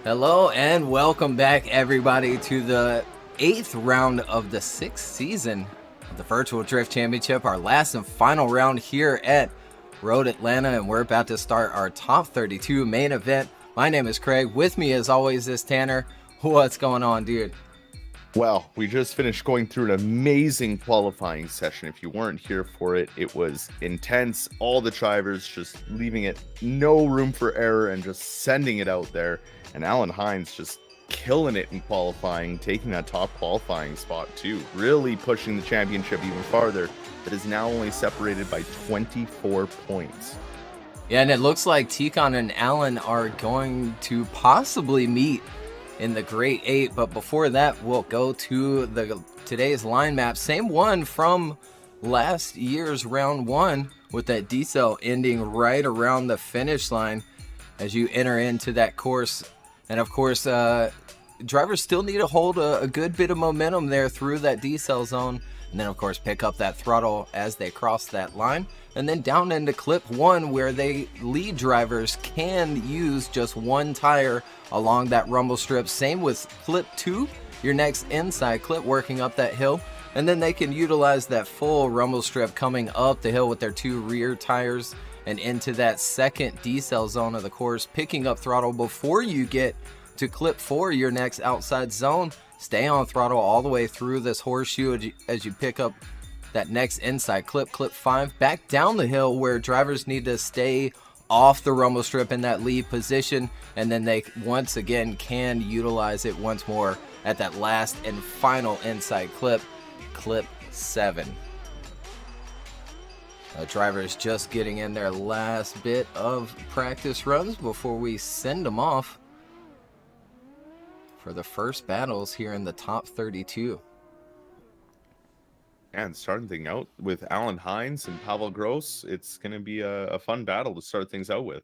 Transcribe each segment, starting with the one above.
Hello and welcome back, everybody, to the 8th round of the 6th season of the Virtual Drift Championship, our last and final round here at Road Atlanta, and we're about to start our top 32 main event. My name is Craig. With me, as always, is Tanner. What's going on, dude? Well, we just finished going through an amazing qualifying session. If you weren't here for it, it was intense. All the drivers just leaving it no room for error and just sending it out there. And Hines just killing it in qualifying, taking that top qualifying spot too. Really pushing the championship even farther. It is now only separated by 24 points. Yeah, and it looks like Econ and Alan are going to possibly meet in the Great 8, but before that, we'll go to today's line map. Same one from last year's round 1, with that decel ending right around the finish line as you enter into that course. And of course, drivers still need to hold a good bit of momentum there through that decel zone, and then of course pick up that throttle as they cross that line. And then down into clip 1, where they lead drivers can use just one tire along that rumble strip. Same with clip 2, your next inside clip, working up that hill. And then they can utilize that full rumble strip coming up the hill with their 2 rear tires and into that second decel zone of the course, picking up throttle before you get to clip 4, your next outside zone. Stay on throttle all the way through this horseshoe as you pick up that next inside clip, clip 5, back down the hill where drivers need to stay off the rumble strip in that lead position, and then they once again can utilize it once more at that last and final inside clip, clip 7. Drivers just getting in their last bit of practice runs before we send them off for the first battles here in the top 32. And starting things out with Hines and Pavel Gross, it's going to be a fun battle to start things out with.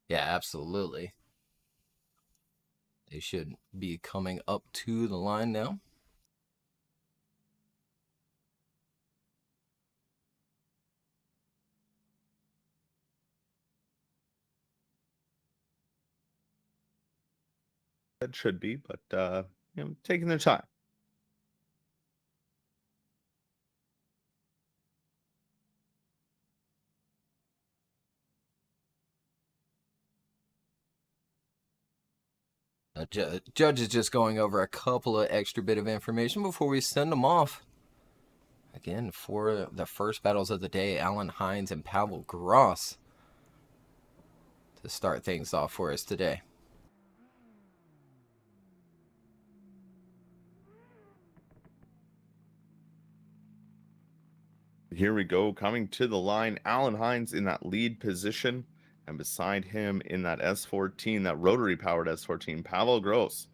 Yeah, absolutely. They should be coming up to the line now. That should be, but taking their time. Judge is just going over a couple of extra bit of information before we send them off. Again, for the first battles of the day, Hines and Pavel Gross to start things off for us today. Here we go, coming to the line, Hines in that lead position, and beside him in that S14, that rotary-powered S14, Pavel Gross.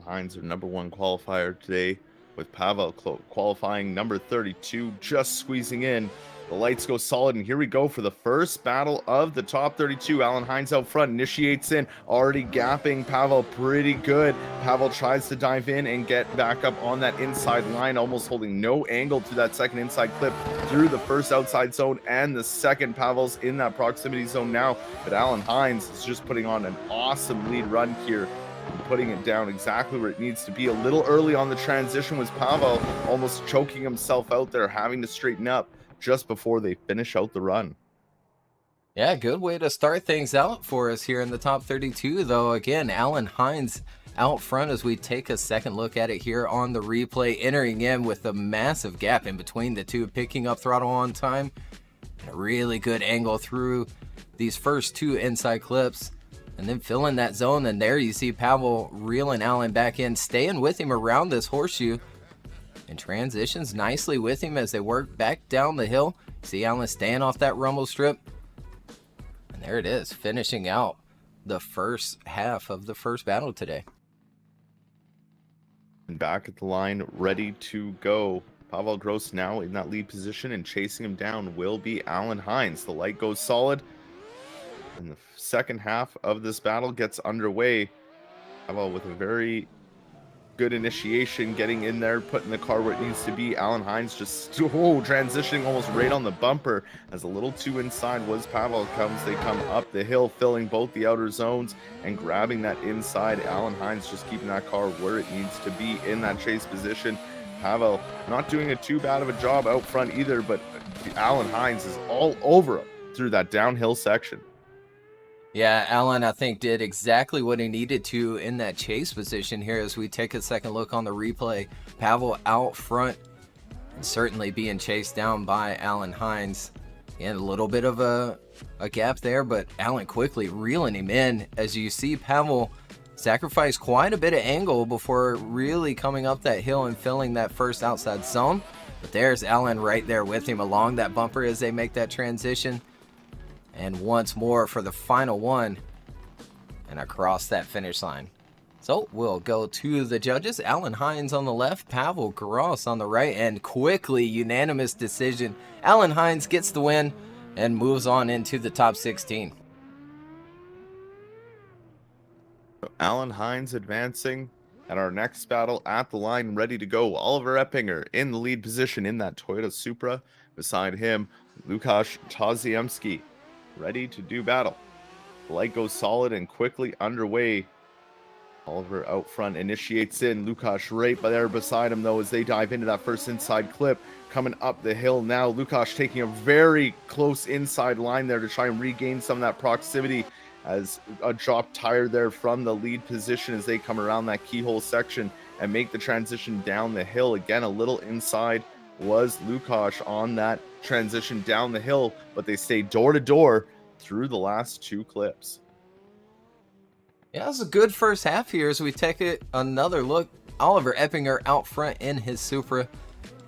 Hines, our number 1 qualifier today, with Pavel qualifying number 32, just squeezing in. The lights go solid, and here we go for the first battle of the top 32. Hines out front, initiates in, already gapping Pavel pretty good. Pavel tries to dive in and get back up on that inside line, almost holding no angle to that second inside clip through the first outside zone and the second. Pavel's in that proximity zone now, but Hines is just putting on an awesome lead run here, putting it down exactly where it needs to be. A little early on the transition was Pavel, almost choking himself out there, having to straighten up just before they finish out the run. Yeah, good way to start things out for us here in the top 32, though. Again, Hines out front as we take a second look at it here on the replay, entering in with a massive gap in between the two, picking up throttle on time. A really good angle through these first 2 inside clips, and then filling that zone. And there you see Pavel reeling Alan back in, staying with him around this horseshoe, and transitions nicely with him as they work back down the hill. See Alan staying off that rumble strip. And there it is, finishing out the first half of the first battle today. And back at the line, ready to go. Pavel Gross now in that lead position, and chasing him down will be Hines. The light goes solid, and the second half of this battle gets underway. Pavel with a very good initiation, getting in there, putting the car where it needs to be. Alan Hines just transitioning almost right on the bumper, as a little too inside was Pavel comes. They come up the hill, filling both the outer zones and grabbing that inside. Alan Hines just keeping that car where it needs to be in that chase position. Pavel not doing a too bad of a job out front either, but Alan Hines is all over him through that downhill section. Yeah, Alan, I think, did exactly what he needed to in that chase position here. As we take a second look on the replay, Pavel out front and certainly being chased down by Alan Hines. And a little bit of a gap there, but Alan quickly reeling him in. As you see, Pavel sacrifice quite a bit of angle before really coming up that hill and filling that first outside zone. But there's Alan right there with him along that bumper as they make that transition. And once more for the final one and across that finish line. So we'll go to the judges. Alan Hines on the left, Pavel Gross on the right, and quickly unanimous decision. Alan Hines gets the win and moves on into the top 16. Alan Hines advancing, and our next battle at the line ready to go. Oliver Eppinger in the lead position in that Toyota Supra. Beside him, Lachais Taziemski ready to do battle. The light goes solid and quickly underway. Oliver out front initiates in. Lachais right there beside him, though, as they dive into that first inside clip. Coming up the hill now. Lachais taking a very close inside line there to try and regain some of that proximity, as a drop tire there from the lead position as they come around that keyhole section and make the transition down the hill. Again, a little inside was Lachais on that transition down the hill, but they stay door to door through the last two clips. Yeah, it was a good first half here as we take another look. Oliver Eppinger out front in his Supra,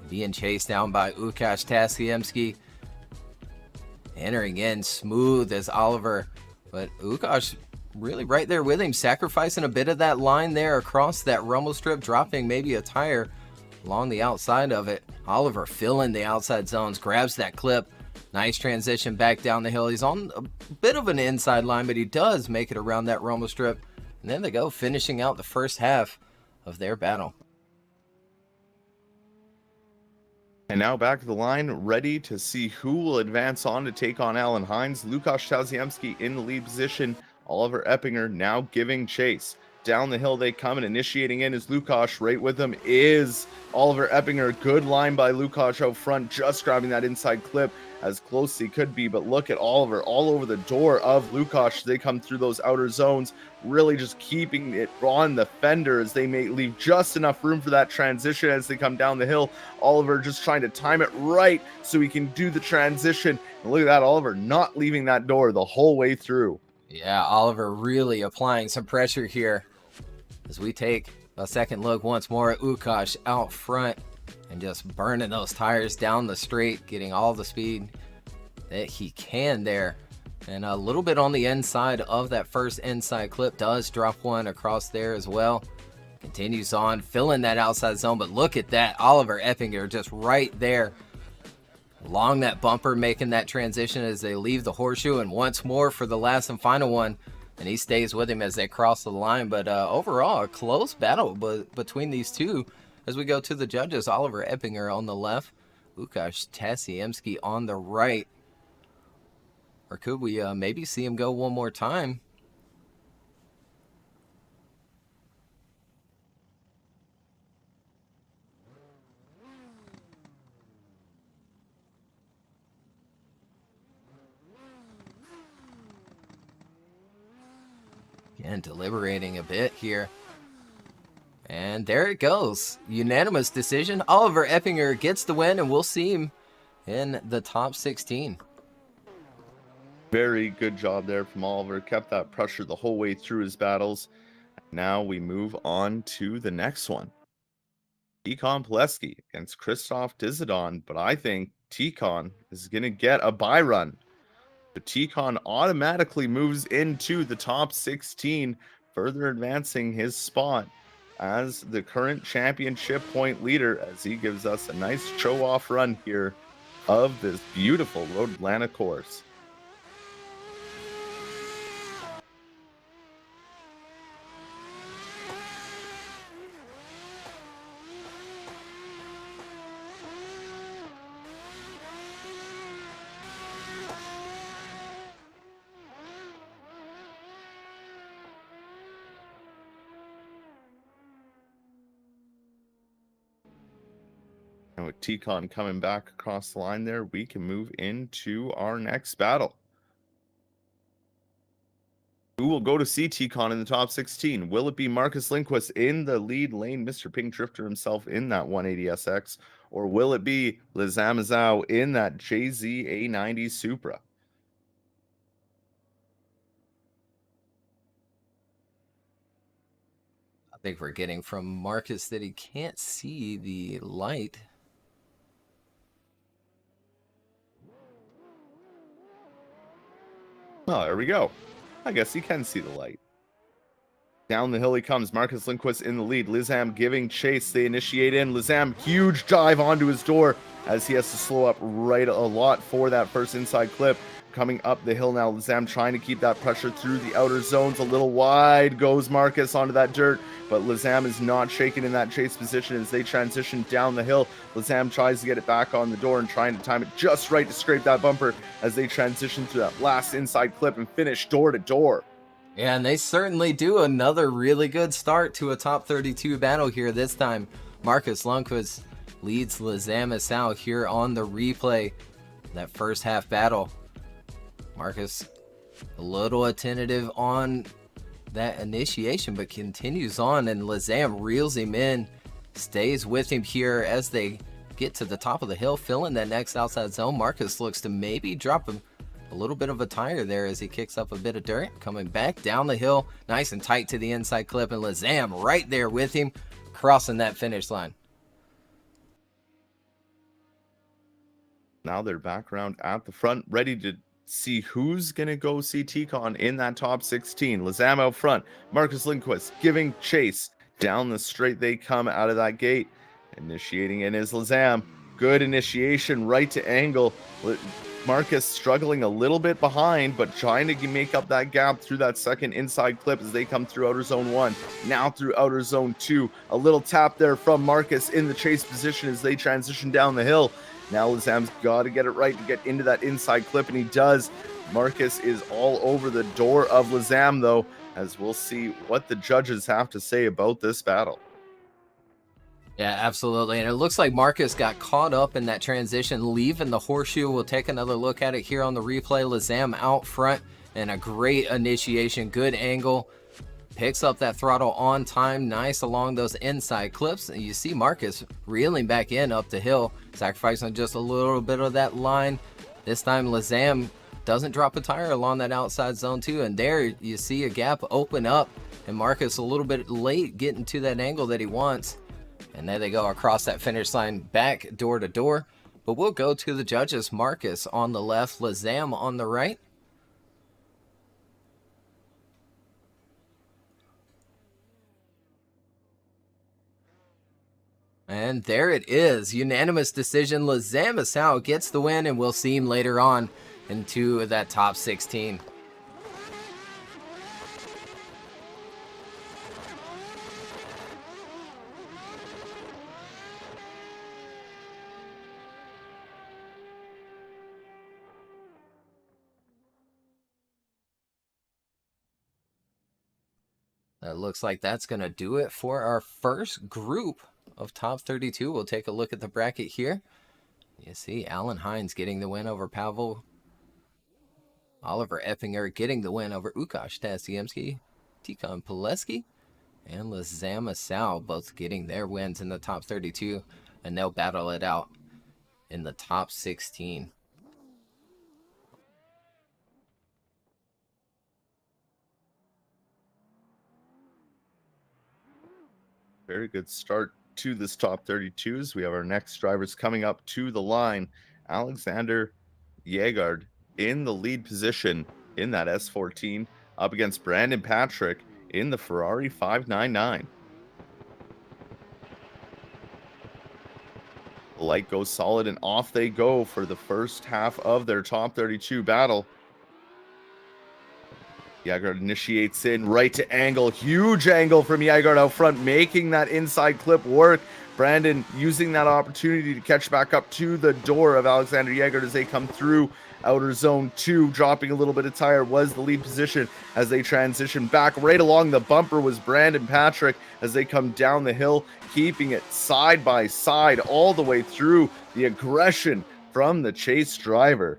being chased down by Lachais Taziemski. Entering in smooth as Oliver, but Lachais really right there with him, sacrificing a bit of that line there across that rumble strip, dropping maybe a tire along the outside of it. Oliver filling the outside zones, grabs that clip. Nice transition back down the hill. He's on a bit of an inside line, but he does make it around that rumble strip. And then they go, finishing out the first half of their battle. And now back to the line, ready to see who will advance on to take on Alan Hines. Lachais Taziemski in the lead position. Oliver Eppinger now giving chase. Down the hill they come, and initiating in is Lachais. Right with them is Oliver Eppinger. Good line by Lachais out front, just grabbing that inside clip as close as he could be. But look at Oliver all over the door of Lachais. They come through those outer zones, really just keeping it on the fender as they may leave just enough room for that transition as they come down the hill. Oliver just trying to time it right so he can do the transition. And look at that, Oliver not leaving that door the whole way through. Yeah, Oliver really applying some pressure here as we take a second look once more at Lachais out front and just burning those tires down the straight, getting all the speed that he can there. And a little bit on the inside of that first inside clip, does drop one across there as well. Continues on, filling that outside zone, but look at that, Oliver Eppinger just right there along that bumper, making that transition as they leave the horseshoe, and once more for the last and final one, and he stays with him as they cross the line. But overall, a close battle between these two as we go to the judges. Oliver Eppinger on the left, Lachais Taziemski on the right. Or could we maybe see him go one more time? Again, deliberating a bit here. And there it goes. Unanimous decision. Oliver Eppinger gets the win, and we'll see him in the top 16. Very good job there from Oliver. Kept that pressure the whole way through his battles. Now we move on to the next one. Econ Plesky against Kristoff Dizzidon, but I think Econ is going to get a bye run. But Econ automatically moves into the top 16, further advancing his spot as the current championship point leader, as he gives us a nice show-off run here of this beautiful Road Atlanta course. And with Econ coming back across the line there, we can move into our next battle. Who will go to see Econ in the top 16? Will it be Marcus Lindquist in the lead lane, Mr. Pink Drifter himself in that 180SX? Or will it be Lizamazau in that JZ A90 Supra? I think we're getting from Marcus that he can't see the light. Oh, there we go. I guess he can see the light. Down the hill he comes. Marcus Lindquist in the lead. Lizam giving chase. They initiate in. Lizam, huge dive onto his door as he has to slow up right a lot for that first inside clip. Coming up the hill now. Lizam trying to keep that pressure through the outer zones. A little wide goes Marcus onto that dirt, but Lizam is not shaken in that chase position as they transition down the hill. Lizam tries to get it back on the door and trying to time it just right to scrape that bumper as they transition to that last inside clip and finish door to door. Yeah, and they certainly do. Another really good start to a top 32 battle here. This time, Marcus Lundquist leads Lizamazau here on the replay. That first half battle. Marcus a little attentive on that initiation, but continues on, and Lizam reels him in, stays with him here as they get to the top of the hill, filling that next outside zone. Marcus looks to maybe drop him a little bit of a tire there as he kicks up a bit of dirt. Coming back down the hill, nice and tight to the inside clip, and Lizam right there with him, crossing that finish line. Now they're back around at the front, ready to see who's going to go see Econ in that top 16. Lizam out front. Marcus Lindquist giving chase. Down the straight they come out of that gate. Initiating in is Lizam. Good initiation right to angle. Marcus struggling a little bit behind, but trying to make up that gap through that second inside clip as they come through outer zone 1. Now through outer zone 2. A little tap there from Marcus in the chase position as they transition down the hill. Now Lizam's got to get it right to get into that inside clip, and he does. Marcus is all over the door of Lizam, though, as we'll see what the judges have to say about this battle. Yeah, absolutely. And it looks like Marcus got caught up in that transition, leaving the horseshoe. We'll take another look at it here on the replay. Lizam out front and a great initiation, good angle. Picks up that throttle on time, nice along those inside clips. And you see Marcus reeling back in up the hill, sacrificing just a little bit of that line. This time Lizam doesn't drop a tire along that outside zone too. And there you see a gap open up, and Marcus a little bit late getting to that angle that he wants. And there they go across that finish line, back door to door. But we'll go to the judges. Marcus on the left, Lizam on the right. And there it is. Unanimous decision. Lizamazau gets the win, and we'll see him later on into that top 16. That looks like that's going to do it for our first group of top 32. We'll take a look at the bracket here. You see Alan Hines getting the win over Pavel. Oliver Eppinger getting the win over Łukasz Tasiemski, Econ Plesky, and Lizamazau both getting their wins in the top 32. And they'll battle it out in the top 16. Very good start to this top 32s. We have our next drivers coming up to the line. Alexander Yegard in the lead position in that S14 up against Brandon Patrick in the Ferrari 599. The light goes solid and off they go for the first half of their top 32 battle. Yegard initiates in right to angle. Huge angle from Yegard out front, making that inside clip work. Brandon using that opportunity to catch back up to the door of Alexander Yegard as they come through outer zone 2, dropping a little bit of tire, was the lead position as they transition back. Right along the bumper was Brandon Patrick as they come down the hill, keeping it side by side all the way through. The aggression from the chase driver.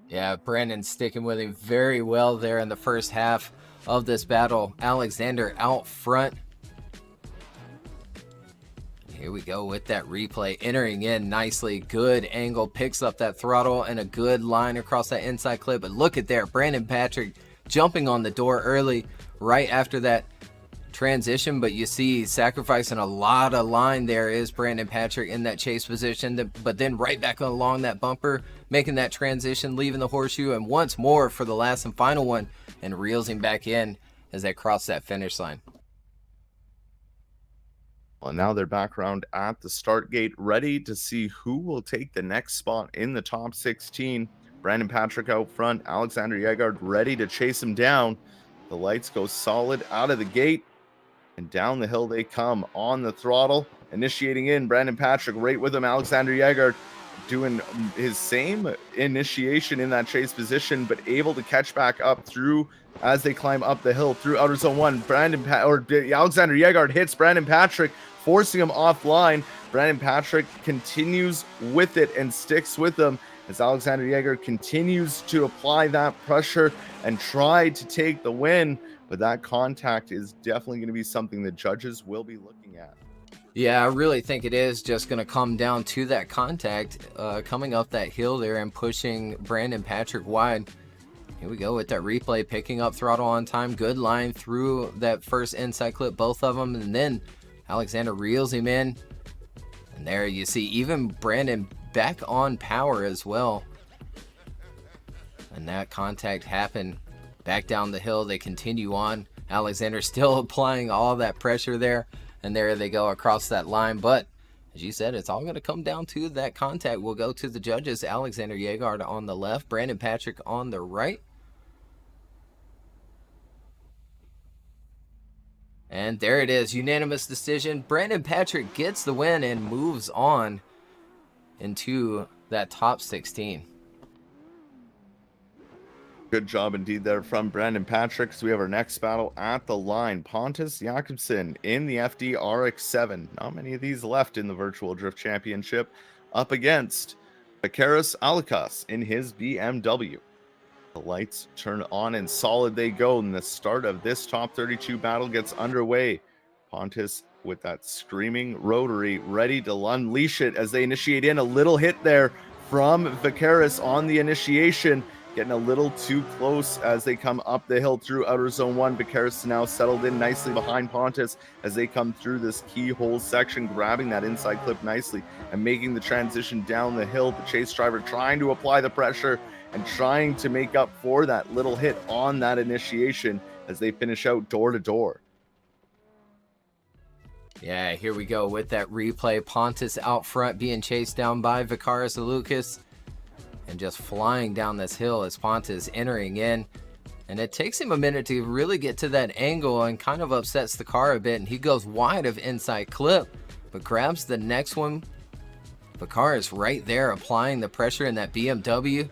Yeah, Brandon sticking with him very well there in the first half of this battle. Alexander out front. Here we go with that replay, entering in nicely. Good angle, picks up that throttle and a good line across that inside clip. But look at there, Brandon Patrick jumping on the door early right after that transition. But you see sacrificing a lot of line there is Brandon Patrick in that chase position. But then right back along that bumper, making that transition, leaving the horseshoe, and once more for the last and final one, and reels him back in as they cross that finish line. Well, now they're back around at the start gate, ready to see who will take the next spot in the top 16. Brandon Patrick out front, Alexander Yegard ready to chase him down. The lights go solid out of the gate, and down the hill they come on the throttle. Initiating in, Brandon Patrick right with him, Alexander Yegard doing his same initiation in that chase position, but able to catch back up through as they climb up the hill through outer zone 1. Alexander Yegard hits Brandon Patrick, forcing him offline. Brandon Patrick continues with it and sticks with them as Alexander Yegard continues to apply that pressure and try to take the win. But that contact is definitely going to be something the judges will be looking at. Yeah, I really think it is just going to come down to that contact coming up that hill there and pushing Brandon Patrick wide. Here we go with that replay, picking up throttle on time. Good line through that first inside clip, both of them. And then Alexander reels him in. And there you see even Brandon back on power as well. And that contact happened back down the hill. They continue on. Alexander still applying all that pressure there. And there they go across that line. But as you said, it's all going to come down to that contact. We'll go to the judges. Alexander Yegard on the left, Brandon Patrick on the right. And there it is, unanimous decision. Brandon Patrick gets the win and moves on into that top 16. Good job indeed there from Brandon Patrick. So we have our next battle at the line. Pontus Jacobson in the FD RX-7. Not many of these left in the Virtual Drift Championship. Up against Lachais in his BMW. The lights turn on and solid they go, and the start of this top 32 battle gets underway. Pontus with that screaming rotary ready to unleash it as they initiate in. A little hit there from Vicaris on the initiation, getting a little too close as they come up the hill through outer zone 1. Vicaris now settled in nicely behind Pontus as they come through this keyhole section, grabbing that inside clip nicely and making the transition down the hill. The chase driver trying to apply the pressure and trying to make up for that little hit on that initiation as they finish out door to door. Yeah, here we go with that replay. Pontus out front being chased down by Vicaris Lucas and just flying down this hill as Pontus entering in. And it takes him a minute to really get to that angle and kind of upsets the car a bit. And he goes wide of inside clip, but grabs the next one. Vicaris right there applying the pressure in that BMW.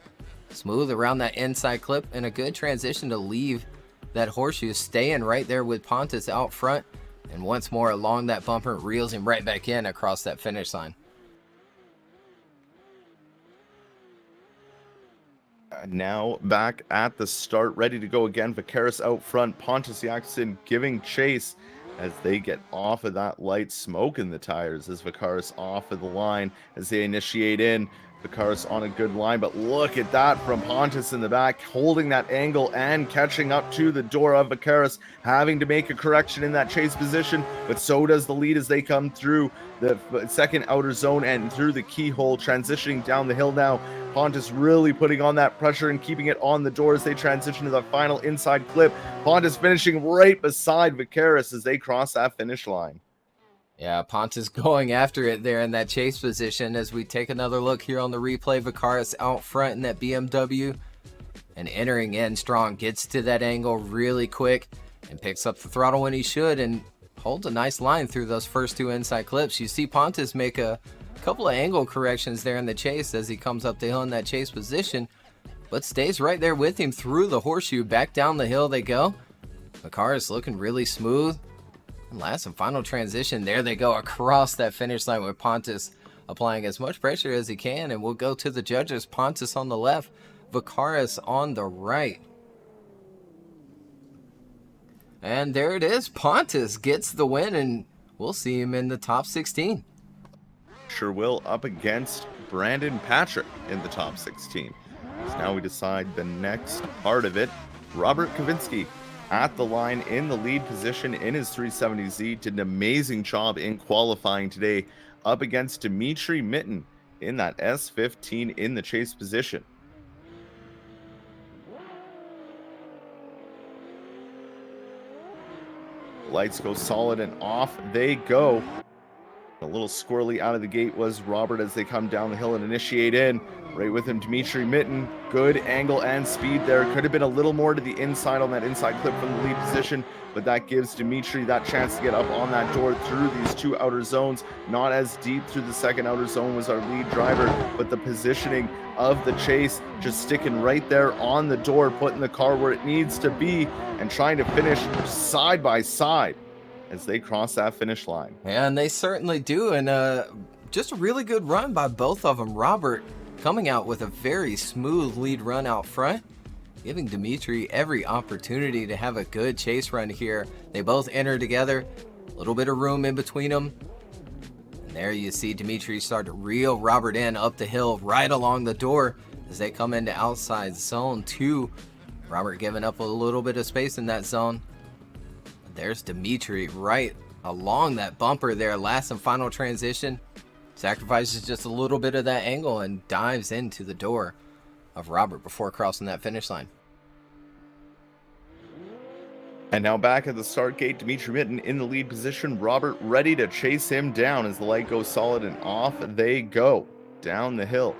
Smooth around that inside clip and a good transition to leave that horseshoe, staying right there with Pontus out front. And once more along that bumper, reels him right back in across that finish line. Now back at the start, ready to go again. Vicaris out front, Pontus Jacobson giving chase as they get off of that light, smoking the tires as Vicaris off of the line as they initiate in. Vicaris on a good line, but look at that from Pontus in the back, holding that angle and catching up to the door of Vicaris, having to make a correction in that chase position, but so does the lead as they come through the second outer zone and through the keyhole, transitioning down the hill now. Pontus really putting on that pressure and keeping it on the door as they transition to the final inside clip. Pontus finishing right beside Vicaris as they cross that finish line. Yeah, Pontus going after it there in that chase position as we take another look here on the replay. Vicaris out front in that BMW and entering in strong, gets to that angle really quick and picks up the throttle when he should and holds a nice line through those first two inside clips. You see Pontus make a couple of angle corrections there in the chase as he comes up the hill in that chase position, but stays right there with him through the horseshoe. Back down the hill they go. Lachais looking really smooth. And last and final transition, there they go across that finish line with Pontus applying as much pressure as he can, and we'll go to the judges. Pontus on the left, Lachais on the right. And there it is. Pontus gets the win, and we'll see him in the top 16. Sure will, up against Brandon Patrick in the top 16. So now we decide the next part of it. Robert Kavinsky at the line in the lead position in his 370Z. Did an amazing job in qualifying today, up against Dimitri Mitten in that S15 in the chase position. Lights go solid and off they go. A little squirrely out of the gate was Robert as they come down the hill and initiate in. Right with him, Dimitri Mitten. Good angle and speed there. Could have been a little more to the inside on that inside clip from the lead position, but that gives Dimitri that chance to get up on that door through these two outer zones. Not as deep through the second outer zone was our lead driver, but the positioning of the chase just sticking right there on the door, putting the car where it needs to be and trying to finish side by side as they cross that finish line. And they certainly do, and just a really good run by both of them. Robert coming out with a very smooth lead run out front, giving Dimitri every opportunity to have a good chase run here. They both enter together, a little bit of room in between them. And there you see Dimitri start to reel Robert in up the hill right along the door as they come into outside zone 2. Robert giving up a little bit of space in that zone. There's Dimitri right along that bumper there. Last and final transition. Sacrifices just a little bit of that angle and dives into the door of Robert before crossing that finish line. And now back at the start gate, Dimitri Mitten in the lead position. Robert ready to chase him down as the light goes solid and off they go down the hill.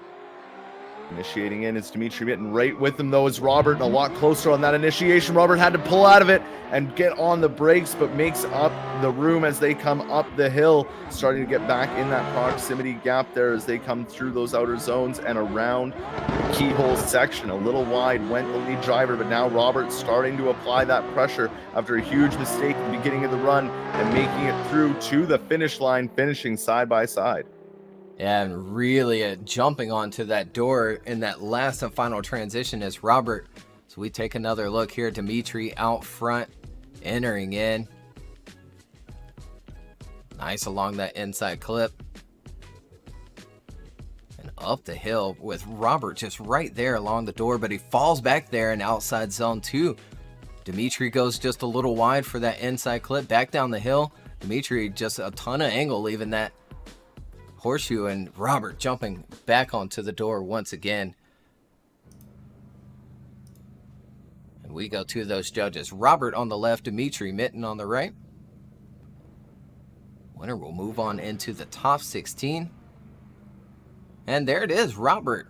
Initiating in is Dimitri Mitten. Right with him, though, is Robert, and a lot closer on that initiation. Robert had to pull out of it and get on the brakes, but makes up the room as they come up the hill, starting to get back in that proximity gap there as they come through those outer zones and around the keyhole section. A little wide went the lead driver, but now Robert's starting to apply that pressure after a huge mistake at the beginning of the run and making it through to the finish line, finishing side by side. Yeah, and really jumping onto that door in that last and final transition is Robert. So we take another look here. Dimitri out front, entering in. Nice along that inside clip. And up the hill with Robert just right there along the door, but he falls back there in outside zone 2. Dimitri goes just a little wide for that inside clip. Back down the hill. Dimitri just a ton of angle leaving that horseshoe, and Robert jumping back onto the door once again. And we go to those judges. Robert on the left, Dimitri Mitten on the right. Winner will move on into the top 16. And there it is. Robert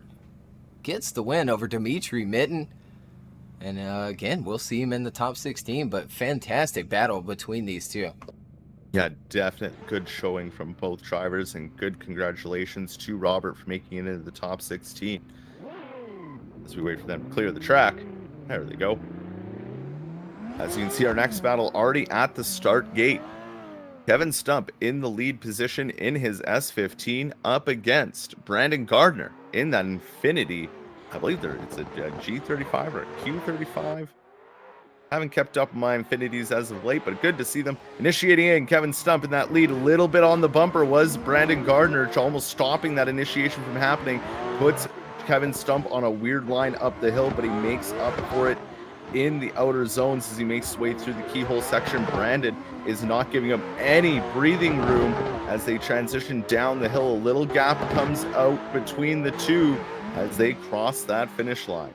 gets the win over Dimitri Mitten. And again, we'll see him in the top 16, but fantastic battle between these two. Yeah, definite good showing from both drivers, and good congratulations to Robert for making it into the top 16. As we wait for them to clear the track, there they go. As you can see, our next battle already at the start gate. Kevin Stump in the lead position in his S15 up against Brandon Gardner in that Infinity. I believe it's a G35 or a Q35. Haven't kept up my Infinities as of late, but good to see them. Initiating in, Kevin Stump in that lead. A little bit on the bumper was Brandon Gardner, almost stopping that initiation from happening. Puts Kevin Stump on a weird line up the hill, but he makes up for it in the outer zones as he makes his way through the keyhole section. Brandon is not giving him any breathing room as they transition down the hill. A little gap comes out between the two as they cross that finish line.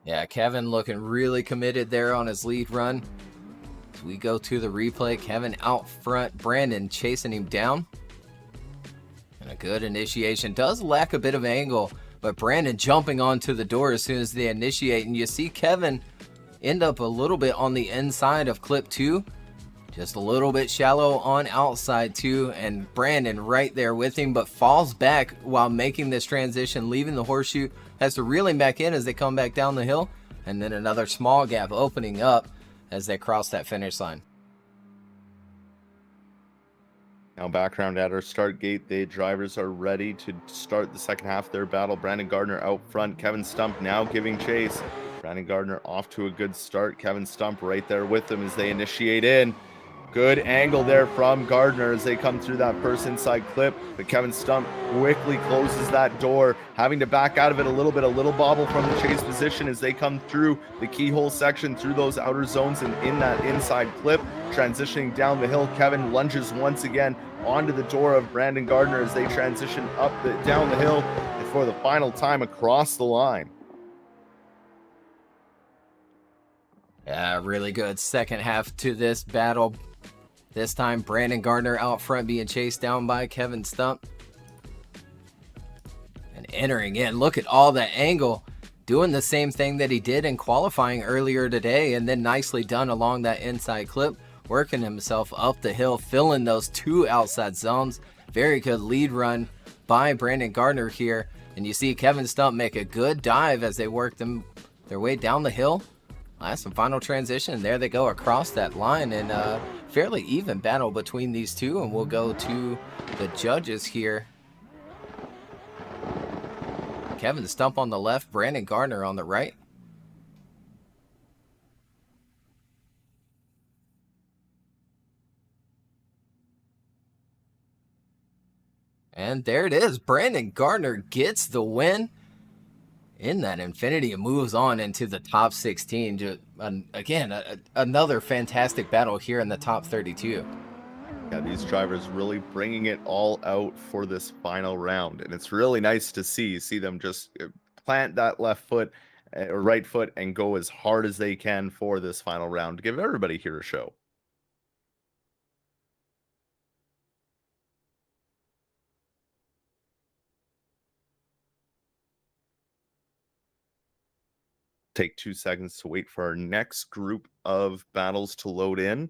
Yeah, Kevin looking really committed there on his lead run. As we go to the replay, Kevin out front, Brandon chasing him down. And a good initiation. Does lack a bit of angle, but Brandon jumping onto the door as soon as they initiate. And you see Kevin end up a little bit on the inside of clip 2. Just a little bit shallow on outside too, and Brandon right there with him, but falls back while making this transition, leaving the horseshoe, has to reel him back in as they come back down the hill, and then another small gap opening up as they cross that finish line. Now background at our start gate, the drivers are ready to start the second half of their battle. Brandon Gardner out front, Kevin Stump now giving chase. Brandon Gardner off to a good start. Kevin Stump right there with them as they initiate in. Good angle there from Gardner as they come through that first inside clip, but Kevin Stump quickly closes that door, having to back out of it a little bit, a little bobble from the chase position as they come through the keyhole section, through those outer zones and in that inside clip, transitioning down the hill. Kevin lunges once again onto the door of Brandon Gardner as they transition down the hill and for the final time across the line. Yeah, really good second half to this battle. This time, Brandon Gardner out front being chased down by Kevin Stump. And entering in, look at all that angle. Doing the same thing that he did in qualifying earlier today, and then nicely done along that inside clip. Working himself up the hill, filling those two outside zones. Very good lead run by Brandon Gardner here. And you see Kevin Stump make a good dive as they work their way down the hill. Last and final transition. There they go across that line, and fairly even battle between these two. And we'll go to the judges here. Kevin Stump on the left, Brandon Gardner on the right. And there it is. Brandon Gardner gets the win in that Infinity and moves on into the top 16. Again, another fantastic battle here in the top 32. Yeah, these drivers really bringing it all out for this final round. And it's really nice to see them just plant that left foot or right foot and go as hard as they can for this final round to give everybody here a show. Take 2 seconds to wait for our next group of battles to load in.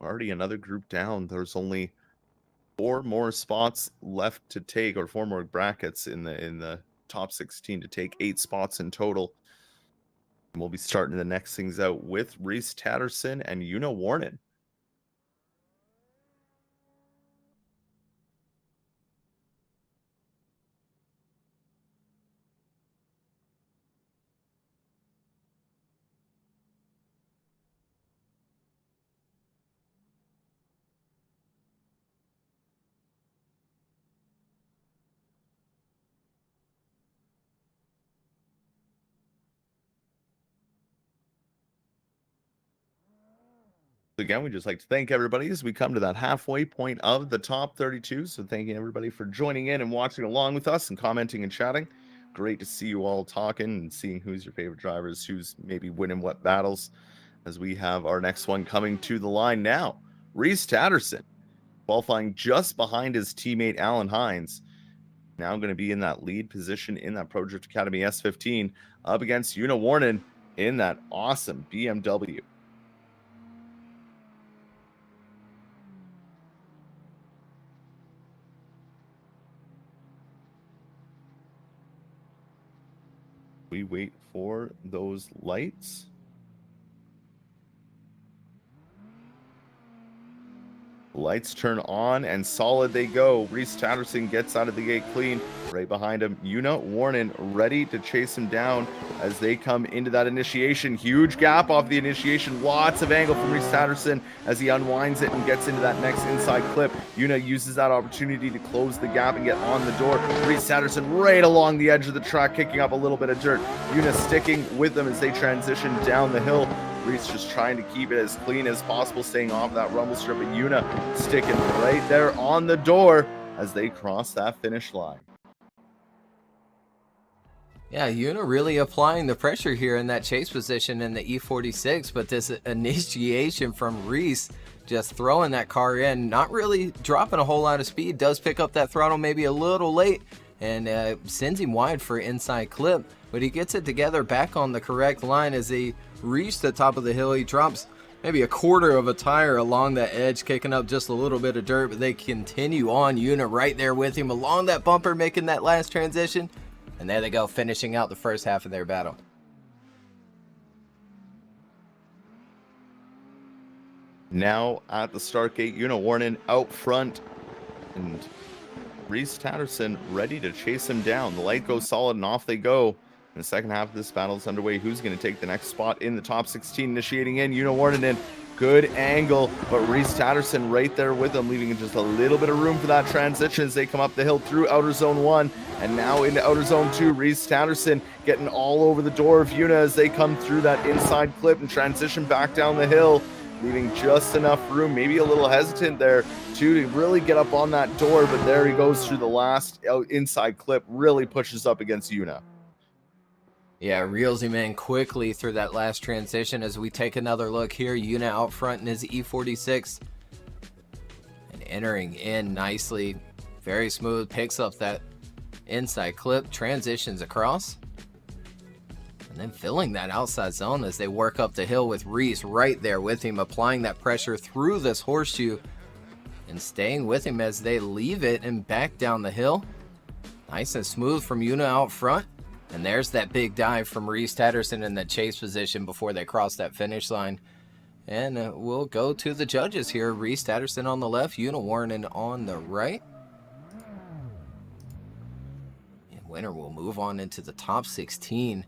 Already another group down. There's only 4 more spots left to take, or 4 more brackets in the top 16 to take, 8 spots in total. And we'll be starting the next things out with Rhys, Tatterson, and Warren. Again, we just like to thank everybody as we come to that halfway point of the top 32. So thanking everybody for joining in and watching along with us and commenting and chatting. Great to see you all talking and seeing who's your favorite drivers, who's maybe winning what battles, as we have our next one coming to the line now. Rhys Tatterson qualifying just behind his teammate Alan Hines. Now going to be in that lead position in that Project Academy S15 up against Warren in that awesome BMW. We wait for those lights. Lights turn on and solid they go. Rhys Tatterson gets out of the gate clean. Right behind him, Warren ready to chase him down as they come into that initiation. Huge gap off the initiation. Lots of angle from Rhys Tatterson as he unwinds it and gets into that next inside clip. Uses that opportunity to close the gap and get on the door. Rhys Tatterson right along the edge of the track, kicking up a little bit of dirt. Sticking with them as they transition down the hill. Rhys just trying to keep it as clean as possible, staying off that rumble strip, and sticking right there on the door as they cross that finish line. Yeah, really applying the pressure here in that chase position in the E46, but this initiation from Rhys, just throwing that car in, not really dropping a whole lot of speed, does pick up that throttle maybe a little late, and sends him wide for inside clip, but he gets it together back on the correct line as they reach the top of the hill. He drops maybe a quarter of a tire along that edge, kicking up just a little bit of dirt, but they continue on. Yuna right there with him along that bumper, making that last transition. And there they go, finishing out the first half of their battle. Now at the start gate, Una Warnen out front, and Rhys Tatterson ready to chase him down. The light goes solid and off they go. In the second half of this battle is underway. Who's going to take the next spot in the top 16? Initiating in, Una Warnen in. Good angle, but Rhys Tatterson right there with him, leaving just a little bit of room for that transition as they come up the hill through outer zone 1 and now into outer zone 2. Rhys Tatterson getting all over the door of Una as they come through that inside clip and transition back down the hill, leaving just enough room, maybe a little hesitant there to really get up on that door, but there he goes through the last inside clip, really pushes up against Una. Yeah, reels him in quickly through that last transition as we take another look here. Una out front in his E46 and entering in nicely, very smooth, picks up that inside clip, transitions across, and then filling that outside zone as they work up the hill with Rhys right there with him, applying that pressure through this horseshoe and staying with him as they leave it and back down the hill. Nice and smooth from Una out front. And there's that big dive from Rhys Tatterson in the chase position before they cross that finish line. And we'll go to the judges here. Rhys Tatterson on the left, Una Warnen on the right. And winner will move on into the top 16.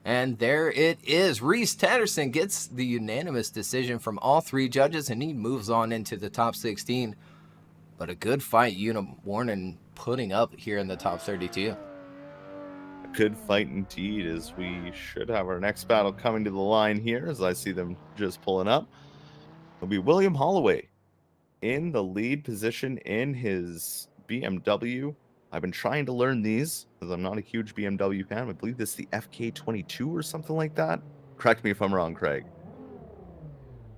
And there it is. Rhys Tatterson gets the unanimous decision from all three judges, and he moves on into the top 16. But a good fight, Una Warnen putting up here in the top 32. Good fight indeed, as we should have our next battle coming to the line here as I see them just pulling up. It'll be William Holloway in the lead position in his BMW. I've been trying to learn these because I'm not a huge BMW fan. I believe this is the FK22 or something like that. Correct me if I'm wrong, Craig.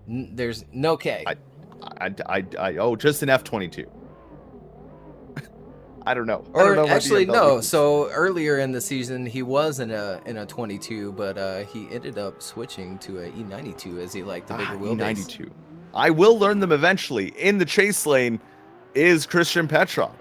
There's no K. Oh, just an F22. I don't know. Or actually, no. So earlier in the season, he was in a 22, but he ended up switching to a E92 as he liked the bigger wheelbase. E92. I will learn them eventually. In the chase lane is Christian Petrov.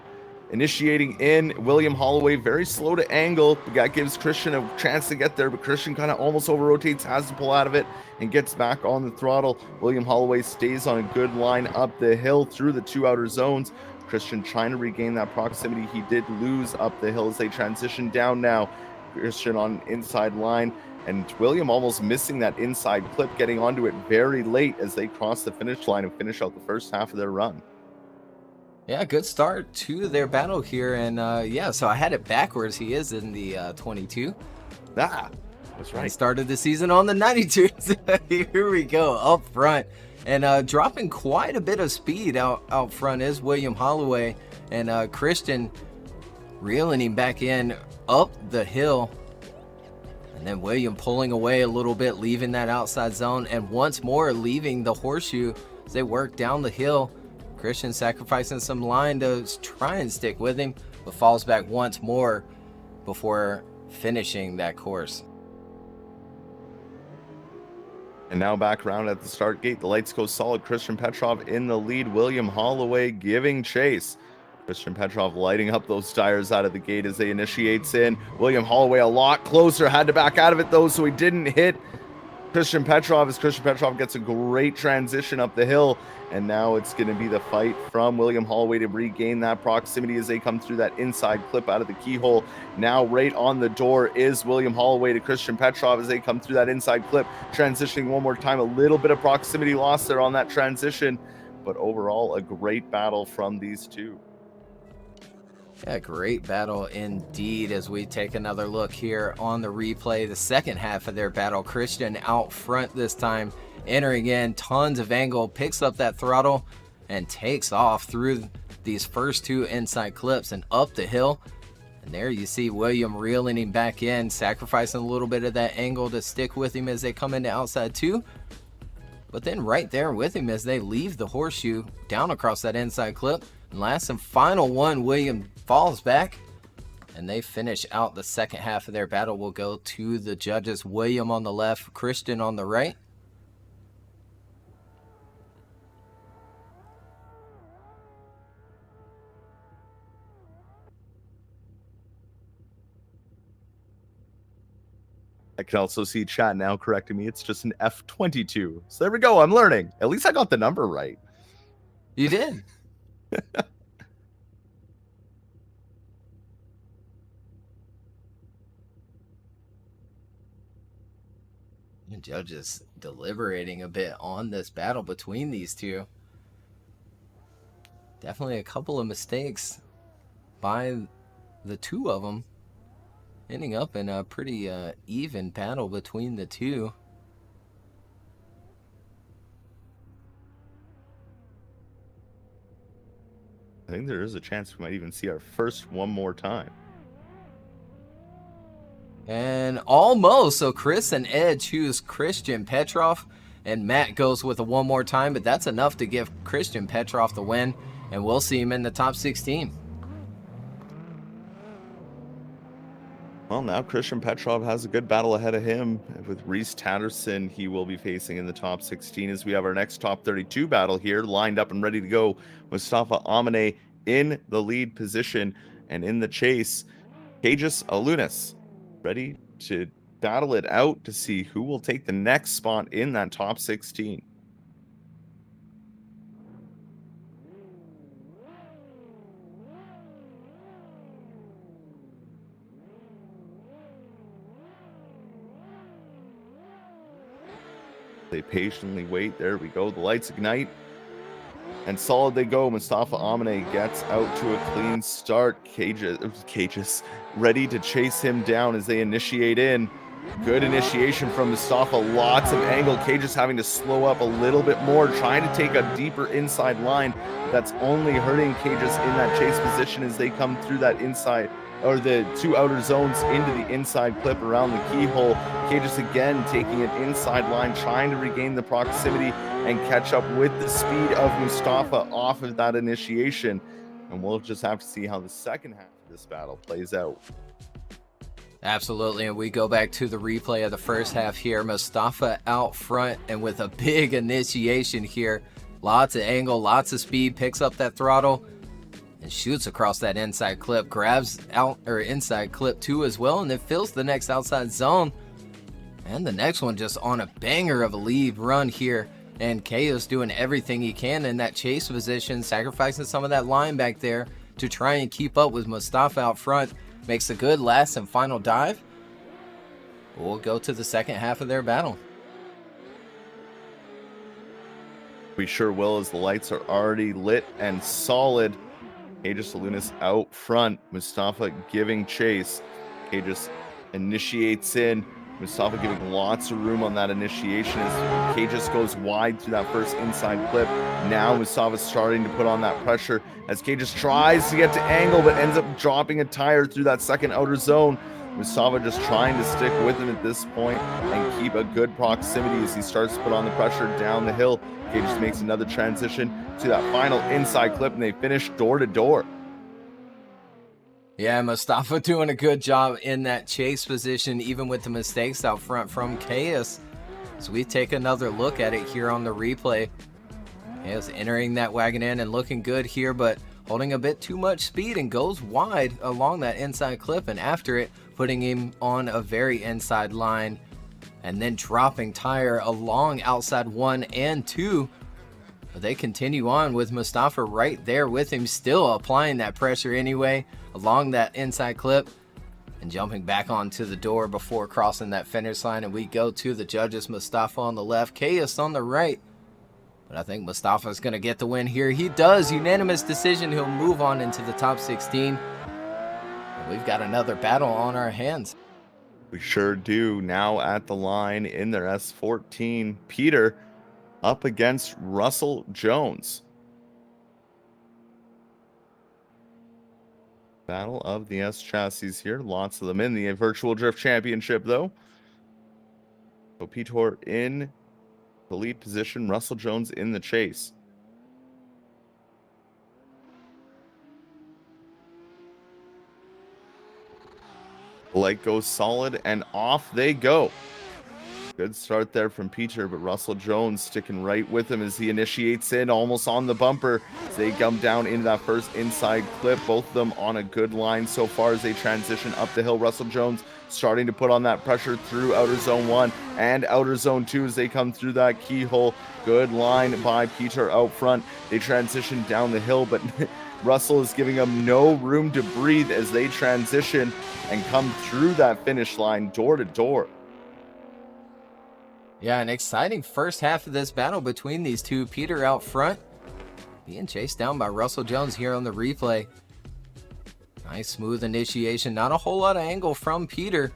Initiating in, William Holloway, very slow to angle. That gives Christian a chance to get there, but Christian kind of almost over-rotates, has to pull out of it, and gets back on the throttle. William Holloway stays on a good line up the hill through the two outer zones. Christian trying to regain that proximity. He did lose up the hill as they transition down now. Christian on inside line, and William almost missing that inside clip, getting onto it very late as they cross the finish line and finish out the first half of their run. Yeah, good start to their battle here, and yeah, so I had it backwards. He is in the 22. Ah, that's right. I started the season on the 92. Here we go, up front. And dropping quite a bit of speed out front is William Holloway, and Christian reeling him back in up the hill. And then William pulling away a little bit, leaving that outside zone, and once more leaving the horseshoe as they work down the hill. Christian sacrificing some line to try and stick with him, but falls back once more before finishing that course. And now back around at the start gate. The lights go solid. Christian Petrov in the lead. William Holloway giving chase. Christian Petrov lighting up those tires out of the gate as they initiates in. William Holloway a lot closer. Had to back out of it though, so he didn't hit Christian Petrov as Christian Petrov gets a great transition up the hill. And now it's going to be the fight from William Holloway to regain that proximity as they come through that inside clip out of the keyhole. Now right on the door is William Holloway to Christian Petrov as they come through that inside clip. Transitioning one more time, a little bit of proximity loss there on that transition. But overall, a great battle from these two. Yeah, great battle indeed as we take another look here on the replay. The second half of their battle, Christian out front this time, entering in, tons of angle, picks up that throttle and takes off through these first two inside clips and up the hill. And there you see William reeling him back in, sacrificing a little bit of that angle to stick with him as they come into outside two. But then right there with him as they leave the horseshoe down across that inside clip. And last and final one, William falls back and they finish out the second half of their battle. We'll go to the judges. William on the left, Christian on the right. I can also see chat now correcting me. It's just an F22. So there we go. I'm learning. At least I got the number right. You did. The judges deliberating a bit on this battle between these two. Definitely a couple of mistakes by the two of them, ending up in a pretty even battle between the two. I think there is a chance we might even see our first one more time. And almost. So Chris and Ed choose Christian Petrov, and Matt goes with a one more time, but that's enough to give Christian Petrov the win, and we'll see him in the top 16. Well, now Christian Petrov has a good battle ahead of him with Rhys Tatterson. He will be facing in the top 16 as we have our next top 32 battle here lined up and ready to go. Mustafa Amine in the lead position, and in the chase, Cages Alunas ready to battle it out to see who will take the next spot in that top 16. They patiently wait. There we go. The lights ignite. And solid they go. Mustafa Amine gets out to a clean start. Cages ready to chase him down as they initiate in. Good initiation from Mustafa. Lots of angle. Cages having to slow up a little bit more, trying to take a deeper inside line. That's only hurting Cages in that chase position as they come through that inside, or the two outer zones into the inside clip around the keyhole. Cages again taking an inside line, trying to regain the proximity and catch up with the speed of Mustafa off of that initiation. And we'll just have to see how the second half of this battle plays out. Absolutely, and we go back to the replay of the first half here. Mustafa out front and with a big initiation here. Lots of angle, lots of speed, picks up that throttle and shoots across that inside clip, grabs out or inside clip 2 as well, and then fills the next outside zone. And the next one just on a banger of a lead run here. And Chaos doing everything he can in that chase position, sacrificing some of that line back there to try and keep up with Mustafa out front. Makes a good last and final dive. We'll go to the second half of their battle. We sure will, as the lights are already lit and solid. Cages Alunas out front. Mustafa giving chase. Cages initiates in. Mustafa giving lots of room on that initiation as Cages goes wide through that first inside clip. Now Mustafa's starting to put on that pressure as Cages tries to get to angle but ends up dropping a tire through that second outer zone. Mustafa just trying to stick with him at this point and keep a good proximity as he starts to put on the pressure down the hill. Cages makes another transition to that final inside clip and they finish door to door. Yeah, Mustafa doing a good job in that chase position, even with the mistakes out front from Chaos. So we take another look at it here on the replay. Chaos entering that wagon in and looking good here, but holding a bit too much speed and goes wide along that inside clip, and after it, putting him on a very inside line and then dropping tire along outside 1 and 2. But they continue on with Mustafa right there with him, still applying that pressure anyway along that inside clip and jumping back onto the door before crossing that finish line. And we go to the judges, Mustafa on the left, Chaos on the right. But I think Mustafa's going to get the win here. He does. Unanimous decision. He'll move on into the top 16. And we've got another battle on our hands. We sure do. Now at the line in their S14, Peter up against Russell Jones. Battle of the S chassis here. Lots of them in the Virtual Drift Championship, though. So Peter in the lead position, Russell Jones in the chase. The light goes solid and off they go. Good start there from Peter, but Russell Jones sticking right with him as he initiates in almost on the bumper as they come down into that first inside clip. Both of them on a good line so far as they transition up the hill. Russell Jones starting to put on that pressure through outer zone 1 and outer zone 2 as they come through that keyhole. Good line by Peter out front. They transition down the hill, but Russell is giving them no room to breathe as they transition and come through that finish line door to door. Yeah, an exciting first half of this battle between these two. Peter out front, being chased down by Russell Jones here on the replay. Nice smooth initiation. Not a whole lot of angle from Peter.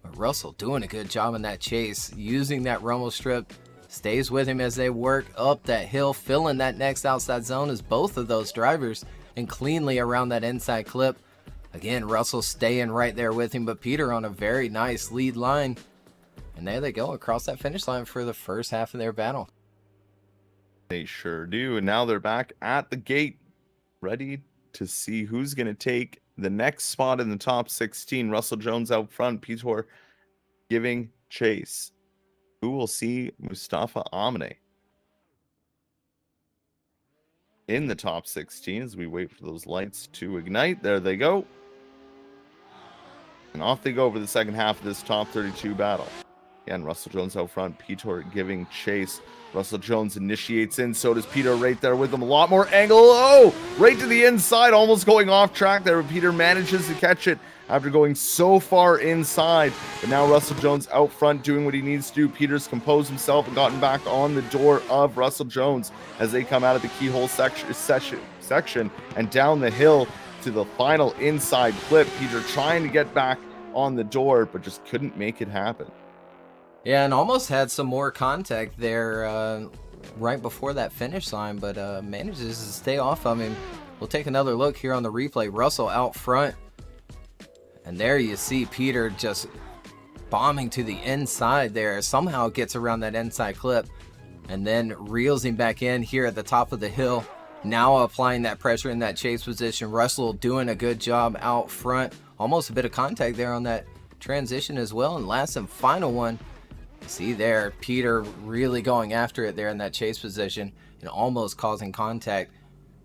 But Russell doing a good job in that chase. Using that rumble strip. Stays with him as they work up that hill. Filling that next outside zone as both of those drivers. And cleanly around that inside clip. Again, Russell staying right there with him. But Peter on a very nice lead line. And there they go across that finish line for the first half of their battle. They sure do. And now they're back at the gate. Ready to see who's going to take the next spot in the top 16. Russell Jones out front, Peter giving chase. Who will see Mustafa Amine in the top 16 as we wait for those lights to ignite? There they go. And off they go for the second half of this top 32 battle. Again, Russell Jones out front, Peter giving chase. Russell Jones initiates in, so does Peter right there with him. A lot more angle. Oh, right to the inside, almost going off track there. Peter manages to catch it after going so far inside. But now Russell Jones out front doing what he needs to do. Peter's composed himself and gotten back on the door of Russell Jones as they come out of the keyhole section and down the hill to the final inside clip. Peter trying to get back on the door, but just couldn't make it happen. Yeah, and almost had some more contact there right before that finish line, but manages to stay off of him. We'll take another look here on the replay. Russell out front. And there you see Peter just bombing to the inside there. Somehow gets around that inside clip and then reels him back in here at the top of the hill. Now applying that pressure in that chase position. Russell doing a good job out front. Almost a bit of contact there on that transition as well. And last and final one. See there, Peter really going after it there in that chase position and almost causing contact.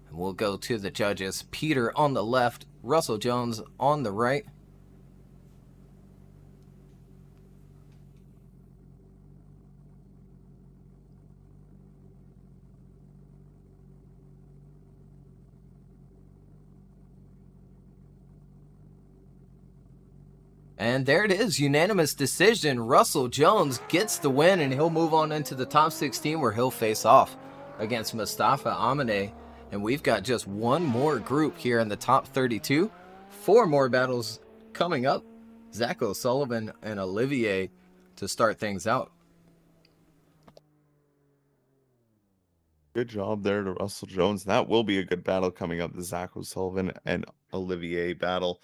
And we'll go to the judges. Peter on the left, Russell Jones on the right. And there it is, unanimous decision. Russell Jones gets the win, and he'll move on into the top 16 where he'll face off against Mustafa Amine. And we've got just one more group here in the top 32. 4 more battles coming up. Zach O'Sullivan and Olivier to start things out. Good job there to Russell Jones. That will be a good battle coming up, the Zach O'Sullivan and Olivier battle.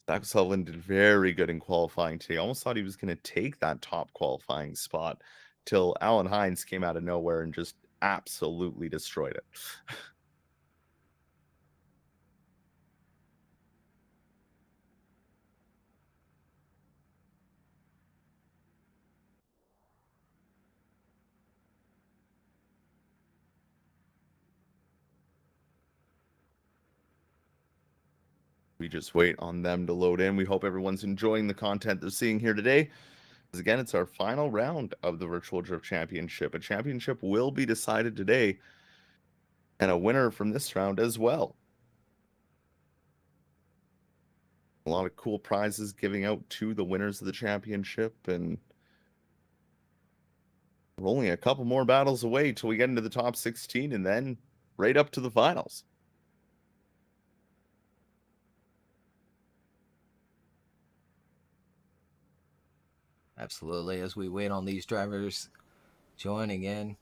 Zach O'Sullivan did very good in qualifying today. Almost thought he was going to take that top qualifying spot till Alan Hines came out of nowhere and just absolutely destroyed it. We just wait on them to load in. We hope everyone's enjoying the content they're seeing here today. Because again, it's our final round of the Virtual Drift Championship. A championship will be decided today. And a winner from this round as well. A lot of cool prizes giving out to the winners of the championship. And we're only a couple more battles away till we get into the top 16 and then right up to the finals. Absolutely, as we wait on these drivers joining in.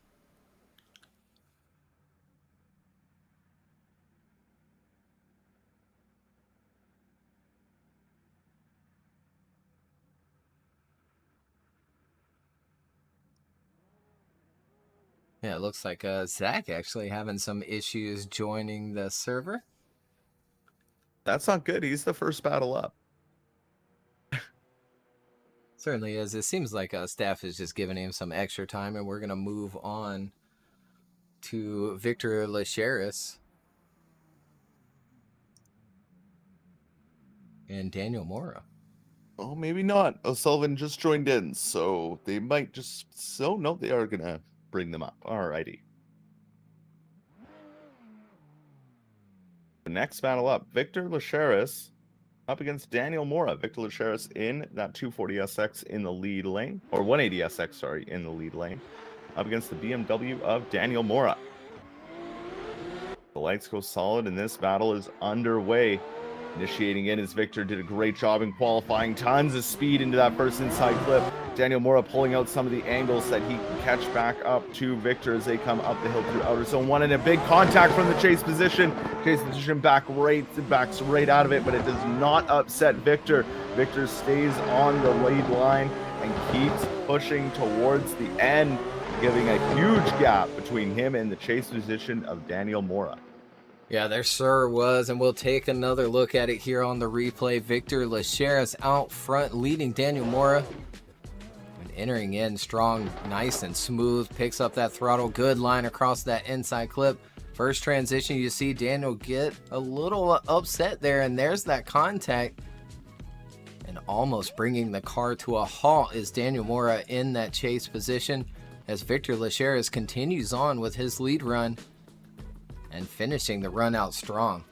Yeah, it looks like Zach actually having some issues joining the server. That's not good. He's the first battle up. Certainly is. It seems like staff is just giving him some extra time, and we're going to move on to Victor Lachais and Daniel Mora. Oh, maybe not. O'Sullivan just joined in, so they might just... So, no, they are going to bring them up. Alrighty. The next battle up, Victor Lachais up against Daniel Mora. Victor Lachais in that 240SX in the lead lane, or 180SX, sorry, in the lead lane, up against the BMW of Daniel Mora. The lights go solid, and this battle is underway. Initiating in as Victor did a great job in qualifying. Tons of speed into that first inside clip. Daniel Mora pulling out some of the angles that he can catch back up to Victor as they come up the hill through outer zone 1. And a big contact from the chase position. Chase position backs right out of it, but it does not upset Victor. Victor stays on the lead line and keeps pushing towards the end, giving a huge gap between him and the chase position of Daniel Mora. Yeah, there sure was, and we'll take another look at it here on the replay. Victor Lachais out front, leading Daniel Mora. And entering in strong, nice and smooth, picks up that throttle, good line across that inside clip. First transition, you see Daniel get a little upset there, and there's that contact. And almost bringing the car to a halt is Daniel Mora in that chase position as Victor Lachais continues on with his lead run and finishing the run out strong.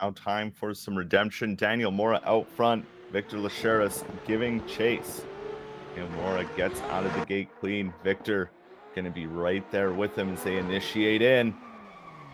Now time for some redemption. Daniel Mora out front. Victor Lachais giving chase. Daniel Mora gets out of the gate clean. Victor going to be right there with him as they initiate in.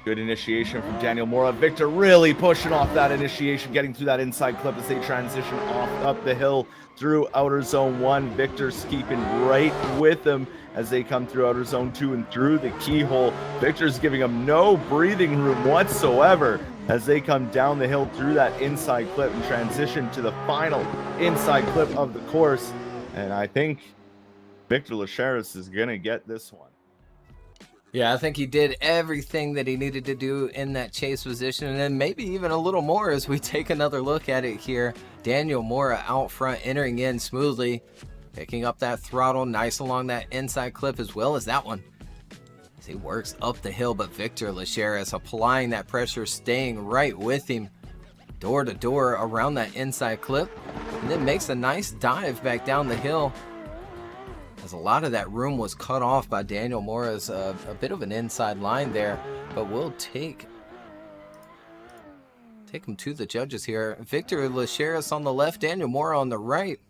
Good initiation from Daniel Mora. Victor really pushing off that initiation, getting through that inside clip as they transition off up the hill through outer zone 1. Victor's keeping right with them as they come through outer zone 2 and through the keyhole. Victor's giving them no breathing room whatsoever as they come down the hill through that inside clip and transition to the final inside clip of the course. And I think Victor Lachais is going to get this one. Yeah, I think he did everything that he needed to do in that chase position, and then maybe even a little more as we take another look at it here. Daniel Mora out front, entering in smoothly, picking up that throttle, nice along that inside clip as well as that one. As he works up the hill, but Victor Lachais applying that pressure, staying right with him, door to door around that inside clip, and then makes a nice dive back down the hill. As a lot of that room was cut off by Daniel Mora's a bit of an inside line there, but we'll take him to the judges here. Victor Lachais on the left, Daniel Mora on the right.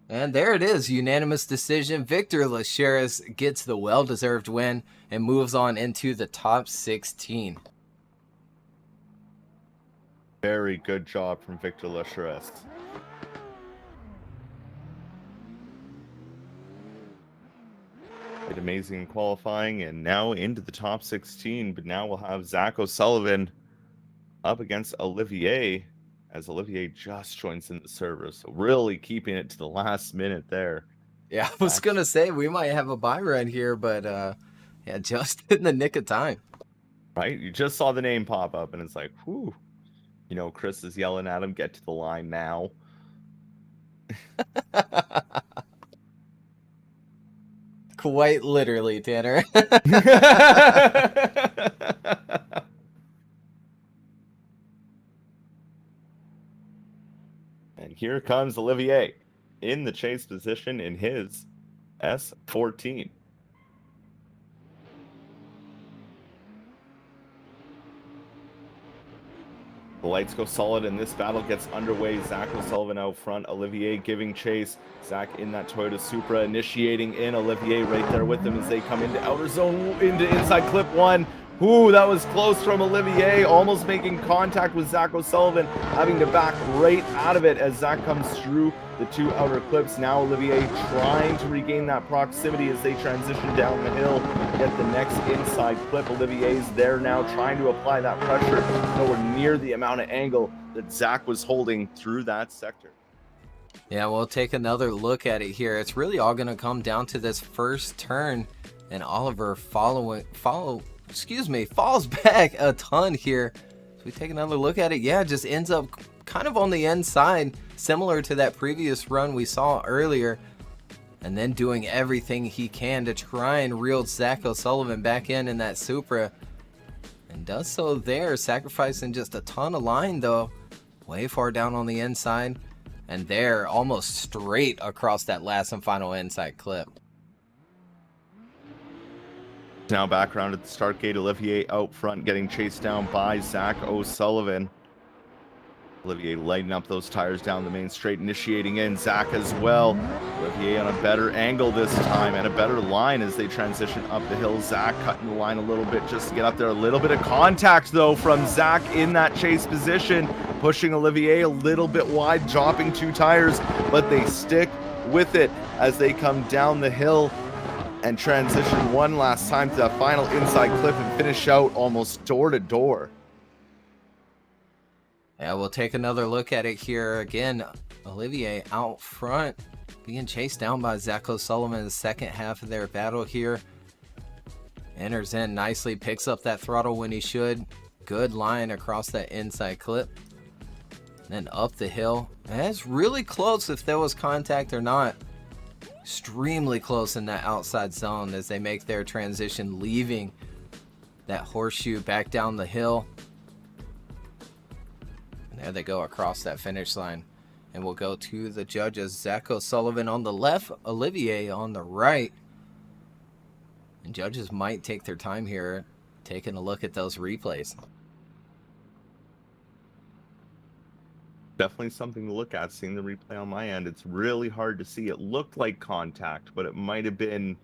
And there it is, unanimous decision. Victor Lachais gets the well-deserved win and moves on into the top 16. Very good job from Victor Lachais. Did amazing in qualifying and now into the top 16. But now we'll have Zach O'Sullivan up against Olivier, as Olivier just joins in the server. So really keeping it to the last minute there. Yeah, I was going to say we might have a buy run here, but yeah, just in the nick of time. Right? You just saw the name pop up and it's like, whew. You know, Chris is yelling at him, get to the line now. Quite literally, Tanner. And here comes Olivier in the chase position in his S14. The lights go solid and this battle gets underway. Zach O'Sullivan out front, Olivier giving chase. Zach in that Toyota Supra, initiating in. Olivier right there with them as they come into outer zone, into inside clip 1. Ooh, that was close from Olivier, almost making contact with Zach O'Sullivan, having to back right out of it as Zach comes through the 2 outer clips. Now Olivier trying to regain that proximity as they transition down the hill, get the next inside clip. Olivier's there now trying to apply that pressure, nowhere near the amount of angle that Zach was holding through that sector. Yeah, we'll take another look at it here. It's really all going to come down to this first turn, and Oliver falls back a ton here. So we take another look at it. Yeah, just ends up kind of on the inside, similar to that previous run we saw earlier. And then doing everything he can to try and reel Zach O'Sullivan back in that Supra. And does so there, sacrificing just a ton of line though. Way far down on the inside. And there, almost straight across that last and final inside clip. Now back around at the start gate, Olivier out front getting chased down by Zach O'Sullivan. Olivier lighting up those tires down the main straight, initiating in. Zach as well. Olivier on a better angle this time and a better line as they transition up the hill. Zach cutting the line a little bit just to get up there. A little bit of contact though from Zach in that chase position, pushing Olivier a little bit wide, dropping 2 tires, but they stick with it as they come down the hill and transition one last time to that final inside clip and finish out almost door to door. Yeah, we'll take another look at it here. Again, Olivier out front, being chased down by Zach O'Sullivan in the second half of their battle here. Enters in nicely, picks up that throttle when he should. Good line across that inside clip. Then up the hill. And it's really close if there was contact or not. Extremely close in that outside zone as they make their transition, leaving that horseshoe back down the hill. There they go across that finish line. And we'll go to the judges. Zach O'Sullivan on the left, Olivier on the right. And judges might take their time here, taking a look at those replays. Definitely something to look at, seeing the replay on my end. It's really hard to see. It looked like contact, but it might have been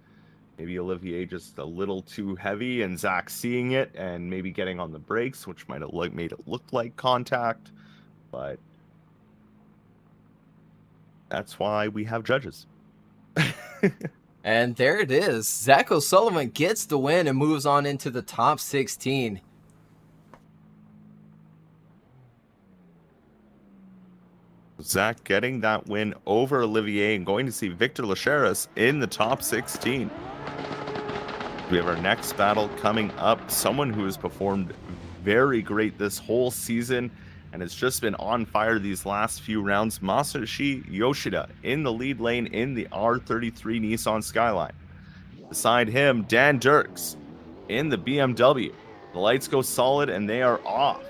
maybe Olivier just a little too heavy and Zach seeing it and maybe getting on the brakes, which might have made it look like contact. But that's why we have judges. And there it is. Zach O'Sullivan gets the win and moves on into the top 16. Zach getting that win over Olivier and going to see Victor Lachais in the top 16. We have our next battle coming up. Someone who has performed very great this whole season and has just been on fire these last few rounds. Masashi Yoshida in the lead lane in the R33 Nissan Skyline. Beside him, Dan Dirks in the BMW. The lights go solid and they are off.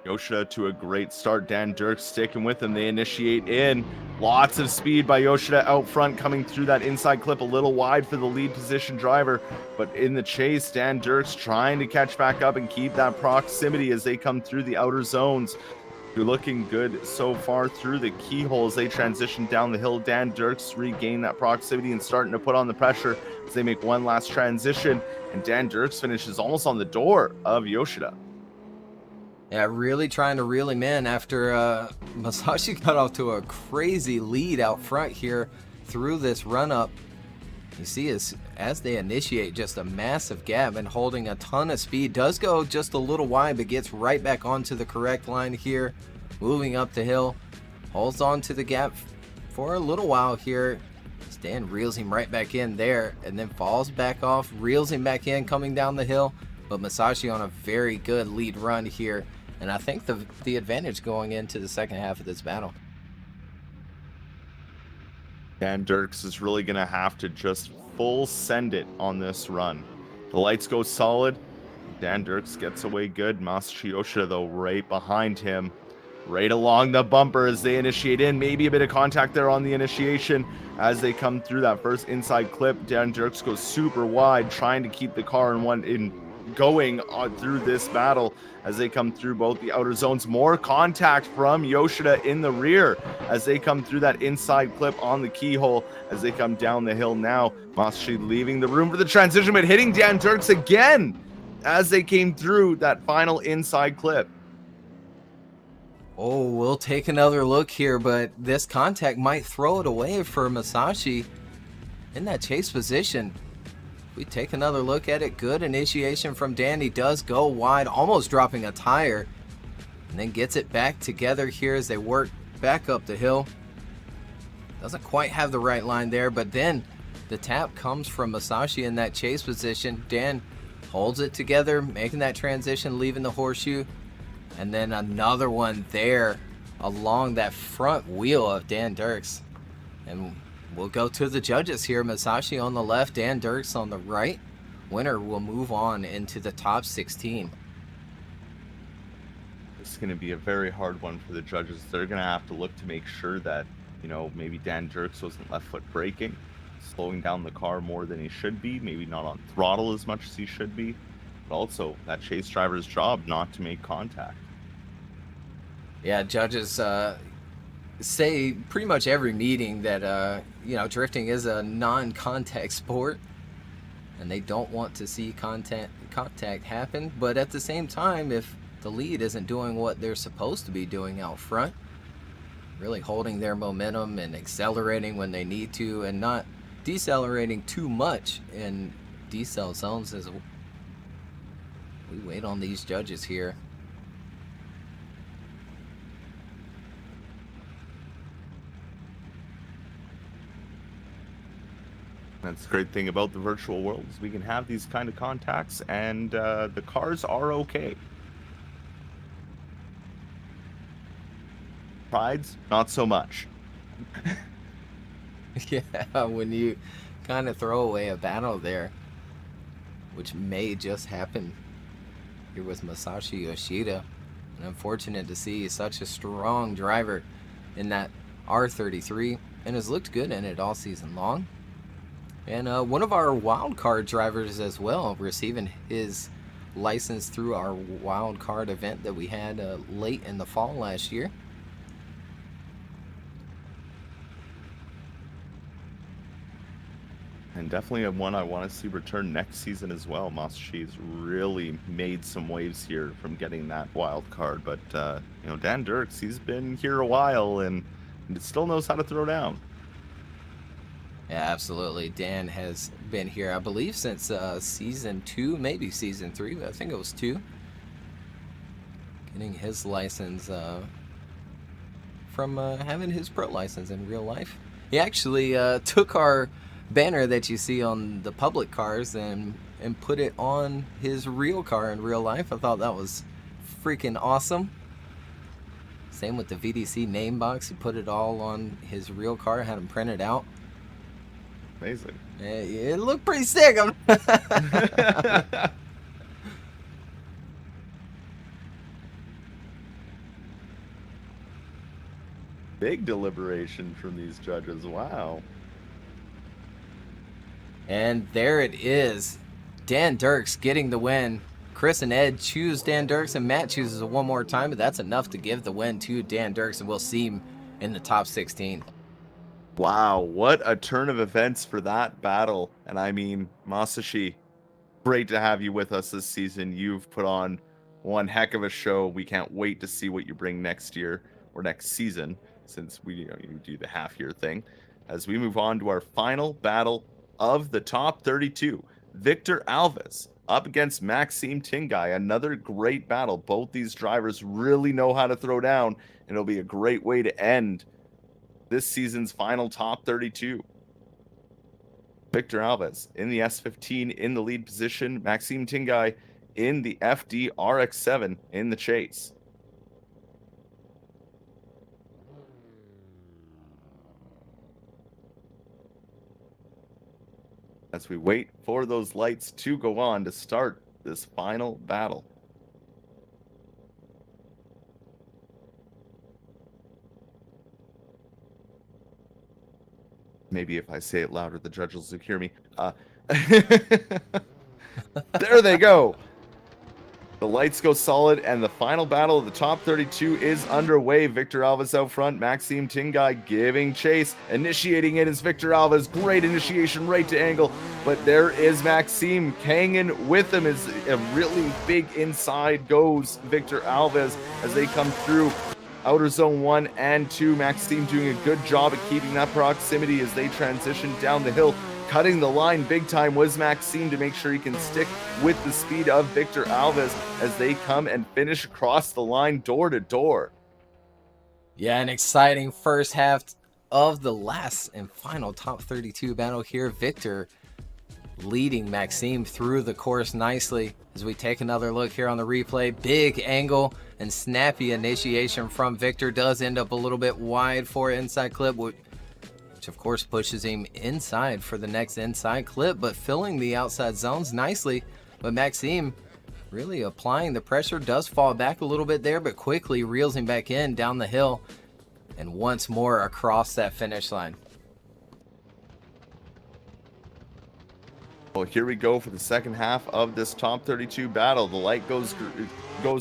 Yoshida to a great start. Dan Dirks sticking with him. They initiate in. Lots of speed by Yoshida out front, coming through that inside clip a little wide for the lead position driver. But in the chase, Dan Dirks trying to catch back up and keep that proximity as they come through the outer zones. They're looking good so far through the keyhole as they transition down the hill. Dan Dirks regain that proximity and starting to put on the pressure as they make one last transition. And Dan Dirks finishes almost on the door of Yoshida. Yeah, really trying to reel him in after Masashi got off to a crazy lead out front here through this run-up. You see as they initiate just a massive gap and holding a ton of speed. Does go just a little wide, but gets right back onto the correct line here. Moving up the hill. Holds on to the gap for a little while here. Stan reels him right back in there and then falls back off. Reels him back in coming down the hill. But Masashi on a very good lead run here. And I think the advantage going into the second half of this battle. Dan Dirks is really going to have to just full send it on this run. The lights go solid. Dan Dirks gets away good. Masashi Yoshida, though, right behind him. Right along the bumper as they initiate in. Maybe a bit of contact there on the initiation as they come through that first inside clip. Dan Dirks goes super wide, trying to keep the car going on through this battle as they come through both the outer zones. More contact from Yoshida in the rear as they come through that inside clip on the keyhole as they come down the hill now. Masashi leaving the room for the transition, but hitting Dan Dirks again as they came through that final inside clip. Oh, we'll take another look here, but this contact might throw it away for Masashi in that chase position. We take another look at it. Good initiation from Dan. He does go wide, almost dropping a tire, and then gets it back together here as they work back up the hill. Doesn't quite have the right line there, but then The tap comes from Masashi in that chase position. Dan holds it together, making that transition, leaving the horseshoe. And then another one there along that front wheel of Dan Dirks. And we'll go to the judges here. Masashi on the left, Dan Dirks on the right. Winner will move on into the top 16. It's going to be a very hard one for the judges. They're going to have to look to make sure that, you know, maybe Dan Dirks wasn't left foot braking, slowing down the car more than he should be, maybe not on throttle as much as he should be, but also that chase driver's job not to make contact. Yeah, judges say pretty much every meeting that, you know, drifting is a non-contact sport, and they don't want to see contact happen. But at the same time, if the lead isn't doing what they're supposed to be doing out front, really holding their momentum and accelerating when they need to and not decelerating too much in decel zones, as we wait on these judges here. That's the great thing about the virtual world, is we can have these kind of contacts and the cars are okay. Prides, not so much. Yeah, when you kind of throw away a battle there, which may just happen here with Masashi Yoshida. And unfortunate to see such a strong driver in that R33, and has looked good in it all season long. And one of our wild card drivers as well, receiving his license through our wild card event that we had late in the fall last year. And definitely one I want to see return next season as well. Masashi's really made some waves here from getting that wild card. But, you know, Dan Dirks, he's been here a while and still knows how to throw down. Yeah, absolutely. Dan has been here, I believe, since season 2, maybe season 3, but I think it was 2. Getting his license from having his pro license in real life. He actually took our banner that you see on the public cars and put it on his real car in real life. I thought that was freaking awesome. Same with the VDC name box. He put it all on his real car, had him printed out. Amazing. It looked pretty sick. Big deliberation from these judges. Wow. And there it is. Dan Dirks getting the win. Chris and Ed choose Dan Dirks, and Matt chooses it one more time, but that's enough to give the win to Dan Dirks, and we'll see him in the top 16. Wow, what a turn of events for that battle. And I mean, Masashi, great to have you with us this season. You've put on one heck of a show. We can't wait to see what you bring next year or next season, since we you do the half-year thing. As we move on to our final battle of the top 32, Victor Alves up against Maxime Tingai. Another great battle. Both these drivers really know how to throw down, and it'll be a great way to end this season's final top 32. Victor Alves in the S15 in the lead position. Maxime Tingai in the FD RX7 in the chase. As we wait for those lights to go on to start this final battle. Maybe if I say it louder, the judges will hear me. There they go. The lights go solid, and the final battle of the top 32 is underway. Victor Alves out front, Maxime Tingai giving chase. Initiating it is Victor Alves. Great initiation right to angle, but there is Maxime hanging with him. Is a really big inside goes Victor Alves as they come through outer zone 1 and 2. Maxime doing a good job at keeping that proximity as they transition down the hill. Cutting the line big time was Maxime to make sure he can stick with the speed of Victor Alves as they come and finish across the line door to door. Yeah, an exciting first half of the last and final top 32 battle here. Victor leading Maxime through the course nicely. As we take another look here on the replay, big angle and snappy initiation from Victor does end up a little bit wide for inside clip, which of course pushes him inside for the next inside clip, but filling the outside zones nicely. But Maxime really applying the pressure, does fall back a little bit there, but quickly reels him back in down the hill and once more across that finish line. Well, here we go for the second half of this top 32 battle. The light goes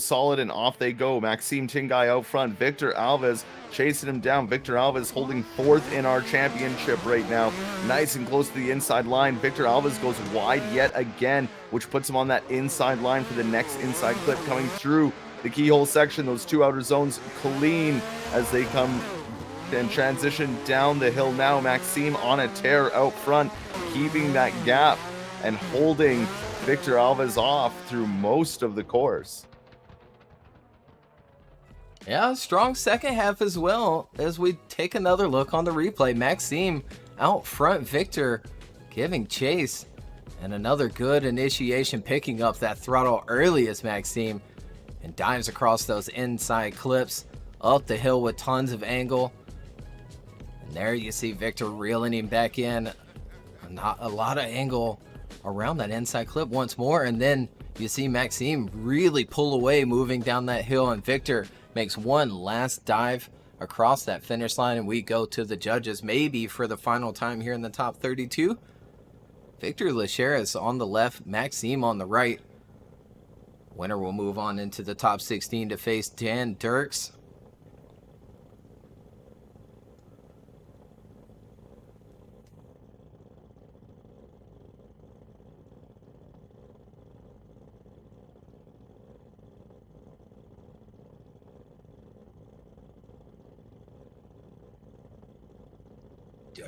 solid and off they go. Maxime Tingai out front. Victor Alves chasing him down. Victor Alves holding fourth in our championship right now. Nice and close to the inside line. Victor Alves goes wide yet again, which puts him on that inside line for the next inside clip coming through the keyhole section. Those two outer zones clean as they come and transition down the hill now. Maxime on a tear out front, keeping that gap and holding Victor Alves off through most of the course. Yeah, strong second half as well. As we take another look on the replay, Maxime out front, Victor giving chase, and another good initiation, picking up that throttle early as Maxime and dives across those inside clips up the hill with tons of angle. And there you see Victor reeling him back in. Not a lot of angle around that inside clip once more, and then you see Maxime really pull away moving down that hill, and Victor makes one last dive across that finish line, and we go to the judges maybe for the final time here in the top 32. Victor Lachais on the left, Maxime on the right. Winner will move on into the top 16 to face Dan Dirks.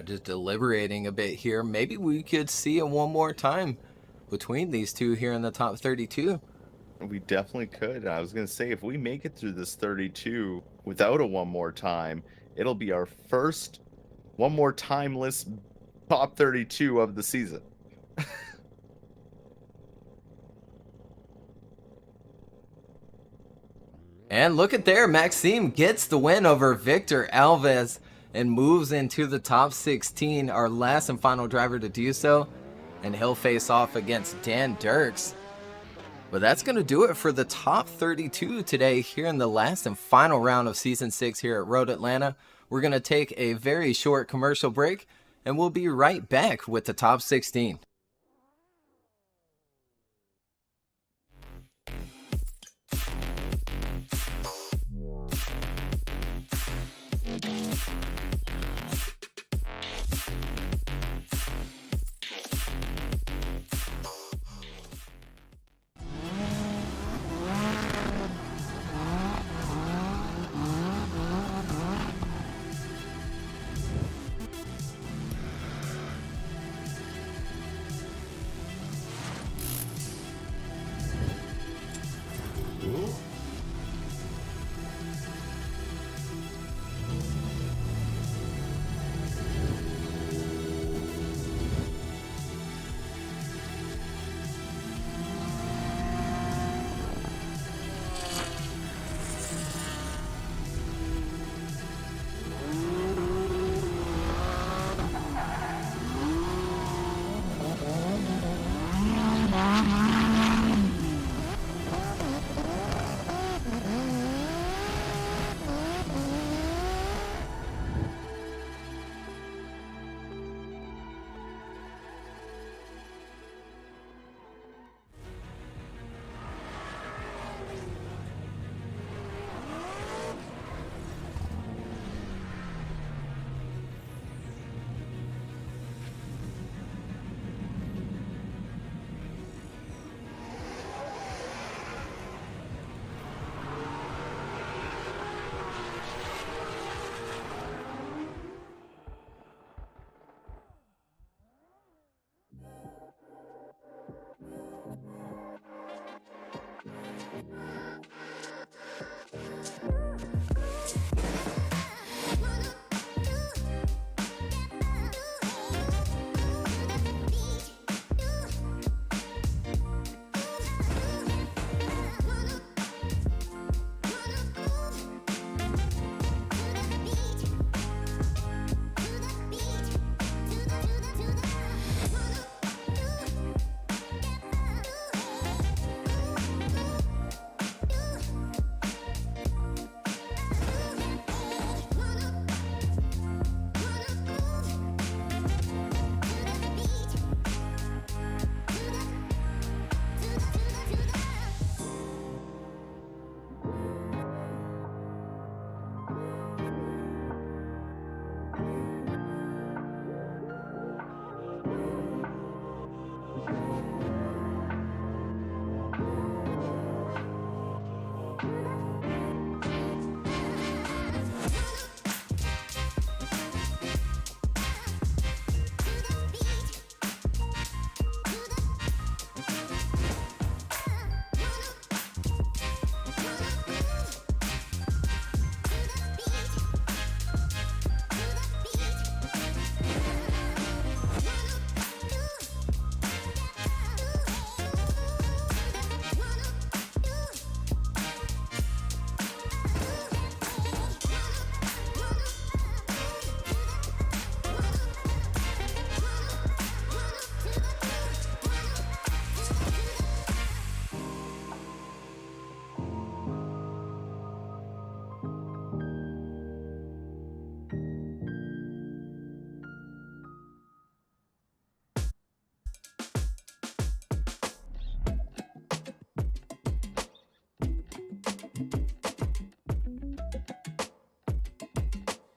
Just deliberating a bit here. Maybe we could see it one more time between these two here in the top 32. We definitely could. I was going to say, if we make it through this 32 without a one more time, it'll be our first one more timeless top 32 of the season. And look at there, Maxime gets the win over Victor Alves and moves into the top 16, our last and final driver to do so. And he'll face off against Dan Dirks. But that's going to do it for the top 32 today here in the last and final round of Season 6 here at Road Atlanta. We're going to take a very short commercial break, and we'll be right back with the top 16.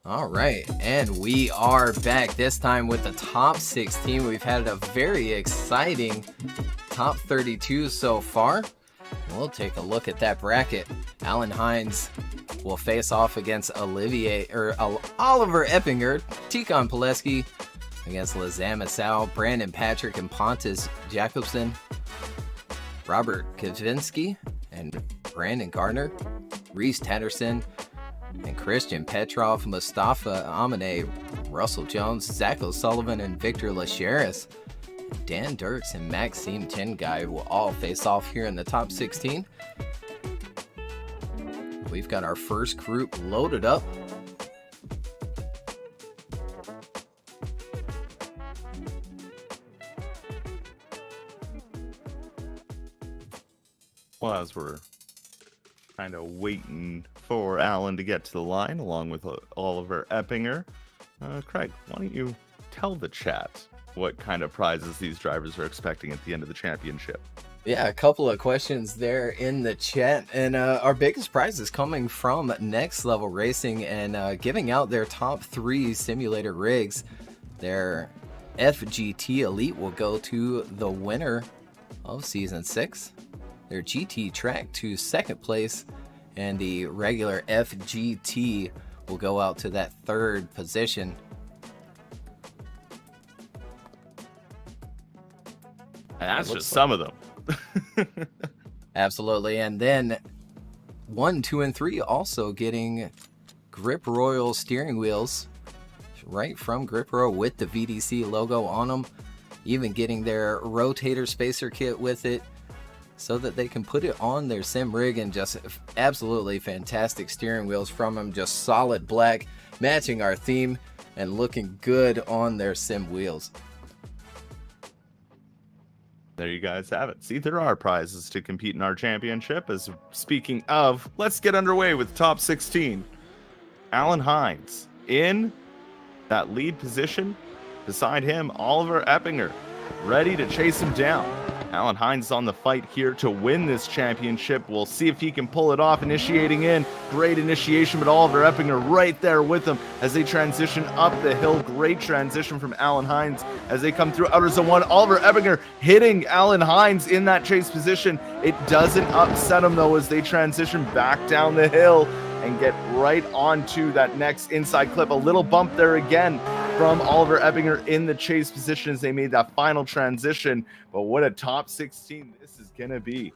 All right, and we are back this time with the top 16. We've had a very exciting top 32 so far. We'll take a look at that bracket. Alan Hines will face off against Oliver Eppinger, Econ Plesky against Lazamisau, Brandon Patrick and Pontus Jacobson, Robert Kavinsky and Brandon Gardner, Rhys Tatterson and Christian Petrov, Mustafa Amine, Russell Jones, Zach O'Sullivan, and Victor Lachais. Dan Dirks and Maxime Tengai will all face off here in the top 16. We've got our first group loaded up. Well, as we're kind of waiting for Alan to get to the line, along with Oliver Eppinger, Craig, why don't you tell the chat what kind of prizes these drivers are expecting at the end of the championship? Yeah, a couple of questions there in the chat, and our biggest prize is coming from Next Level Racing and giving out their top 3 simulator rigs. Their FGT Elite will go to the winner of Season 6. Their GT Track to 2nd place, and the regular FGT will go out to that 3rd position. And that's just some of them. Absolutely. And then 1, 2, and 3 also getting Grip Royal steering wheels right from Grip Royal with the VDC logo on them, even getting their rotator spacer kit with it, so that they can put it on their sim rig, and just absolutely fantastic steering wheels from them, just solid black, matching our theme and looking good on their sim wheels. There you guys have it. See, there are prizes to compete in our championship. As speaking of, let's get underway with top 16. Alan Hines in that lead position. Beside him, Oliver Eppinger, ready to chase him down. Alan Hines on the fight here to win this championship. We'll see if he can pull it off, initiating in. Great initiation, but Oliver Eppinger right there with him as they transition up the hill. Great transition from Alan Hines as they come through outer zone 1. Oliver Eppinger hitting Alan Hines in that chase position. It doesn't upset him, though, as they transition back down the hill and get right onto that next inside clip. A little bump there again from Oliver Eppinger in the chase position as they made that final transition. But what a top 16 this is going to be.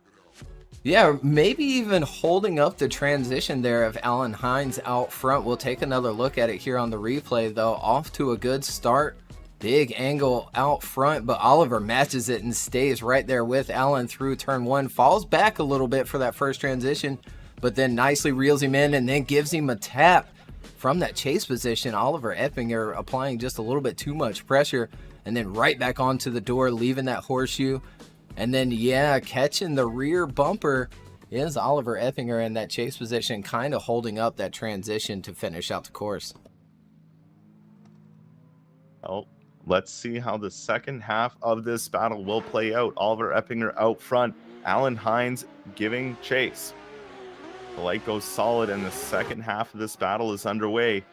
Yeah, maybe even holding up the transition there of Alan Hines out front. We'll take another look at it here on the replay, though. Off to a good start. Big angle out front, but Oliver matches it and stays right there with Alan through turn 1. Falls back a little bit for that first transition, but then nicely reels him in and then gives him a tap from that chase position. Oliver Eppinger applying just a little bit too much pressure, and then right back onto the door, leaving that horseshoe. And then, yeah, catching the rear bumper is Oliver Eppinger in that chase position, kind of holding up that transition to finish out the course. Well, let's see how the second half of this battle will play out. Oliver Eppinger out front, Alan Hines giving chase. The light goes solid, and the second half of this battle is underway.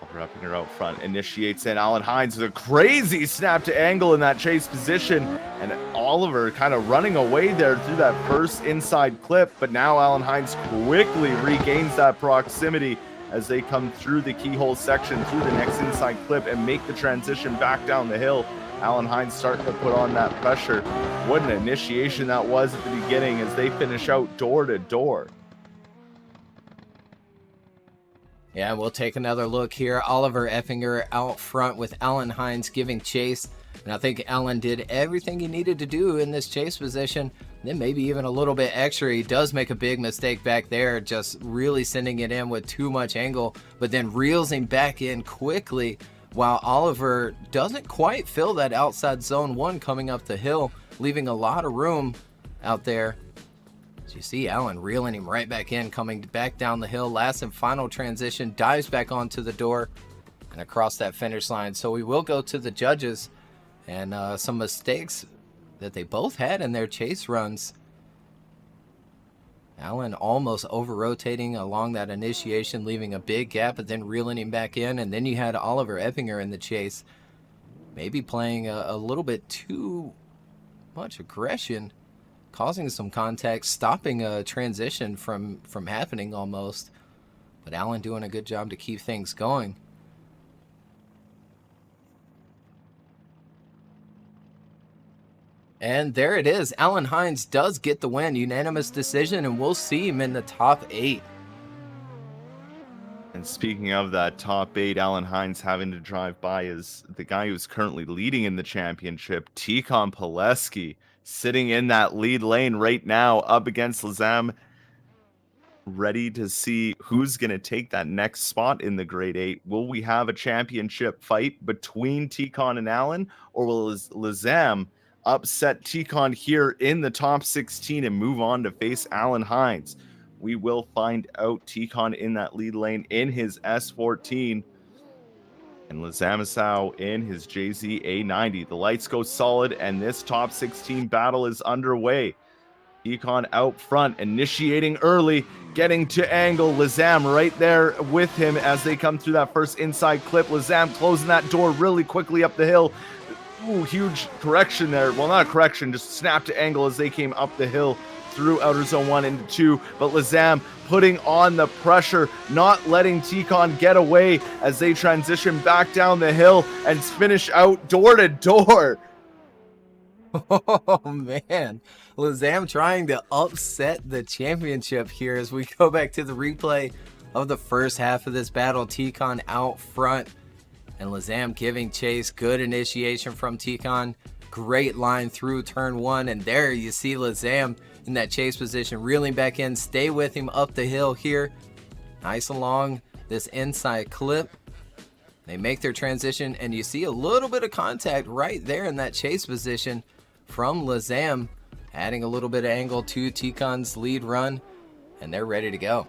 Oliver Eppinger out front initiates in. Alan Hines with a crazy snap to angle in that chase position, and Oliver kind of running away there through that first inside clip, but now Alan Hines quickly regains that proximity as they come through the keyhole section, through the next inside clip, and make the transition back down the hill. Alan Hines starting to put on that pressure. What an initiation that was at the beginning as they finish out door to door. Yeah, we'll take another look here. Oliver Eppinger out front with Alan Hines giving chase. And I think Alan did everything he needed to do in this chase position. Then maybe even a little bit extra. He does make a big mistake back there, just really sending it in with too much angle, but then reels him back in quickly while Oliver doesn't quite fill that outside zone 1 coming up the hill, leaving a lot of room out there. You see Alan reeling him right back in, coming back down the hill. Last and final transition, dives back onto the door and across that finish line. So we will go to the judges and some mistakes that they both had in their chase runs. Alan almost over-rotating along that initiation, leaving a big gap, but then reeling him back in. And then you had Oliver Eppinger in the chase, maybe playing a little bit too much aggression, causing some contact, stopping a transition from happening almost. But Alan doing a good job to keep things going. And there it is. Alan Hines does get the win. Unanimous decision, and we'll see him in the top 8. And speaking of that top 8, Alan Hines having to drive by is the guy who's currently leading in the championship, Econ Plesky, sitting in that lead lane right now up against Lazam, ready to see who's going to take that next spot in the grade 8. Will we have a championship fight between Econ and Alan, or will Lazam upset Econ here in the top 16 and move on to face Alan Hines? We will find out. Econ in that lead lane in his S14 and Lazamisau in his JZ A90. The lights go solid and this top 16 battle is underway. Econ out front, initiating early, getting to angle. Lazam right there with him as they come through that first inside clip. Lazam closing that door really quickly up the hill. Ooh, huge correction there. Well, not a correction, just snap to angle as they came up the hill through outer zone 1 into 2. But Lazam putting on the pressure, not letting Econ get away as they transition back down the hill and finish out door to door. Oh, man. Lazam trying to upset the championship here as we go back to the replay of the first half of this battle. Econ out front and Lazam giving chase. Good initiation from Econ. Great line through turn 1. And there you see Lazam in that chase position, reeling back in. Stay with him up the hill here. Nice along this inside clip. They make their transition, and you see a little bit of contact right there in that chase position from Lazam, adding a little bit of angle to Econ's lead run, and they're ready to go.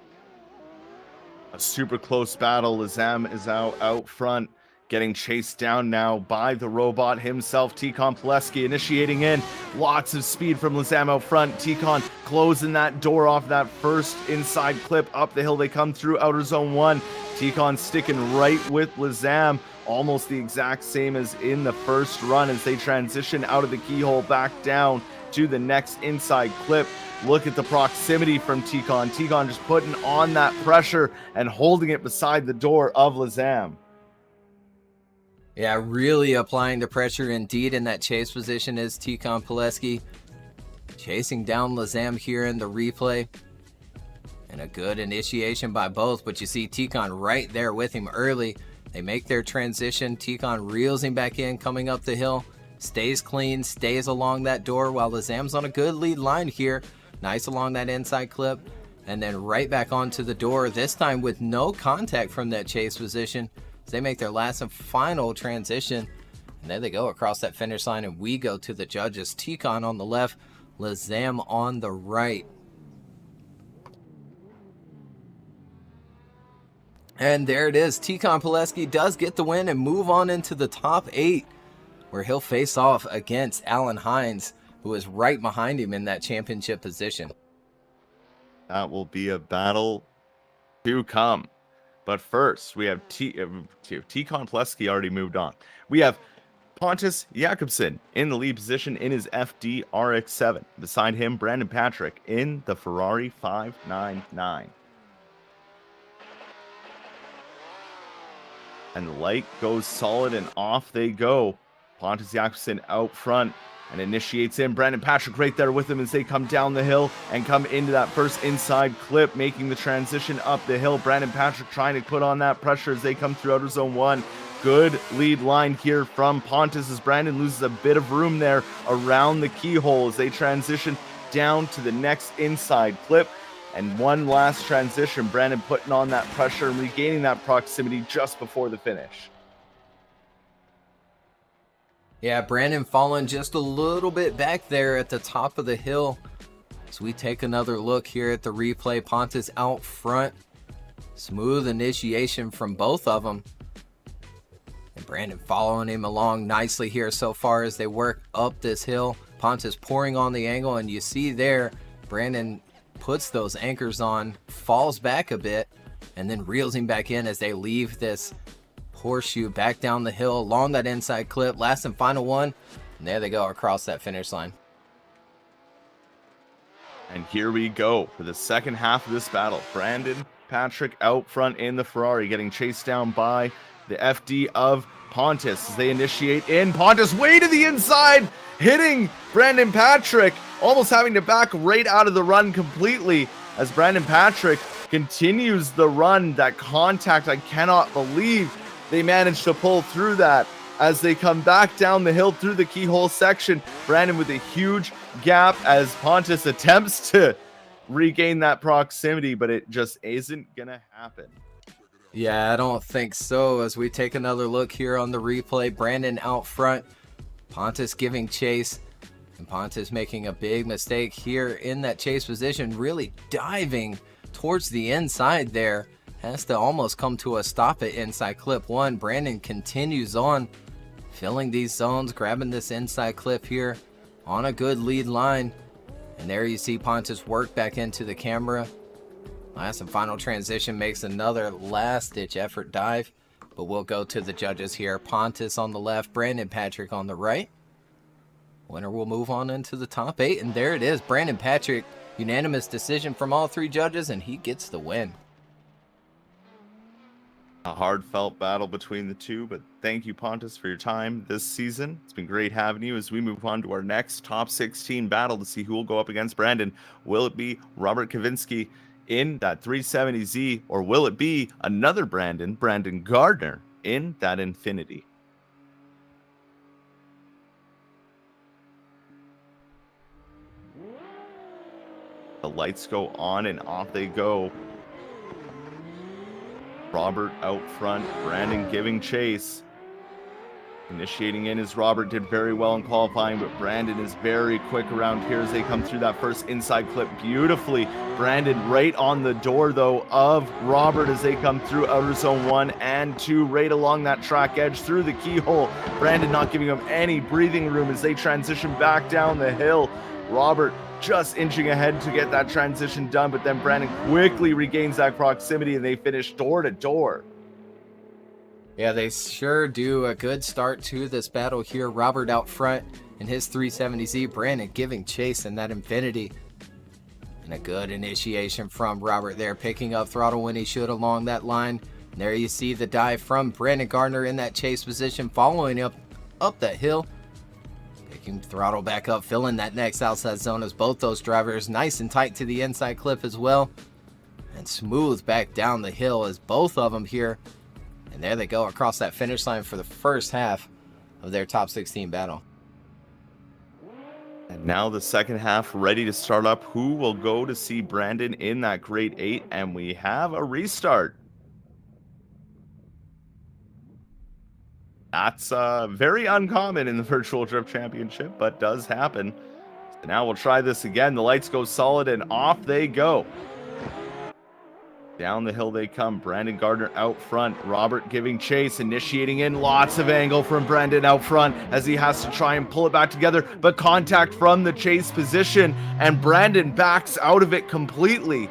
A super close battle. Lazam is out front, getting chased down now by the robot himself, Econ Plesky, initiating in. Lots of speed from Lazam out front. Econ closing that door off that first inside clip. Up the hill they come through outer zone 1. Econ sticking right with Lazam, almost the exact same as in the first run as they transition out of the keyhole back down to the next inside clip. Look at the proximity from Econ. Econ just putting on that pressure and holding it beside the door of Lazam. Yeah, really applying the pressure indeed in that chase position is Econ Plesky. Chasing down Lazam here in the replay. And a good initiation by both, but you see Econ right there with him early. They make their transition. Econ reels him back in, coming up the hill. Stays clean, stays along that door while Lazam's on a good lead line here. Nice along that inside clip. And then right back onto the door, this time with no contact from that chase position. They make their last and final transition. And there they go across that finish line, and we go to the judges. Econ on the left, Lazam on the right. And there it is. Econ Plesky does get the win and move on into the top 8, where he'll face off against Alan Hines, who is right behind him in that championship position. That will be a battle to come. But first, we have Econ Plesky already moved on. We have Pontus Jacobson in the lead position in his FD RX-7. Beside him, Brandon Patrick in the Ferrari 599. And the light goes solid and off they go. Pontus Jacobson out front and initiates in. Brandon Patrick right there with him as they come down the hill and come into that first inside clip, making the transition up the hill. Brandon Patrick trying to put on that pressure as they come through outer zone 1. Good lead line here from Pontus as Brandon loses a bit of room there around the keyhole as they transition down to the next inside clip. And one last transition, Brandon putting on that pressure and regaining that proximity just before the finish. Yeah, Brandon falling just a little bit back there at the top of the hill. As we take another look here at the replay, Pontus out front. Smooth initiation from both of them. And Brandon following him along nicely here so far as they work up this hill. Pontus pouring on the angle, and you see there, Brandon puts those anchors on, falls back a bit, and then reels him back in as they leave this horseshoe back down the hill along that inside clip. Last and final one, and there they go across that finish line. And here we go for the second half of this battle. Brandon Patrick out front in the Ferrari, getting chased down by the FD of Pontus as they initiate in. Pontus way to the inside, hitting Brandon Patrick, almost having to back right out of the run completely as Brandon Patrick continues the run. That contact, I cannot believe they managed to pull through that as they come back down the hill through the keyhole section. Brandon with a huge gap as Pontus attempts to regain that proximity, but it just isn't gonna happen. Yeah, I don't think so. As we take another look here on the replay, Brandon out front, Pontus giving chase, and Pontus making a big mistake here in that chase position, really diving towards the inside there. Has to almost come to a stop at inside clip 1. Brandon continues on, filling these zones, grabbing this inside clip here on a good lead line. And there you see Pontus work back into the camera. Last and final transition makes another last-ditch effort dive. But we'll go to the judges here. Pontus on the left, Brandon Patrick on the right. Winner will move on into the top 8. And there it is, Brandon Patrick. Unanimous decision from all 3 judges, and he gets the win. A hard-felt battle between the two, but thank you, Pontus, for your time this season. It's been great having you as we move on to our next top 16 battle to see who will go up against Brandon. Will it be Robert Kavinsky in that 370Z, or will it be another Brandon Gardner, in that Infinity? The lights go on and off they go. Robert out front, Brandon giving chase. Initiating in as Robert did very well in qualifying, but Brandon is very quick around here as they come through that first inside clip beautifully. Brandon right on the door, though, of Robert as they come through outer zone 1 and 2, right along that track edge through the keyhole. Brandon not giving him any breathing room as they transition back down the hill. Robert just inching ahead to get that transition done, but then Brandon quickly regains that proximity and they finish door to door. Yeah, they sure do. A good start to this battle here. Robert out front in his 370Z. Brandon giving chase in that Infinity. And a good initiation from Robert there, picking up throttle when he should along that line. And there you see the dive from Brandon Gardner in that chase position, following up that hill. Picking throttle back up, filling that next outside zone as both those drivers nice and tight to the inside clip as well. And smooth back down the hill as both of them here. And there they go across that finish line for the first half of their top 16 battle. And now the second half ready to start up. Who will go to see Brandon in that grade 8? And we have a restart. That's very uncommon in the Virtual Drift Championship, but does happen. So now we'll try this again. The lights go solid and off they go. Down the hill they come. Brandon Gardner out front. Robert giving chase, initiating in. Lots of angle from Brandon out front as he has to try and pull it back together. But contact from the chase position, and Brandon backs out of it completely.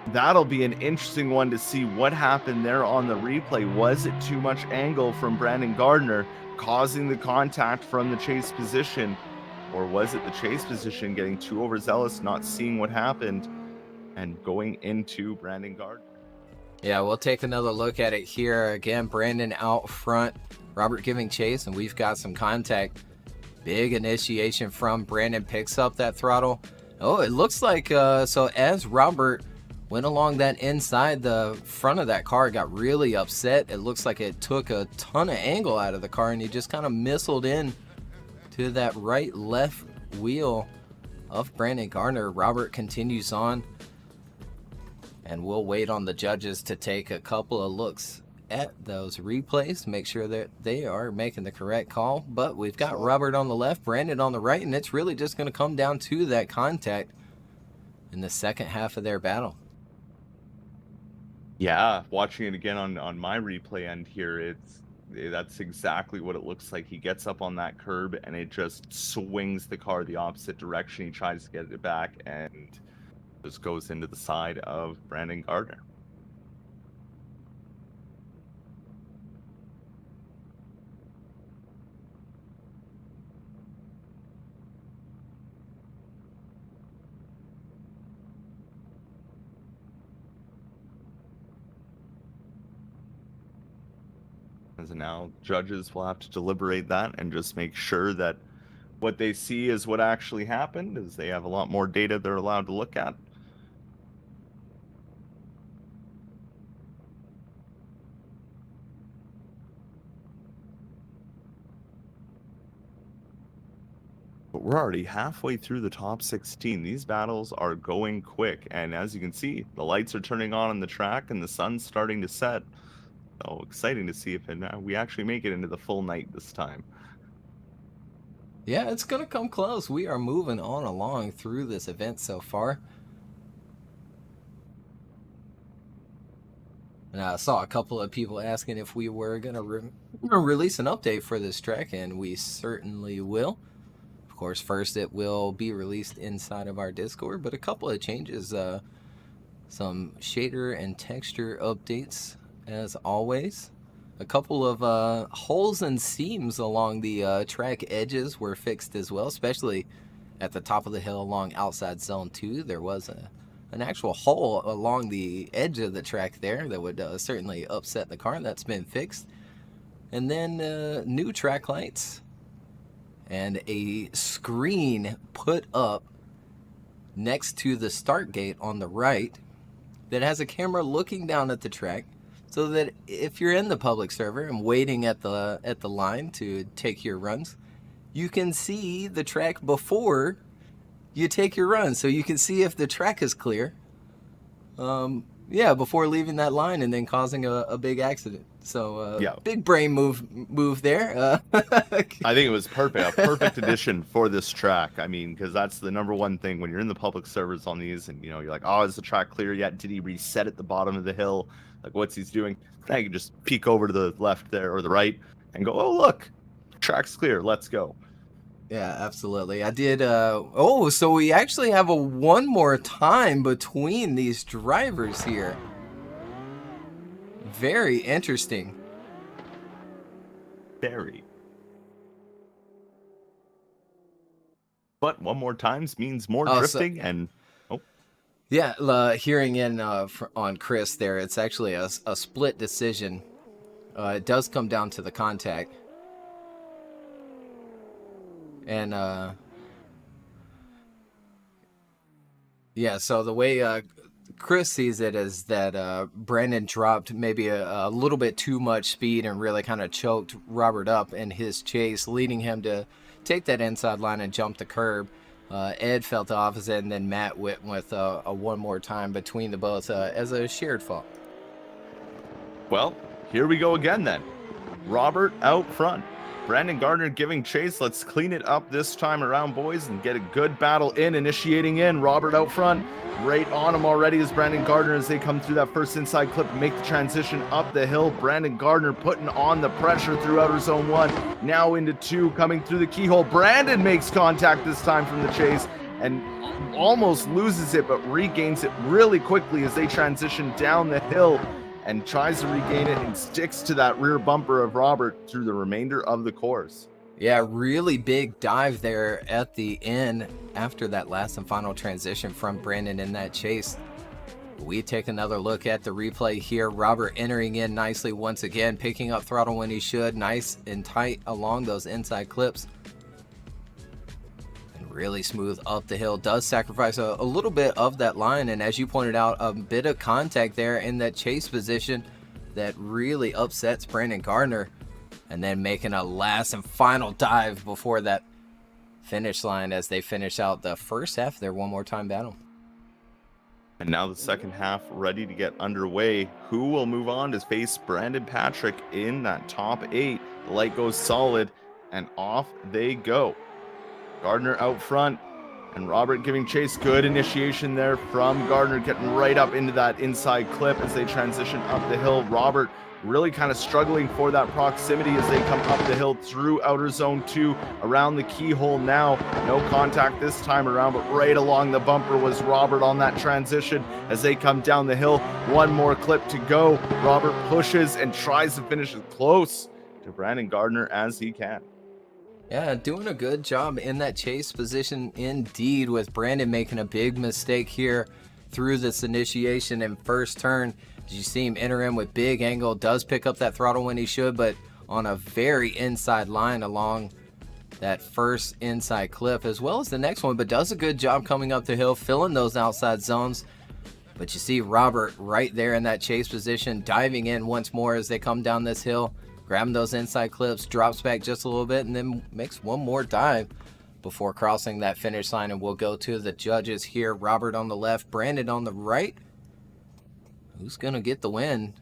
That'll be an interesting one to see what happened there on the replay. Was it too much angle from Brandon Gardner causing the contact from the chase position? Or was it the chase position getting too overzealous, not seeing what happened, and going into Brandon Gardner? Yeah, we'll take another look at it here. Again, Brandon out front, Robert giving chase, and we've got some contact. Big initiation from Brandon, picks up that throttle. Oh, it looks like, so as Robert went along that inside, the front of that car got really upset. It looks like it took a ton of angle out of the car, and he just kind of missiled in to that right-left wheel of Brandon Gardner. Robert continues on, and we'll wait on the judges to take a couple of looks at those replays to make sure that they are making the correct call. But we've got Robert on the left, Brandon on the right, and it's really just going to come down to that contact in the second half of their battle. Yeah, watching it again on my replay end here, it's That's exactly what it looks like. He gets up on that curb and it just swings the car the opposite direction. He tries to get it back and just goes into the side of Brandon Gardner. And now judges will have to deliberate that and just make sure that what they see is what actually happened, as they have a lot more data they're allowed to look at. But we're already halfway through the top 16. These battles are going quick, and as you can see, the lights are turning on the track and the sun's starting to set. So exciting to see if we actually make it into the full night this time. Yeah, it's going to come close. We are moving on along through this event so far. And I saw a couple of people asking if we were going to release an update for this track, and we certainly will. Of course, first it will be released inside of our Discord, but a couple of changes, some shader and texture updates as always. A couple of holes and seams along the track edges were fixed as well, especially at the top of the hill along outside zone 2. There was an actual hole along the edge of the track there that would certainly upset the car. That's been fixed. And then new track lights and a screen put up next to the start gate on the right that has a camera looking down at the track, so that if you're in the public server and waiting at the line to take your runs, you can see the track before you take your run, so you can see if the track is clear. Before leaving that line and then causing a big accident. So big brain move there. I think it was perfect, a perfect addition for this track. I mean, because that's the number one thing when you're in the public servers on these, and you're like, oh, is the track clear yet? Did he reset at the bottom of the hill? Like, what's he's doing? Now you can just peek over to the left there or the right and go, oh, look, track's clear. Let's go. Yeah, absolutely. I did. So we actually have one more time between these drivers here. Very interesting. Very. But one more times means more drifting hearing in on Chris there, it's actually a split decision. It does come down to the contact. And so the way Chris sees it is that Brandon dropped maybe a little bit too much speed and really kind of choked Robert up in his chase, leading him to take that inside line and jump the curb. Ed felt the opposite, and then Matt went with a one more time between the both as a shared fault. Well, here we go again then. Robert out front. Brandon Gardner giving chase. Let's clean it up this time around, boys, and get a good battle initiating in. Robert out front. Right on him already is Brandon Gardner as they come through that first inside clip and make the transition up the hill. Brandon Gardner putting on the pressure through outer zone 1. Now into 2, coming through the keyhole. Brandon makes contact this time from the chase and almost loses it, but regains it really quickly as they transition down the hill and tries to regain it and sticks to that rear bumper of Robert through the remainder of the course. Yeah, really big dive there at the end after that last and final transition from Brandon in that chase. We take another look at the replay here. Robert entering in nicely once again, picking up throttle when he should. Nice and tight along those inside clips. And really smooth up the hill. Does sacrifice a little bit of that line. And as you pointed out, a bit of contact there in that chase position that really upsets Brandon Gardner. And then making a last and final dive before that finish line as they finish out the first half of their one more time battle. And now the second half ready to get underway. Who will move on to face Brandon Patrick in that top 8? The light goes solid and off they go. Gardner out front and Robert giving chase. Good initiation there from Gardner, getting right up into that inside clip as they transition up the hill. Robert really kind of struggling for that proximity as they come up the hill through outer zone 2 around the keyhole now. No contact this time around, but right along the bumper was Robert on that transition as they come down the hill. One more clip to go. Robert pushes and tries to finish as close to Brandon Gardner as he can. Yeah, doing a good job in that chase position indeed, with Brandon making a big mistake here through this initiation and first turn. As you see him enter in with big angle, does pick up that throttle when he should, but on a very inside line along that first inside clip as well as the next one, but does a good job coming up the hill, filling those outside zones. But you see Robert right there in that chase position, diving in once more as they come down this hill, grabbing those inside clips, drops back just a little bit, and then makes one more dive before crossing that finish line. And we'll go to the judges here. Robert on the left, Brandon on the right. Who's going to get the win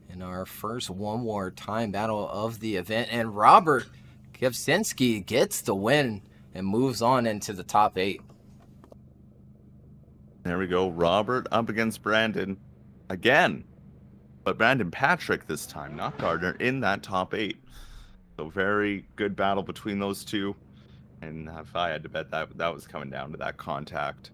in our first one more time battle of the event? And Robert Kivsinski gets the win and moves on into the top 8. There we go. Robert up against Brandon again. But Brandon Patrick this time, not Gardner, in that top 8. So very good battle between those two. And if I had to bet, that was coming down to that contact.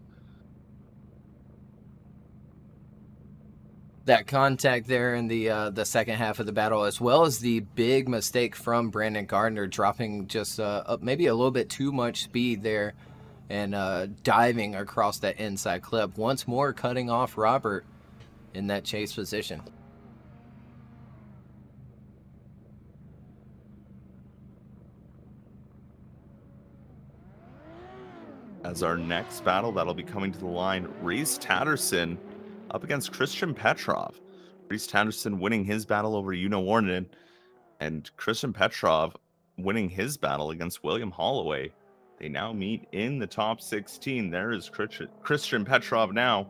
That contact there in the second half of the battle, as well as the big mistake from Brandon Gardner, dropping just maybe a little bit too much speed there and diving across that inside clip. Once more cutting off Robert in that chase position. As our next battle, that'll be coming to the line, Rhys Tatterson up against Christian Petrov. Rhys Tatterson winning his battle over Una Warnen, and Christian Petrov winning his battle against William Holloway. They now meet in the top 16. There is Christian Petrov now,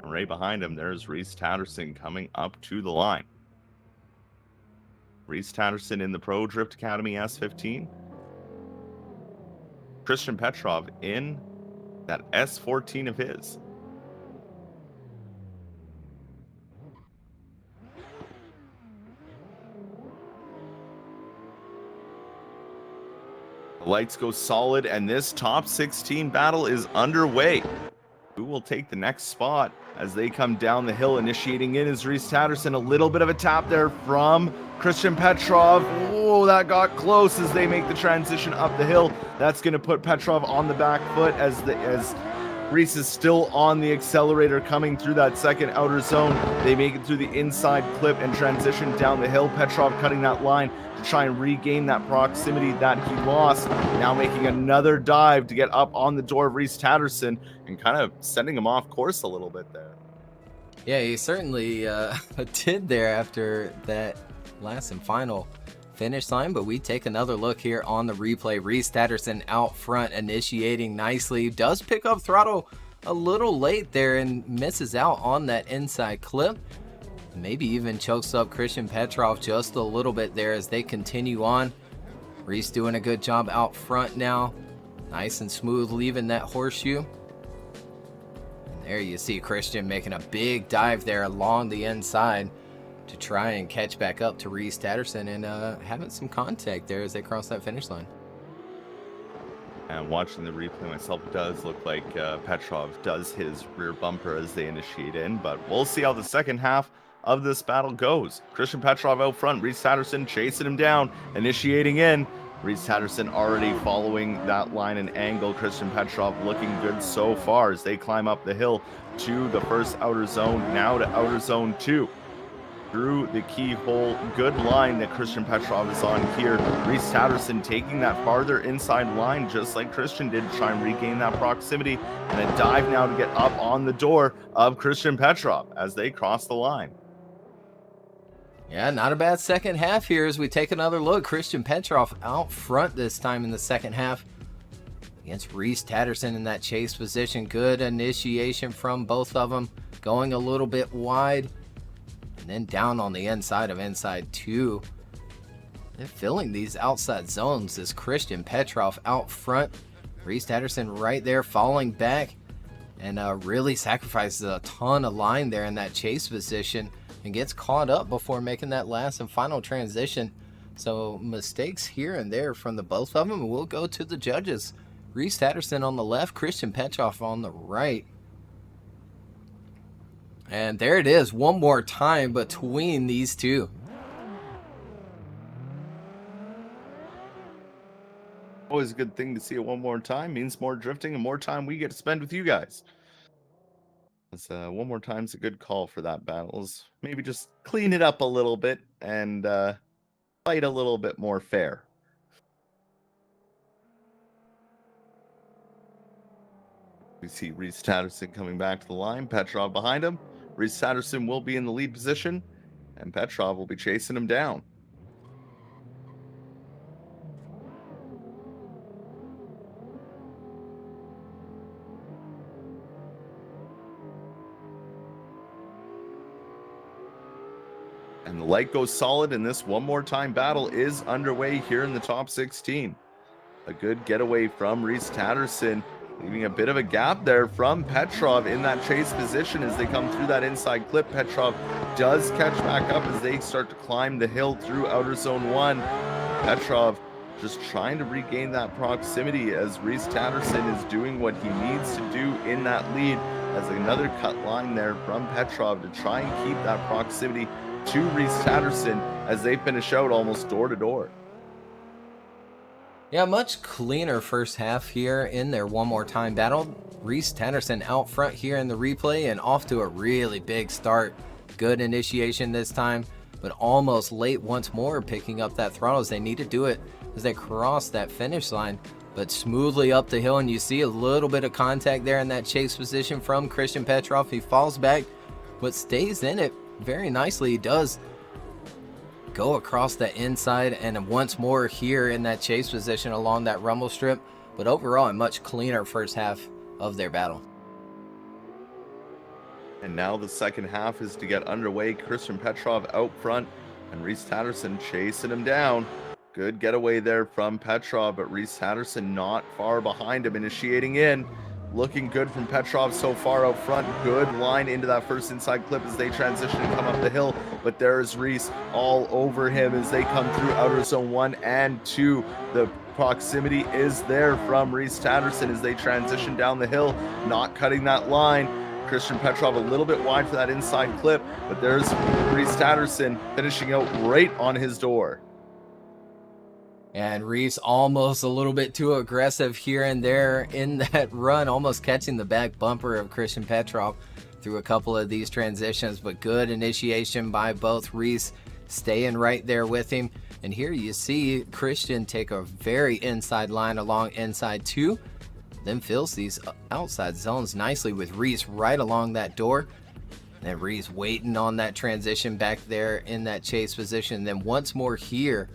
and right behind him, there's Rhys Tatterson coming up to the line. Rhys Tatterson in the Pro Drift Academy S15. Christian Petrov in that S14 of his. The lights go solid, and this top 16 battle is underway. Who will take the next spot as they come down the hill? Initiating in is Rhys Tatterson. A little bit of a tap there from Christian Petrov. Oh, that got close as they make the transition up the hill. That's going to put Petrov on the back foot as Rhys is still on the accelerator coming through that second outer zone. They make it through the inside clip and transition down the hill. Petrov cutting that line to try and regain that proximity that he lost. Now making another dive to get up on the door of Rhys Tatterson and kind of sending him off course a little bit there. Yeah, he certainly did there after that last and final finish line, but we take another look here on the replay. Rhys Tatterson out front, initiating nicely, does pick up throttle a little late there and misses out on that inside clip. Maybe even chokes up Christian Petrov just a little bit there as they continue on. Rhys doing a good job out front now, nice and smooth, leaving that horseshoe. And there you see Christian making a big dive there along the inside to try and catch back up to Rhys Tatterson, and having some contact there as they cross that finish line. And watching the replay myself, it does look like Petrov does his rear bumper as they initiate in, but we'll see how the second half of this battle goes. Christian Petrov out front, Rhys Tatterson chasing him down, initiating in. Rhys Tatterson already following that line and angle. Christian Petrov looking good so far as they climb up the hill to the first outer zone, now to outer zone 2. Through the keyhole, good line that Christian Petrov is on here. Rhys Tatterson taking that farther inside line just like Christian did to try and regain that proximity, and a dive now to get up on the door of Christian Petrov as they cross the line. Yeah, not a bad second half here as we take another look. Christian Petrov out front this time in the second half against Rhys Tatterson in that chase position. Good initiation from both of them, going a little bit wide and then down on the inside of inside 2. They're filling these outside zones as Christian Petrov out front. Rhys Tatterson right there falling back and really sacrifices a ton of line there in that chase position. and gets caught up before making that last and final transition. So mistakes here and there from the both of them. We'll go to the judges. Rhys Tatterson on the left, Christian Petrov on the right. And there it is, one more time between these two. Always a good thing to see it one more time. Means more drifting and more time we get to spend with you guys. One more time's a good call for that battles. Maybe just clean it up a little bit and fight a little bit more fair. We see Rhys Tatterson coming back to the line. Petrov behind him. Rhys Tatterson will be in the lead position, and Petrov will be chasing him down. And the light goes solid, and this one more time battle is underway here in the top 16. A good getaway from Rhys Tatterson, leaving a bit of a gap there from Petrov in that chase position as they come through that inside clip. Petrov does catch back up as they start to climb the hill through outer zone 1. Petrov just trying to regain that proximity as Rhys Tatterson is doing what he needs to do in that lead, as another cut line there from Petrov to try and keep that proximity to Rhys Tatterson as they finish out almost door to door. Yeah, much cleaner first half here in their one more time battle. Rhys Tatterson out front here in the replay and off to a really big start. Good initiation this time, but almost late once more, picking up that throttle as they need to do it as they cross that finish line, but smoothly up the hill. And you see a little bit of contact there in that chase position from Christian Petrov. He falls back, but stays in it very nicely. He does go across the inside and once more here in that chase position along that rumble strip, but overall a much cleaner first half of their battle. And now the second half is to get underway. Christian Petrov out front and Rhys Tatterson chasing him down. Good getaway there from Petrov, but Rhys Tatterson not far behind him, initiating in. Looking good from Petrov so far out front. Good line into that first inside clip as they transition and come up the hill. But there's Rhys all over him as they come through outer zone 1 and 2. The proximity is there from Rhys Tatterson as they transition down the hill, not cutting that line. Christian Petrov a little bit wide for that inside clip, but there's Rhys Tatterson finishing out right on his door. And Rhys almost a little bit too aggressive here and there in that run, almost catching the back bumper of Christian Petrov through a couple of these transitions, but good initiation by both. Rhys staying right there with him. And here you see Christian take a very inside line along inside 2, then fills these outside zones nicely with Rhys right along that door. And Rhys waiting on that transition back there in that chase position. Then once more here,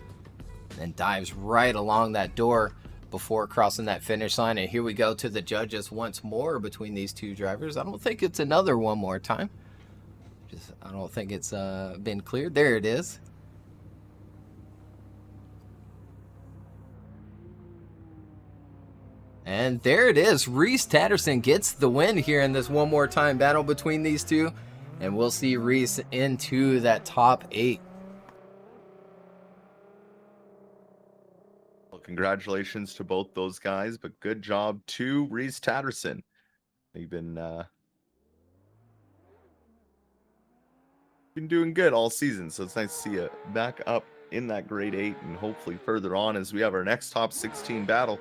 and dives right along that door before crossing that finish line. And here we go to the judges once more between these two drivers. I don't think it's another one more time. I don't think it's been cleared. There it is. And there it is. Rhys Tatterson gets the win here in this one more time battle between these two. And we'll see Rhys into that top 8. Congratulations to both those guys, but good job to Rhys Tatterson. They've been doing good all season, so it's nice to see you back up in that grade 8 and hopefully further on as we have our next top 16 battle.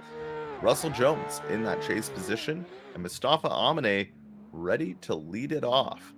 Russell Jones in that chase position and Mustafa Amine ready to lead it off.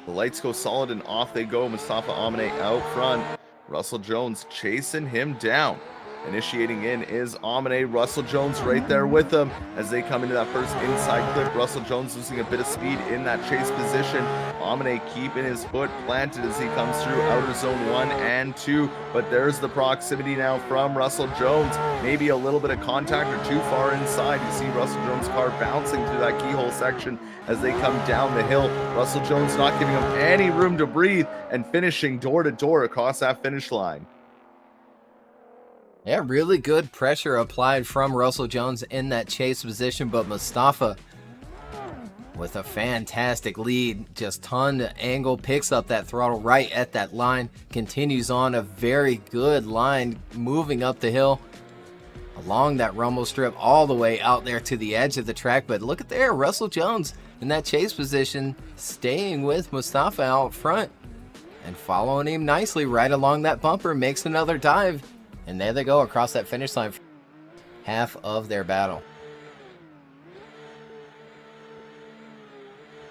The lights go solid and off they go. Mustafa Amine out front. Russell Jones chasing him down. Initiating in is Amine. Russell Jones right there with him as they come into that first inside clip. Russell Jones losing a bit of speed in that chase position. Amine keeping his foot planted as he comes through outer zone 1 and 2. But there's the proximity now from Russell Jones. Maybe a little bit of contact or too far inside. You see Russell Jones' car bouncing through that keyhole section as they come down the hill. Russell Jones not giving him any room to breathe and finishing door to door across that finish line. Yeah, really good pressure applied from Russell Jones in that chase position, but Mustafa with a fantastic lead, just ton of angle, picks up that throttle right at that line, continues on a very good line, moving up the hill along that rumble strip all the way out there to the edge of the track. But look at there, Russell Jones in that chase position, staying with Mustafa out front and following him nicely right along that bumper, makes another dive, and there they go across that finish line, half of their battle.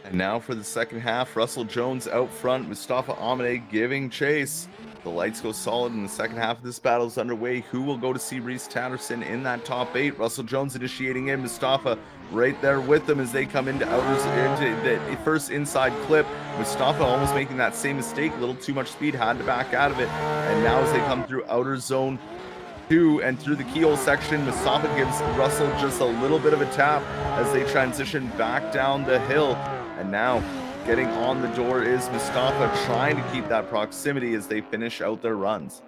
And now for the second half, Russell Jones out front, Mustafa Amine giving chase. The lights go solid in the second half of this battle is underway. Who will go to see Rhys Tatterson in that top 8? Russell Jones initiating in, Mustafa right there with them as they come into the first inside clip. Mustafa almost making that same mistake, a little too much speed, had to back out of it. And now as they come through outer zone 2 and through the keyhole section, Mustafa gives Russell just a little bit of a tap as they transition back down the hill. And now getting on the door is Mustafa, trying to keep that proximity as they finish out their runs.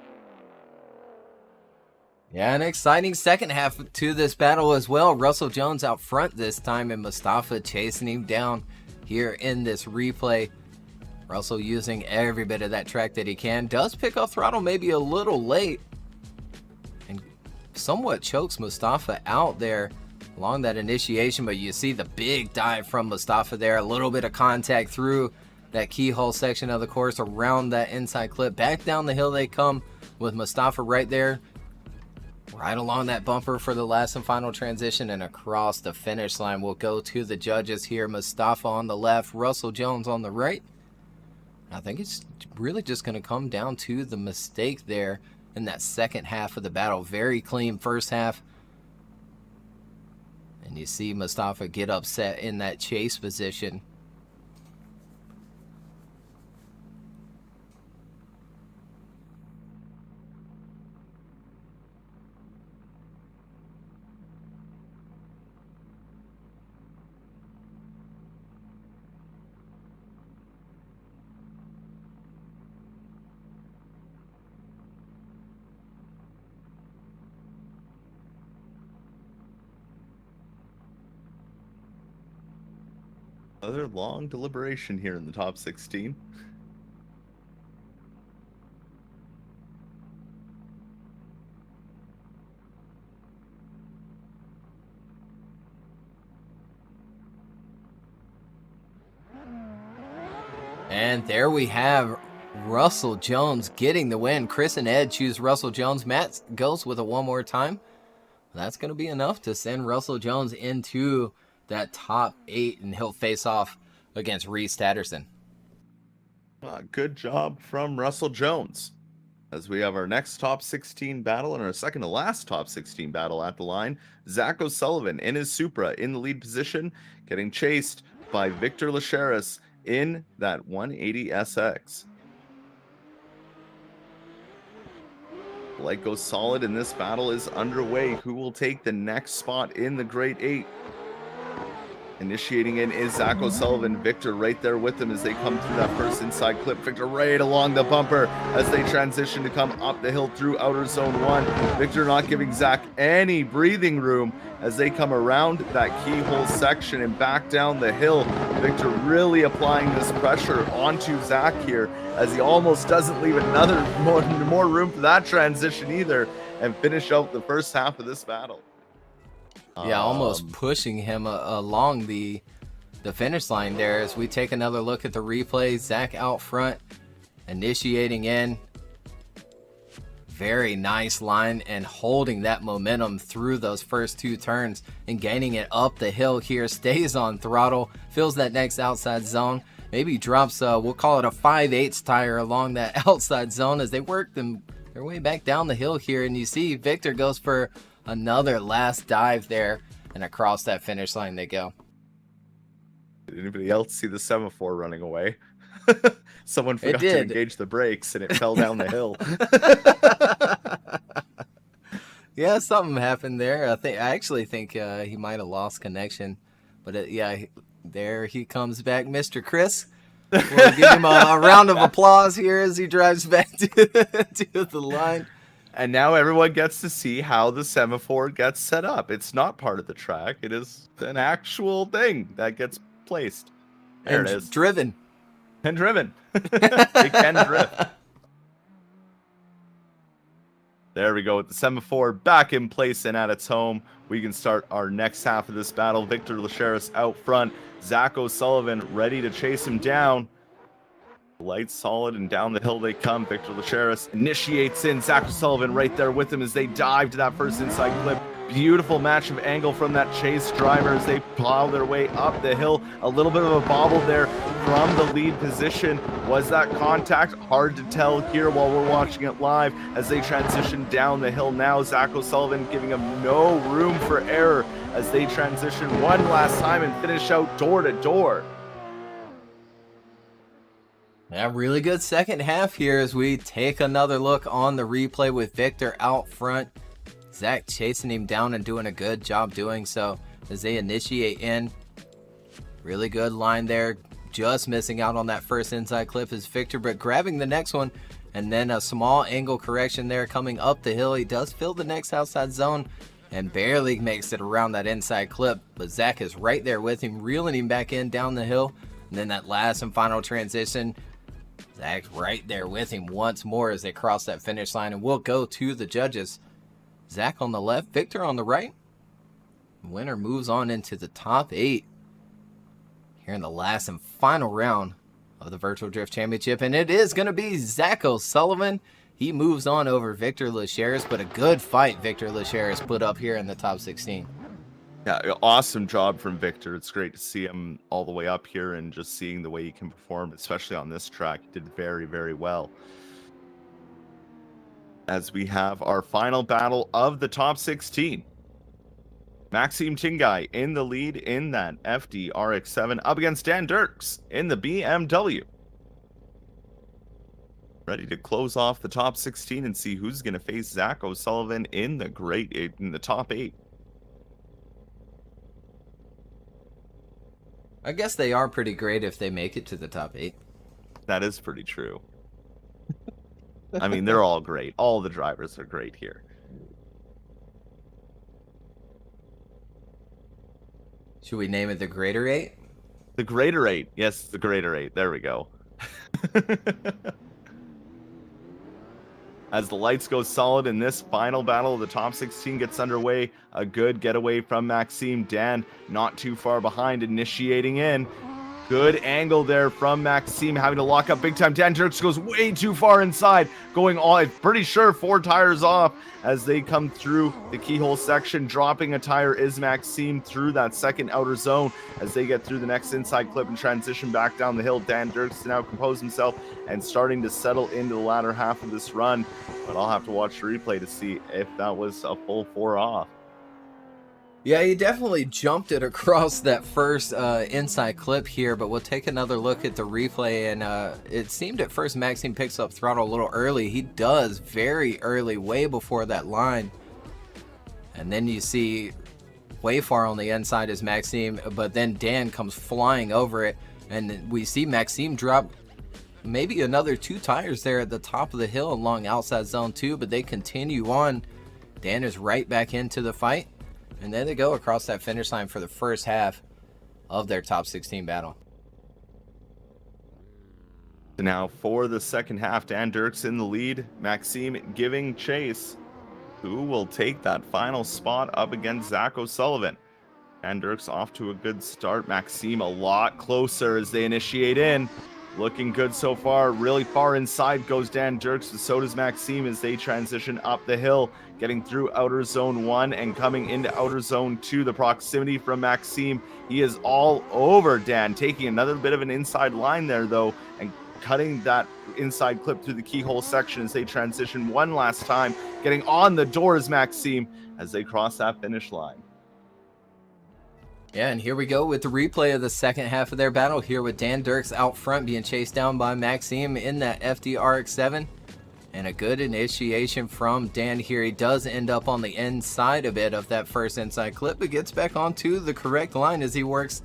Yeah, an exciting second half to this battle as well. Russell Jones out front this time, and Mustafa chasing him down here in this replay. Russell using every bit of that track that he can. Does pick up throttle maybe a little late and somewhat chokes Mustafa out there along that initiation, but you see the big dive from Mustafa there. A little bit of contact through that keyhole section of the course around that inside clip. Back down the hill they come with Mustafa right there, right along that bumper for the last and final transition, and across the finish line. We'll go to the judges here. Mustafa on the left, Russell Jones on the right. I think it's really just going to come down to the mistake there in that second half of the battle. Very clean first half. And you see Mustafa get upset in that chase position. Another long deliberation here in the top 16. And there we have Russell Jones getting the win. Chris and Ed choose Russell Jones. Matt goes with a one more time. That's going to be enough to send Russell Jones into that top 8, and he'll face off against Rhys Tatterson. Good job from Russell Jones. As we have our next top 16 battle and our second to last top 16 battle at the line, Zach O'Sullivan in his Supra in the lead position, getting chased by Victor Lachais in that 180 SX. The light goes solid and this battle is underway. Who will take the next spot in the Great 8? Initiating in is Zach O'Sullivan. Victor right there with them as they come through that first inside clip. Victor right along the bumper as they transition to come up the hill through outer zone 1. Victor not giving Zach any breathing room as they come around that keyhole section and back down the hill. Victor really applying this pressure onto Zach here as he almost doesn't leave another more room for that transition either, and finish out the first half of this battle. Yeah, almost pushing him along the finish line there. As we take another look at the replay, Zach out front, initiating in. Very nice line and holding that momentum through those first 2 turns and gaining it up the hill here. Stays on throttle, fills that next outside zone. Maybe drops, we'll call it a 5/8 tire along that outside zone as they work their way back down the hill here. And you see Victor goes for another last dive there, and across that finish line they go. Did anybody else see the semaphore running away? Someone forgot to engage the brakes and it fell down the hill. Yeah, something happened there. I actually think he might have lost connection, but there he comes back, Mr. Chris. We'll give him a round of applause here as he drives back to the line. And now everyone gets to see how the semaphore gets set up. It's not part of the track. It is an actual thing that gets placed. There and it is. Driven. And driven. It can drift. There we go with the semaphore back in place and at its home. We can start our next half of this battle. Victor Lachais out front. Zach O'Sullivan ready to chase him down. Lights solid and down the hill they come. Victor Lachais initiates in. Zach O'Sullivan right there with him as they dive to that first inside clip. Beautiful match of angle from that chase driver as they plow their way up the hill. A little bit of a bobble there from the lead position. Was that contact? Hard to tell here while we're watching it live as they transition down the hill now. Zach O'Sullivan giving them no room for error as they transition one last time and finish out door to door. Yeah, really good second half here as we take another look on the replay with Victor out front. Zach chasing him down and doing a good job doing so as they initiate in. Really good line there. Just missing out on that first inside clip is Victor, but grabbing the next one. And then a small angle correction there coming up the hill. He does fill the next outside zone and barely makes it around that inside clip. But Zach is right there with him, reeling him back in down the hill. And then that last and final transition, Zach's right there with him once more as they cross that finish line. And we'll go to the judges. Zach on the left, Victor on the right. Winner moves on into the top 8 here in the last and final round of the Virtual Drift Championship. And it is going to be Zach O'Sullivan. He moves on over Victor Lachais, but a good fight Victor Lachais put up here in the top 16. Yeah, awesome job from Victor. It's great to see him all the way up here and just seeing the way he can perform, especially on this track. He did very, very well. As we have our final battle of the top 16. Maxime Tingai in the lead in that FD RX-7 up against Dan Dirks in the BMW. Ready to close off the top 16 and see who's going to face Zach O'Sullivan in the top 8. I guess they are pretty great if they make it to the top 8. That is pretty true. I mean, they're all great. All the drivers are great here. Should we name it the Greater 8? The Greater 8. Yes, the Greater 8. There we go. As the lights go solid in this final battle, the top 16 gets underway. A good getaway from Maxime. Dan not too far behind, initiating in. Good angle there from Maxime, having to lock up big time. Dan Dirks goes way too far inside, going on, pretty sure 4 tires off as they come through the keyhole section. Dropping a tire is Maxime through that second outer zone as they get through the next inside clip and transition back down the hill. Dan Dirks to now compose himself and starting to settle into the latter half of this run. But I'll have to watch the replay to see if that was a full 4 off. Yeah, he definitely jumped it across that first inside clip here, but we'll take another look at the replay, and it seemed at first Maxime picks up throttle a little early. He does very early, way before that line. And then you see way far on the inside is Maxime, but then Dan comes flying over it, and we see Maxime drop maybe another 2 tires there at the top of the hill along outside zone 2, but they continue on. Dan is right back into the fight. And there they go across that finish line for the first half of their top 16 battle. Now for the second half, Dan Dirks in the lead. Maxime giving chase. Who will take that final spot up against Zach O'Sullivan? Dan Dirks off to a good start. Maxime a lot closer as they initiate in. Looking good so far. Really far inside goes Dan Dirks, and so does Maxime as they transition up the hill, getting through outer zone 1 and coming into outer zone 2. The proximity from Maxime, he is all over Dan, taking another bit of an inside line there though, and cutting that inside clip through the keyhole section as they transition one last time. Getting on the doors, Maxime, as they cross that finish line. Yeah, and here we go with the replay of the second half of their battle here with Dan Dirks out front being chased down by Maxime in that FDRX7. And a good initiation from Dan here. He does end up on the inside a bit of that first inside clip, but gets back onto the correct line as he works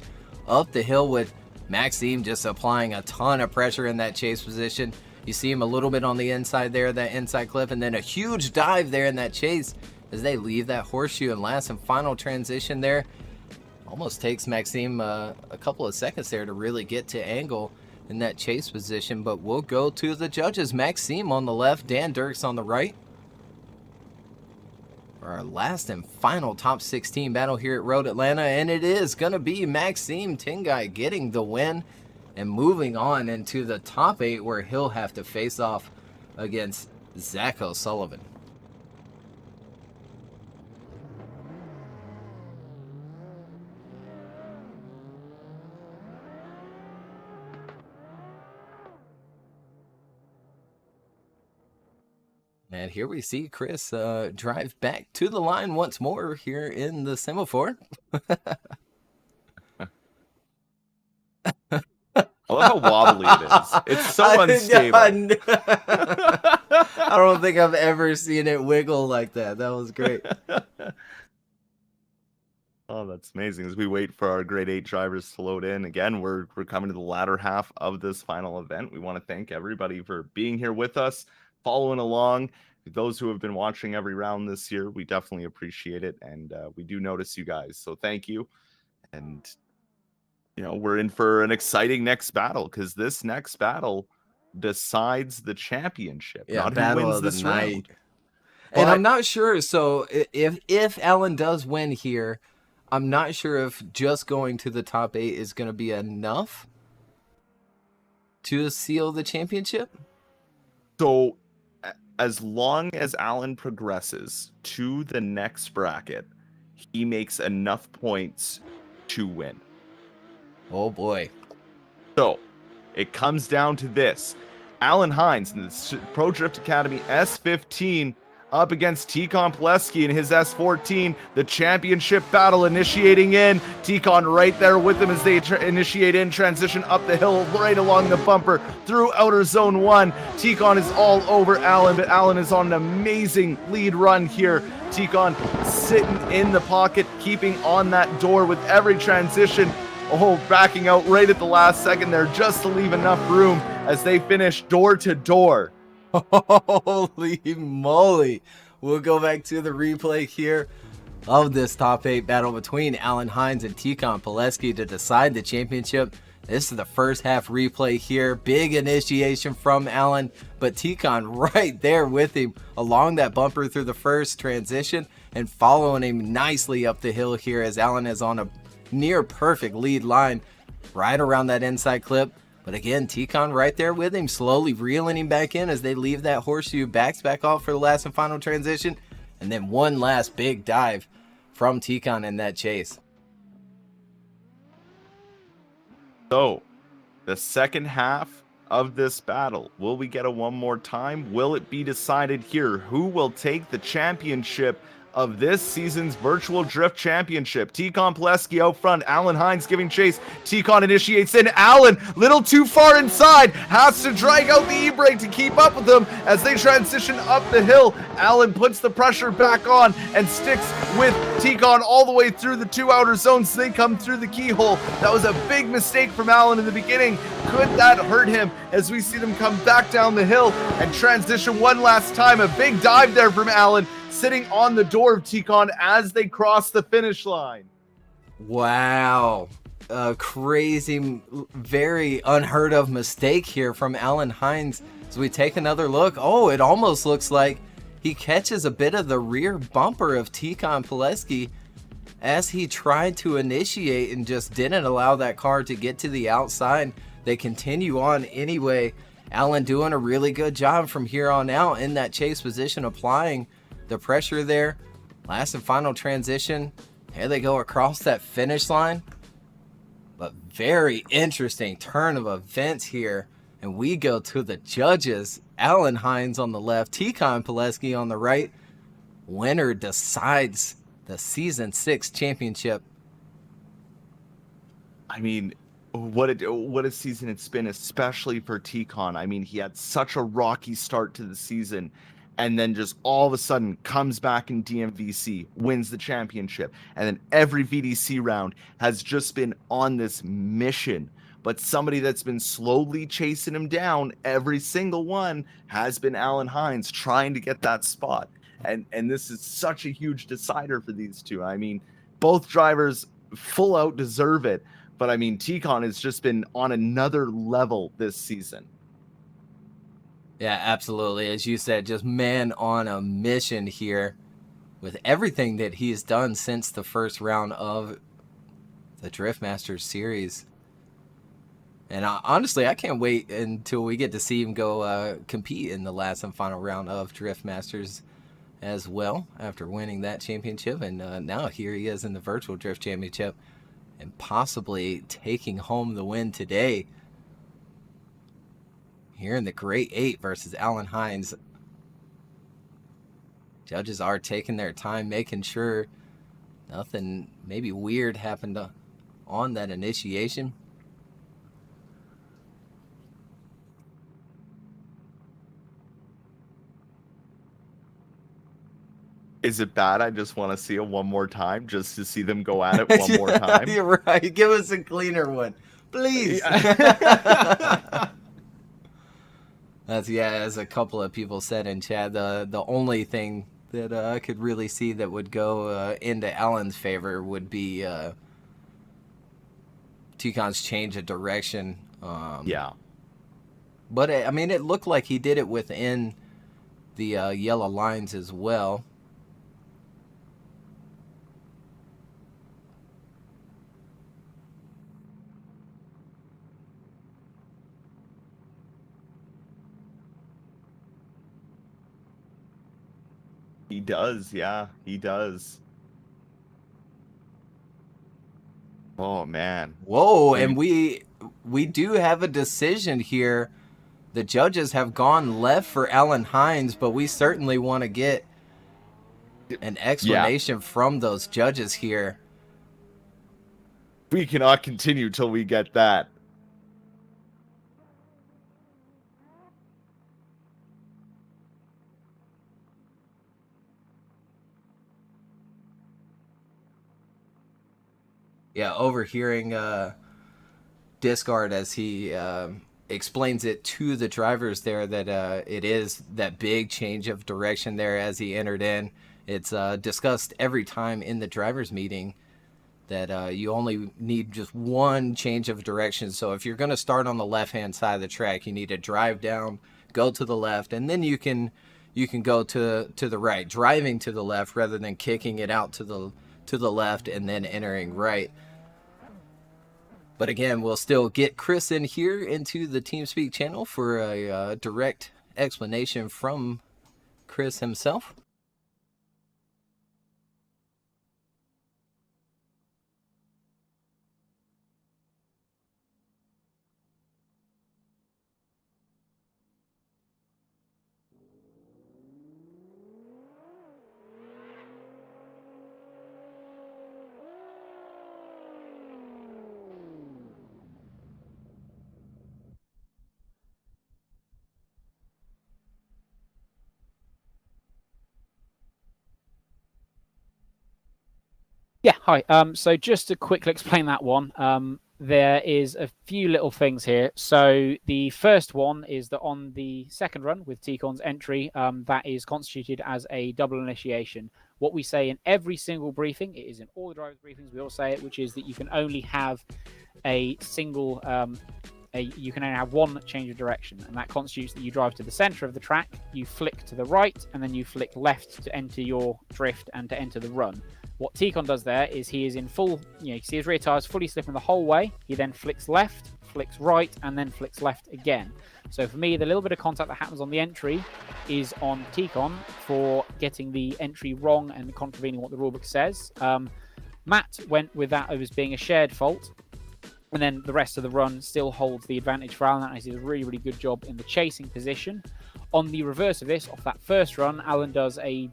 up the hill with Maxime just applying a ton of pressure in that chase position. You see him a little bit on the inside there, that inside clip, and then a huge dive there in that chase as they leave that horseshoe. And last and final transition there. Almost takes Maxime a couple of seconds there to really get to angle in that chase position. But we'll go to the judges. Maxime on the left, Dan Dirks on the right. For our last and final top 16 battle here at Road Atlanta. And it is going to be Maxime Tingai getting the win and moving on into the top 8, where he'll have to face off against Zach O'Sullivan. And here we see Chris drive back to the line once more here in the semaphore. I love how wobbly it is. It's so unstable. I don't think I've ever seen it wiggle like that. That was great. Oh, that's amazing. As we wait for our grade 8 drivers to load in, again, we're coming to the latter half of this final event. We want to thank everybody for being here with us, following along. Those who have been watching every round this year, we definitely appreciate it, and we do notice you guys. So thank you. And you know, we're in for an exciting next battle, because this next battle decides the championship. Yeah, not battle who wins of the this night. round. And I'm not sure. So if Alan does win here, I'm not sure if just going to the top 8 is going to be enough to seal the championship. So as long as Alan progresses to the next bracket, he makes enough points to win. Oh boy. So it comes down to this. Alan Hines in the Pro Drift Academy S15 up against Econ Plesky in his S14. The championship battle initiating in. Econ right there with them as they initiate in. Transition up the hill right along the bumper through outer zone 1. Econ is all over Alan, but Alan is on an amazing lead run here. Econ sitting in the pocket, keeping on that door with every transition. Oh, backing out right at the last second there just to leave enough room as they finish door to door. Holy moly. We'll go back to the replay here of this top 8 battle between Alan Hines and Econ Plesky to decide the championship. This is the first half replay here. Big initiation from Alan, but Econ right there with him along that bumper through the first transition and following him nicely up the hill here as Alan is on a near perfect lead line right around that inside clip. But again, Econ right there with him, slowly reeling him back in as they leave that horseshoe, backs back off for the last and final transition. And then one last big dive from Econ in that chase. So, the second half of this battle, will we get a one more time? Will it be decided here? Who will take the championship of this season's Virtual Drift Championship? Econ Plesky out front, Alan Hines giving chase. Econ initiates in. Alan, little too far inside, has to drag out the e-brake to keep up with them as they transition up the hill. Alan puts the pressure back on and sticks with Econ all the way through the 2 outer zones. They come through the keyhole. That was a big mistake from Alan in the beginning. Could that hurt him as we see them come back down the hill and transition one last time? A big dive there from Alan, sitting on the door of Econ as they cross the finish line. Wow. A crazy, very unheard of mistake here from Alan Hines. As we take another look, oh, it almost looks like he catches a bit of the rear bumper of Econ Plesky as he tried to initiate and just didn't allow that car to get to the outside. They continue on anyway. Alan doing a really good job from here on out in that chase position, applying the pressure there. Last and final transition. Here they go across that finish line. But very interesting turn of events here. And we go to the judges. Alan Hines on the left, Econ Plesky on the right. Winner decides the Season 6 championship. I mean, what a season it's been, especially for Econ. I mean, he had such a rocky start to the season, and then just all of a sudden comes back in DMVC, wins the championship, and then every VDC round has just been on this mission. but somebody that's been slowly chasing him down, every single one, has been Alan Hines trying to get that spot. And this is such a huge decider for these two. I mean, both drivers full out deserve it, but I mean, Econ has just been on another level this season. Yeah, absolutely. As you said, just man on a mission here with everything that he's done since the first round of the Drift Masters series. And honestly, I can't wait until we get to see him go compete in the last and final round of Drift Masters as well, after winning that championship. And now here he is in the Virtual Drift Championship and possibly taking home the win today here in the Great 8 versus Alan Hines. Judges are taking their time, making sure nothing maybe weird happened on that initiation. Is it bad? I just want to see it one more time, just to see them go at it one more time. You're right. Give us a cleaner one, please. As a couple of people said in chat, the only thing that I could really see that would go into Alan's favor would be Ticon's change of direction. Yeah. But I mean, it looked like he did it within the yellow lines as well. He does, yeah, he does. Oh, man. Whoa, and we do have a decision here. The judges have gone left for Alan Hines, but we certainly want to get an explanation from those judges here. We cannot continue till we get that. Yeah, overhearing Discard as he explains it to the drivers there that it is that big change of direction there as he entered in. It's discussed every time in the drivers meeting that you only need just one change of direction. So if you're going to start on the left-hand side of the track, you need to drive down, go to the left, and then you can go to the right, driving to the left rather than kicking it out to the left and then entering right. But again, we'll still get Chris in here into the TeamSpeak channel for a direct explanation from Chris himself. Yeah, hi. So just to quickly explain that one, there is a few little things here. So the first one is that on the second run with Ticon's entry, that is constituted as a double initiation. What we say in every single briefing, it is in all the drivers' briefings, we all say it, which is that you can only have a single, you can only have one change of direction, and that constitutes that you drive to the center of the track, you flick to the right, and then you flick left to enter your drift and to enter the run. What Econ does there is he is in full, you can see his rear tires fully slipping the whole way. He then flicks left, flicks right, and then flicks left again. So for me, the little bit of contact that happens on the entry is on Econ for getting the entry wrong and contravening what the rulebook says. Matt went with that as being a shared fault. And then the rest of the run still holds the advantage for Alan. He does a really, really good job in the chasing position. On the reverse of this, off that first run, Alan does a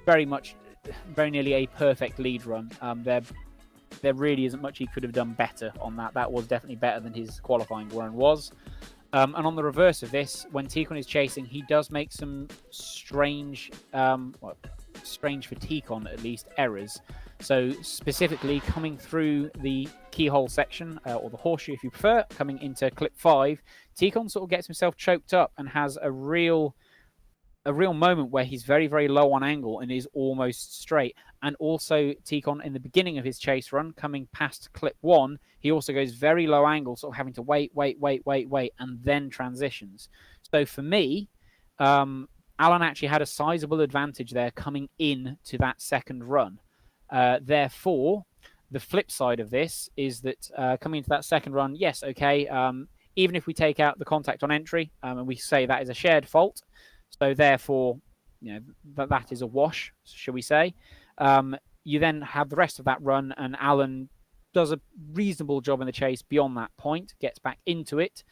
very nearly a perfect lead run. There really isn't much he could have done better on that. That was definitely better than his qualifying run was. And on the reverse of this, when Econ is chasing, he does make some strange for Econ at least, errors. So specifically coming through the keyhole section, or the horseshoe if you prefer, coming into clip 5, Econ sort of gets himself choked up and has a real moment where he's very, very low on angle and is almost straight. And also Econ in the beginning of his chase run, coming past clip 1, he also goes very low angle, sort of having to wait, and then transitions. So for me, Alan actually had a sizable advantage there coming in to that second run. Therefore, the flip side of this is that coming into that second run, yes, okay, even if we take out the contact on entry and we say that is a shared fault, so therefore, that is a wash, shall we say. You then have the rest of that run, and Alan does a reasonable job in the chase beyond that point, gets back into it.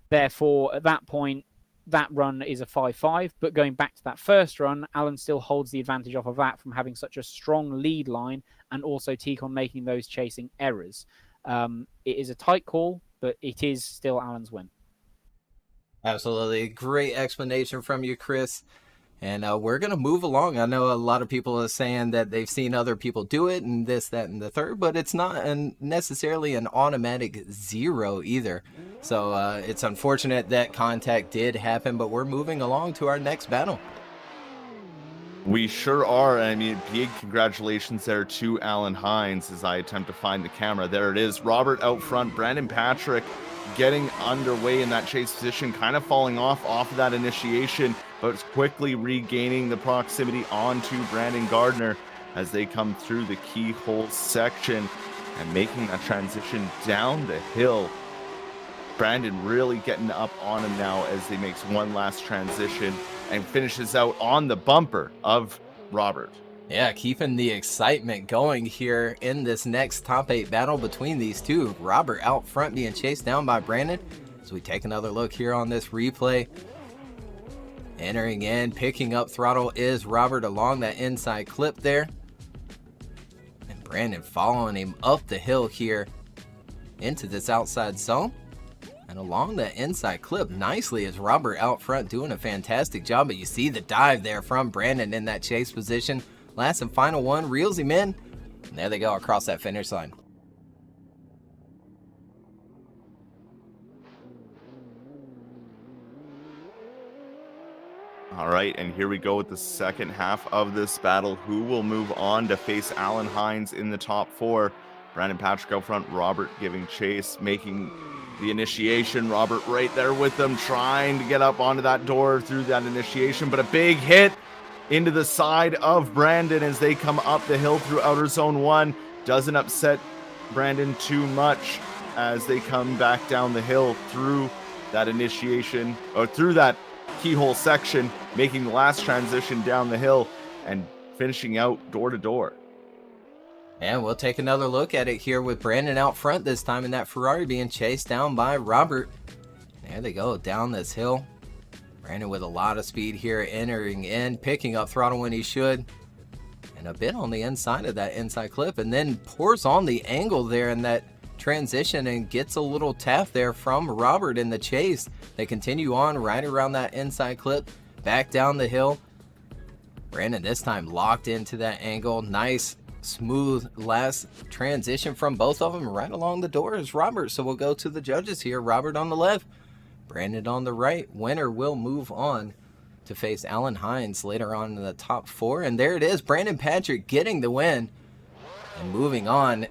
Therefore, at that point, that run is a 5-5. But going back to that first run, Alan still holds the advantage off of that from having such a strong lead line, and also Econ making those chasing errors. It is a tight call, but it is still Alan's win. Absolutely. Great explanation from you, Chris. And we're going to move along. I know a lot of people are saying that they've seen other people do it and this, that, and the third, but it's not necessarily an automatic 0 either. So it's unfortunate that contact did happen, but we're moving along to our next battle. We sure are. I mean, big congratulations there to Alan Hines as I attempt to find the camera. There it is. Robert out front. Brandon Patrick getting underway in that chase position, kind of falling off of that initiation, but quickly regaining the proximity onto Brandon Gardner as they come through the keyhole section and making that transition down the hill. Brandon really getting up on him now as he makes one last transition and finishes out on the bumper of Robert. Yeah, keeping the excitement going here in this next top 8 battle between these two. Robert out front being chased down by Brandon. As we take another look here on this replay. Entering in, picking up throttle is Robert along that inside clip there. And Brandon following him up the hill here into this outside zone. And along that inside clip nicely is Robert out front doing a fantastic job. But you see the dive there from Brandon in that chase position. Last and final one, reels him in. And there they go across that finish line. All right, and here we go with the second half of this battle. Who will move on to face Alan Hines in the top 4? Brandon Patrick out front, Robert giving chase, making the initiation. Robert right there with them, trying to get up onto that door through that initiation, but a big hit into the side of Brandon as they come up the hill through outer zone 1. Doesn't upset Brandon too much as they come back down the hill through that initiation, or through that keyhole section, making the last transition down the hill and finishing out door to door. And we'll take another look at it here with Brandon out front this time in that Ferrari being chased down by Robert. There they go down this hill. Brandon with a lot of speed here, entering in, picking up throttle when he should. And a bit on the inside of that inside clip, and then pours on the angle there in that transition and gets a little tap there from Robert in the chase. They continue on right around that inside clip, back down the hill. Brandon this time locked into that angle. Nice, smooth last transition from both of them. Right along the door is Robert. So we'll go to the judges here. Robert on the left, Brandon on the right. Winner will move on to face Alan Hines later on in the top 4. And there it is, Brandon Patrick getting the win and moving on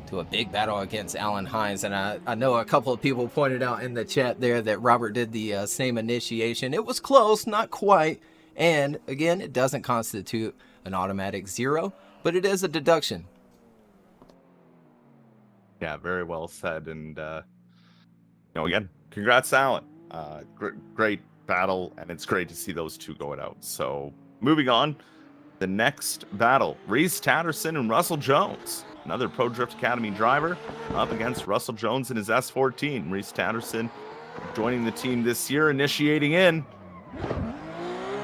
to a big battle against Alan Hines. And I know a couple of people pointed out in the chat there that Robert did the same initiation. It was close, not quite. And again, it doesn't constitute an automatic 0, but it is a deduction. Yeah, very well said. And, again, congrats, Alan. Great battle, and it's great to see those two going out. So moving on, the next battle, Rhys Tatterson and Russell Jones. Another Pro Drift Academy driver up against Russell Jones in his S14. Rhys Tatterson joining the team this year, initiating in.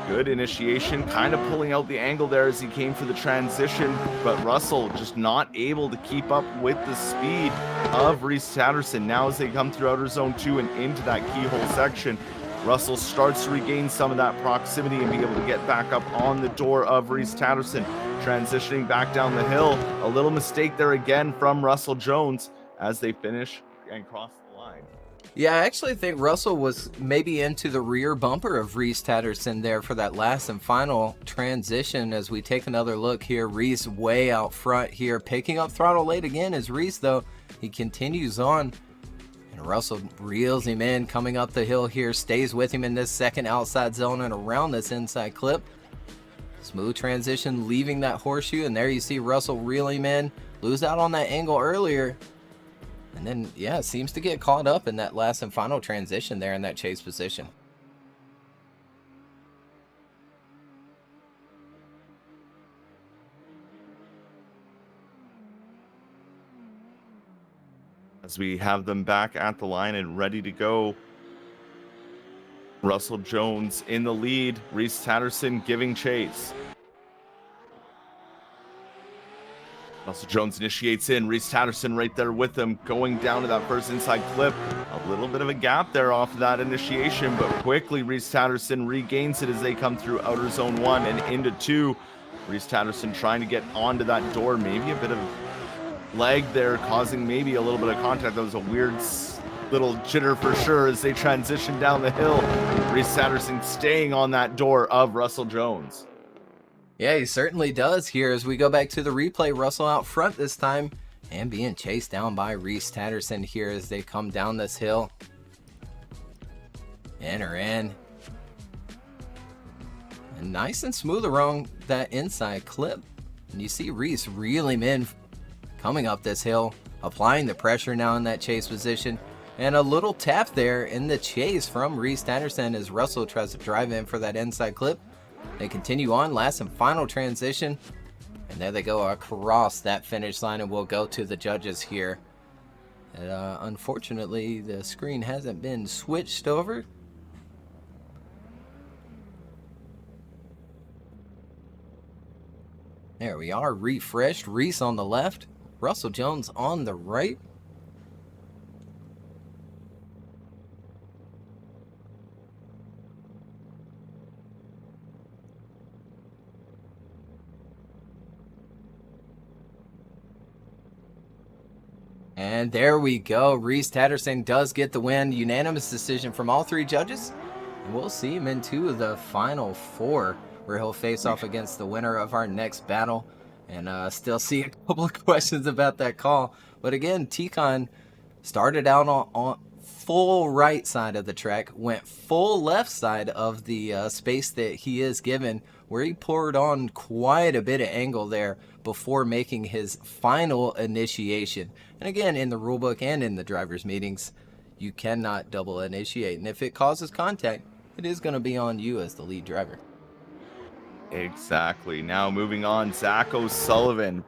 Good initiation, kind of pulling out the angle there as he came for the transition, but Russell just not able to keep up with the speed of Rhys Tatterson. Now as they come through outer zone 2 and into that keyhole section, Russell starts to regain some of that proximity and be able to get back up on the door of Rhys Tatterson. transitioning back down the hill. A little mistake there again from Russell Jones as they finish and cross the line. Yeah, I actually think Russell was maybe into the rear bumper of Rhys Tatterson there for that last and final transition. As we take another look here, Rhys way out front here, picking up throttle late again as Rhys, though, he continues on. And Russell reels him in, coming up the hill here, stays with him in this second outside zone and around this inside clip. Smooth transition, leaving that horseshoe, and there you see Russell reel him in, lose out on that angle earlier. And then, yeah, seems to get caught up in that last and final transition there in that chase position. As we have them back at the line and ready to go. Russell Jones in the lead, Rhys Tatterson giving chase. Russell Jones initiates in, Rhys Tatterson right there with him, going down to that first inside clip. A little bit of a gap there off of that initiation, but quickly Rhys Tatterson regains it as they come through outer zone 1 and into 2. Rhys Tatterson trying to get onto that door, maybe a bit of leg there, causing maybe a little bit of contact. That was a weird little jitter for sure as they transition down the hill. Rhys Tatterson staying on that door of Russell Jones. Yeah, he certainly does here as we go back to the replay. Russell out front this time and being chased down by Rhys Tatterson here as they come down this hill. Enter in. And nice and smooth around that inside clip. And you see Rhys reel him in coming up this hill, applying the pressure now in that chase position. And a little tap there in the chase from Rhys Tatterson as Russell tries to drive in for that inside clip. They continue on, last and final transition. And there they go across that finish line, and we'll go to the judges here. Unfortunately, the screen hasn't been switched over. There we are, refreshed. Rhys on the left, Russell Jones on the right. And there we go. Rhys Tatterson does get the win. Unanimous decision from all three judges. And we'll see him into the final 4, where he'll face off against the winner of our next battle. And still see a couple of questions about that call. But again, Econ started out on full right side of the track, went full left side of the space that he is given, where he poured on quite a bit of angle there before making his final initiation. And again, in the rulebook and in the driver's meetings, you cannot double initiate. And if it causes contact, it is going to be on you as the lead driver. Exactly. Now moving on, Zach O'Sullivan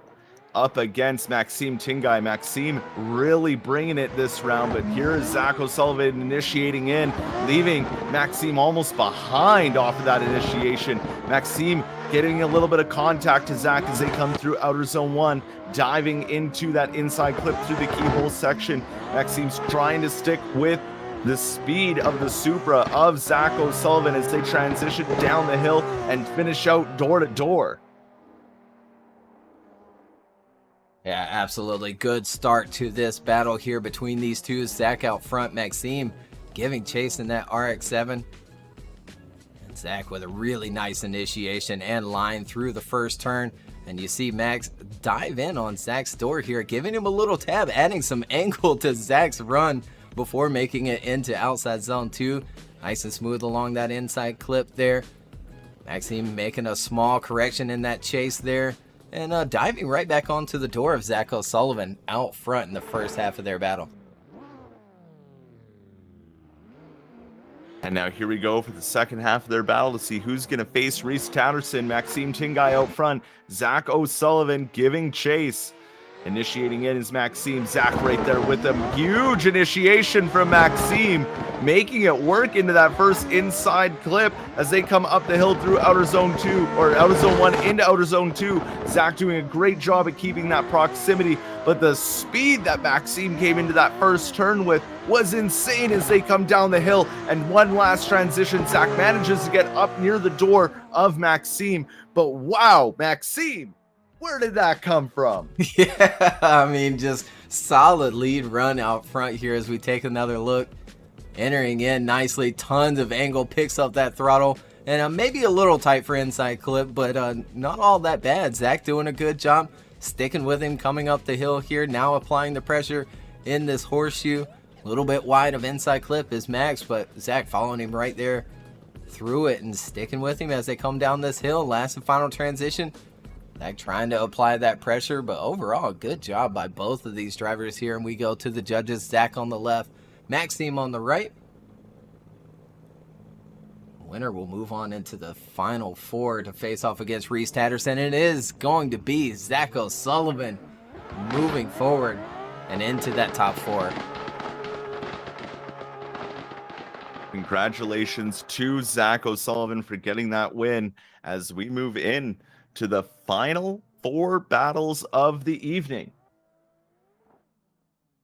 up against Maxime Tingai. Maxime really bringing it this round, but here is Zach O'Sullivan initiating in, leaving Maxime almost behind off of that initiation. Maxime getting a little bit of contact to Zach as they come through outer zone 1, diving into that inside clip through the keyhole section. Maxime's trying to stick with the speed of the Supra of Zach O'Sullivan as they transition down the hill and finish out door to door. Yeah, absolutely. Good start to this battle here between these two. Zach out front, Maxime giving chase in that RX-7. And Zach with a really nice initiation and line through the first turn. And you see Max dive in on Zach's door here, giving him a little tab, adding some angle to Zach's run before making it into outside zone 2. Nice and smooth along that inside clip there. Maxime making a small correction in that chase there. And diving right back onto the door of Zach O'Sullivan out front in the first half of their battle. And now here we go for the second half of their battle to see who's going to face Rhys Tatterson. Maxime Tingai out front. Zach O'Sullivan giving chase. Initiating in is Maxime. Zach right there with him. Huge initiation from Maxime, making it work into that first inside clip as they come up the hill through outer zone 2, or outer zone 1 into outer zone 2. Zach doing a great job at keeping that proximity, but the speed that Maxime came into that first turn with was insane as they come down the hill. And one last transition, Zach manages to get up near the door of Maxime, but wow, Maxime Where did that come from? Yeah, I mean, just solid lead run out front here as we take another look. Entering in nicely, tons of angle, picks up that throttle, and maybe a little tight for inside clip, but not all that bad. Zach doing a good job, sticking with him, coming up the hill here, now applying the pressure in this horseshoe. A little bit wide of inside clip is Max, but Zach following him right there through it and sticking with him as they come down this hill. Last and final transition. Zach trying to apply that pressure, but overall, good job by both of these drivers here. And we go to the judges, Zach on the left, Maxime on the right. Winner will move on into the final four to face off against Rhys Tatterson. It is going to be Zach O'Sullivan moving forward and into that top four. Congratulations to Zach O'Sullivan for getting that win as we move in to the final four battles of the evening.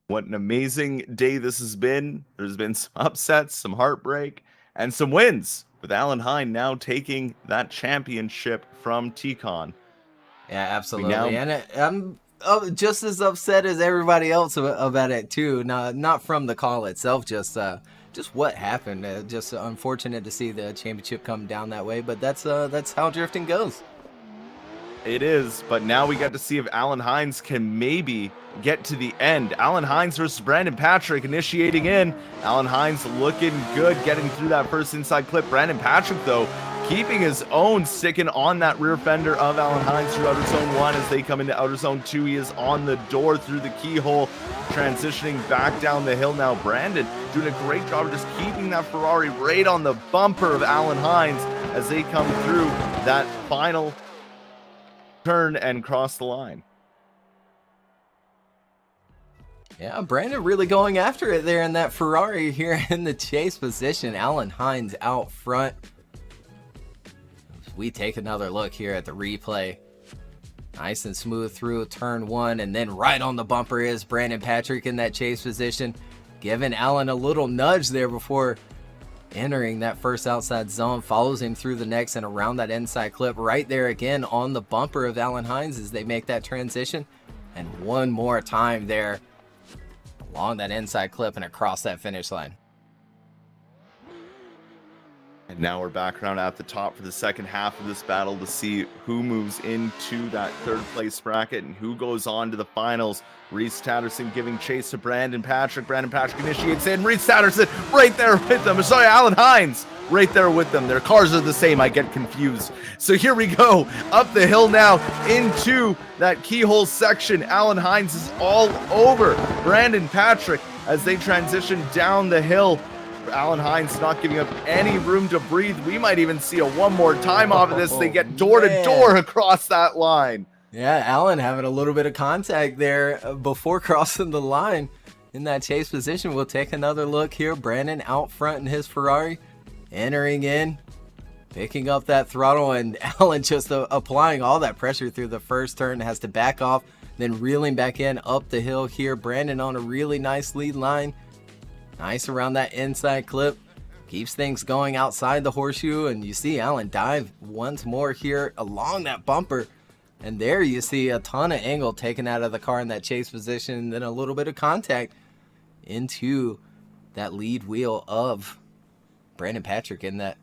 What an amazing day this has been. There's been some upsets, some heartbreak, and some wins, with Alan Hines now taking that championship from Econ. Yeah, absolutely. And I'm just as upset as everybody else about it too. Not from the call itself, just what happened. Just unfortunate to see the championship come down that way, but that's how drifting goes. It is, but now we got to see if Alan Hines can maybe get to the end. Alan Hines versus Brandon Patrick initiating in. Alan Hines looking good, getting through that first inside clip. Brandon Patrick, though, keeping his own, sticking on that rear fender of Alan Hines through outer zone 1 as they come into outer zone 2. He is on the door through the keyhole, transitioning back down the hill now. Brandon doing a great job of just keeping that Ferrari right on the bumper of Alan Hines as they come through that final turn and cross the line. Yeah, Brandon really going after it there in that Ferrari here in the chase position. Alan Hines out front. We take another look here at the replay. Nice and smooth through turn 1, and then right on the bumper is Brandon Patrick in that chase position, giving Alan a little nudge there before entering that first outside zone. Follows him through the next and around that inside clip right there again on the bumper of Alan Hines as they make that transition. And one more time there along that inside clip and across that finish line. And now we're back around at the top for the second half of this battle to see who moves into that third place bracket and who goes on to the finals. Rhys Tatterson giving chase to Brandon Patrick. Brandon Patrick initiates in. Rhys Tatterson right there with them. Sorry, Alan Hines right there with them. Their cars are the same. I get confused. So here we go up the hill now into that keyhole section. Alan Hines is all over Brandon Patrick as they transition down the hill. Alan Hines not giving up any room to breathe. We might even see a one more time off of this. They get door to door across that line. Yeah, Alan having a little bit of contact there before crossing the line in that chase position. We'll take another look here. Brandon out front in his Ferrari, entering in, picking up that throttle, and Alan just applying all that pressure through the first turn. Has to back off, then reeling back in up the hill here. Brandon on a really nice lead line. Nice around that inside clip. Keeps things going outside the horseshoe, and you see Alan dive once more here along that bumper. And there you see a ton of angle taken out of the car in that chase position, and then a little bit of contact into that lead wheel of Brandon Patrick in that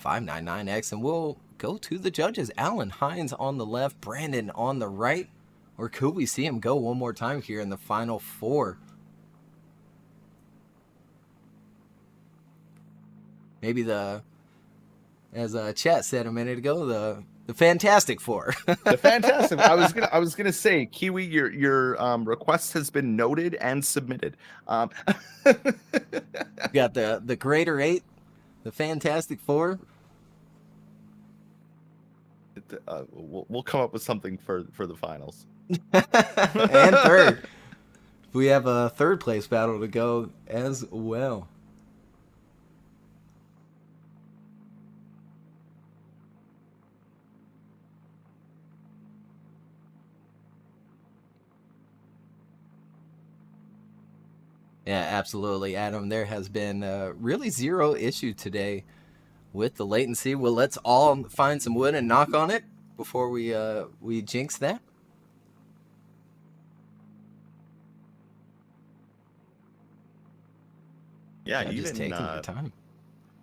599X. And we'll go to the judges. Alan Hines on the left, Brandon on the right. Or could we see him go one more time here in the final four? Maybe as Chet said a minute ago, the Fantastic Four. The Fantastic. I was gonna say, Kiwi, your request has been noted and submitted. You got the Greater 8, the Fantastic Four. We'll come up with something for the finals. And third. We have a third place battle to go as well. Yeah, absolutely, Adam. There has been really zero issue today with the latency. Well, let's all find some wood and knock on it. before we jinx that? Yeah, Just even taking your time.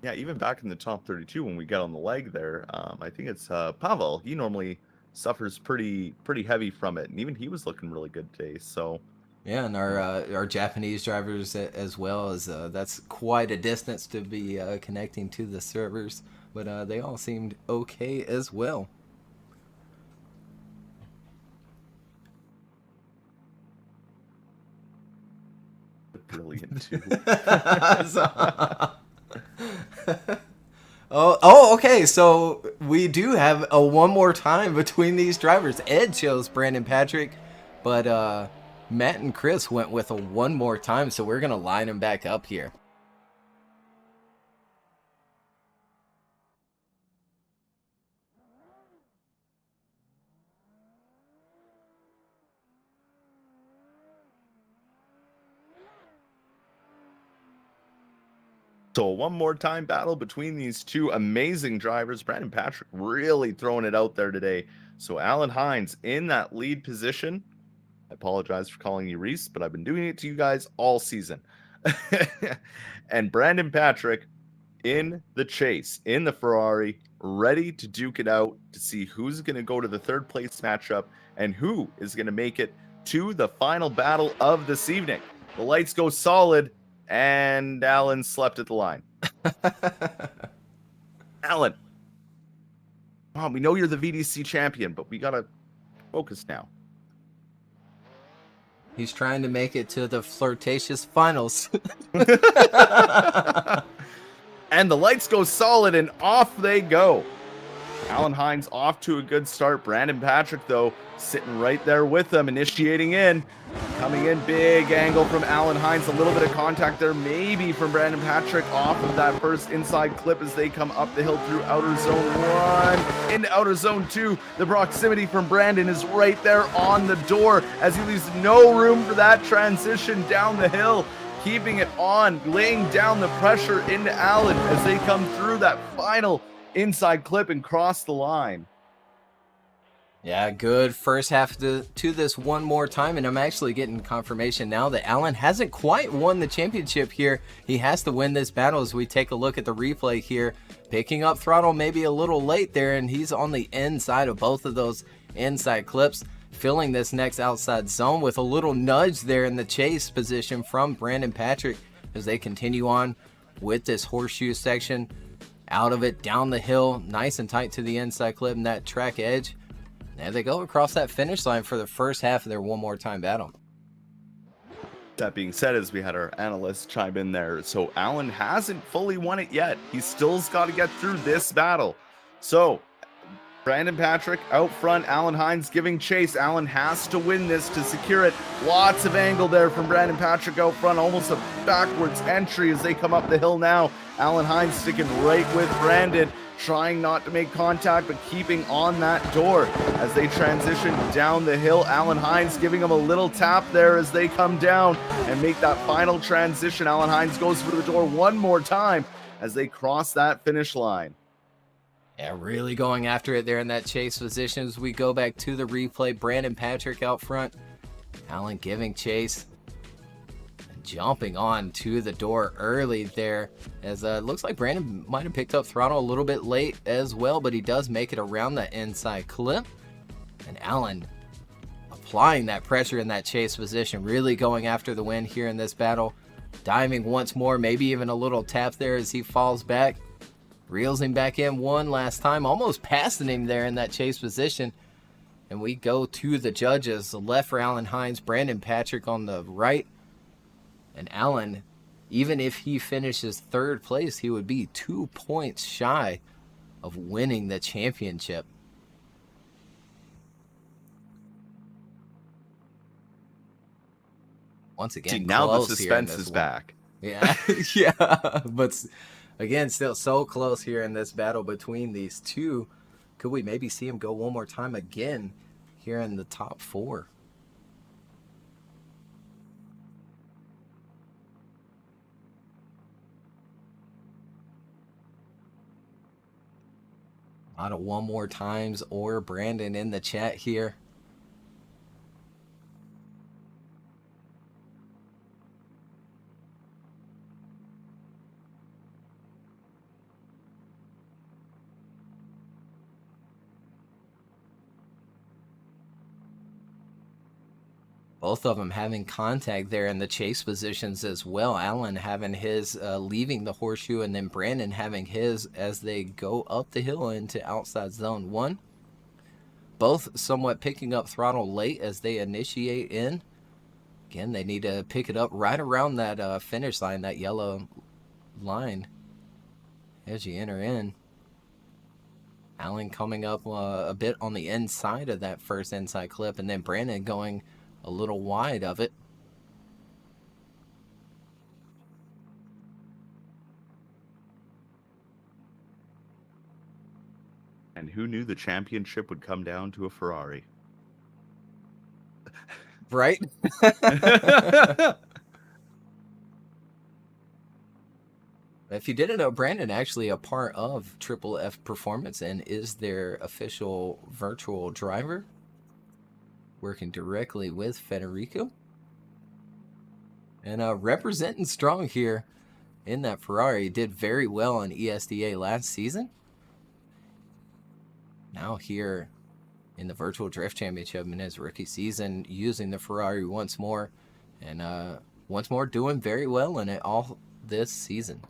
yeah, even back in the top 32 when we got on the leg there, I think it's Pavel. He normally suffers pretty heavy from it, and even he was looking really good today. So Yeah, and our Japanese drivers as well, as that's quite a distance to be connecting to the servers, but they all seemed okay as well. brilliant too. Okay. So we do have a one more time between these drivers. Ed chose Brandon Patrick, but Matt and Chris went with a one more time. So we're gonna line them back up here. So one more time battle between these two amazing drivers. Brandon Patrick really throwing it out there today. So Alan Hines in that lead position. I apologize for calling you Rhys, but I've been doing it to you guys all season. And Brandon Patrick in the chase, in the Ferrari, ready to duke it out to see who's going to go to the third place matchup and who is going to make it to the final battle of this evening. The lights go solid, and Alan slept at the line. Alan, Mom, we know you're the VDC champion, but we got to focus now. He's trying to make it to the flirtatious finals. And the lights go solid, and off they go. Alan Hines off to a good start. Brandon Patrick, though, sitting right there with them, initiating in. Coming in, big angle from Alan Hines. A little bit of contact there, maybe from Brandon Patrick off of that first inside clip as they come up the hill through outer zone 1 into outer zone 2. The proximity from Brandon is right there on the door as he leaves no room for that transition down the hill. Keeping it on, laying down the pressure into Alan as they come through that final inside clip and cross the line. Yeah, good first half to this one more time, and I'm actually getting confirmation now that Alan hasn't quite won the championship here. He has to win this battle as we take a look at the replay here. Picking up throttle maybe a little late there, and he's on the inside of both of those inside clips, filling this next outside zone with a little nudge there in the chase position from Brandon Patrick as they continue on with this horseshoe section. Out of it, down the hill, nice and tight to the inside clip and that track edge. There they go across that finish line for the first half of their one more time battle. That being said, as we had our analysts chime in there, so Alan hasn't fully won it yet. He still's got to get through this battle. So Brandon Patrick out front, Alan Hines giving chase. Alan has to win this to secure it. Lots of angle there from Brandon Patrick out front, almost a backwards entry as they come up the hill now. Alan Hines sticking right with Brandon, trying not to make contact, but keeping on that door as they transition down the hill. Alan Hines giving them a little tap there as they come down and make that final transition. Alan Hines goes for the door one more time as they cross that finish line. Yeah, really going after it there in that chase position as we go back to the replay. Brandon Patrick out front, Alan giving chase. Jumping on to the door early there as it looks like Brandon might have picked up throttle a little bit late as well, but he does make it around that inside clip. And Alan applying that pressure in that chase position, really going after the win here in this battle. Diving once more, maybe even a little tap there as he falls back. Reels him back in one last time, almost passing him there in that chase position. And we go to the judges. The left for Alan Hines, Brandon Patrick on the right. And Alan, even if he finishes third place, he would be 2 points shy of winning the championship. Once again, see, now the close suspense here in is this back. Yeah, yeah, but again, still so close here in this battle between these two. Could we maybe see him go one more time again here in the top four? A lot of one more times or Brandon in the chat here. Both of them having contact there in the chase positions as well. Allen having his leaving the horseshoe, and then Brandon having his as they go up the hill into outside zone 1. Both somewhat picking up throttle late as they initiate in. Again, they need to pick it up right around that finish line, that yellow line as you enter in. Allen coming up a bit on the inside of that first inside clip, and then Brandon going a little wide of it. And who knew the championship would come down to a Ferrari? Right? If you didn't know, Brandon actually a part of Triple F Performance and is their official virtual driver, working directly with Federico and representing strong here in that Ferrari. Did very well in ESDA last season. Now here in the Virtual Drift Championship in his rookie season, using the Ferrari once more, and once more doing very well in it all this season.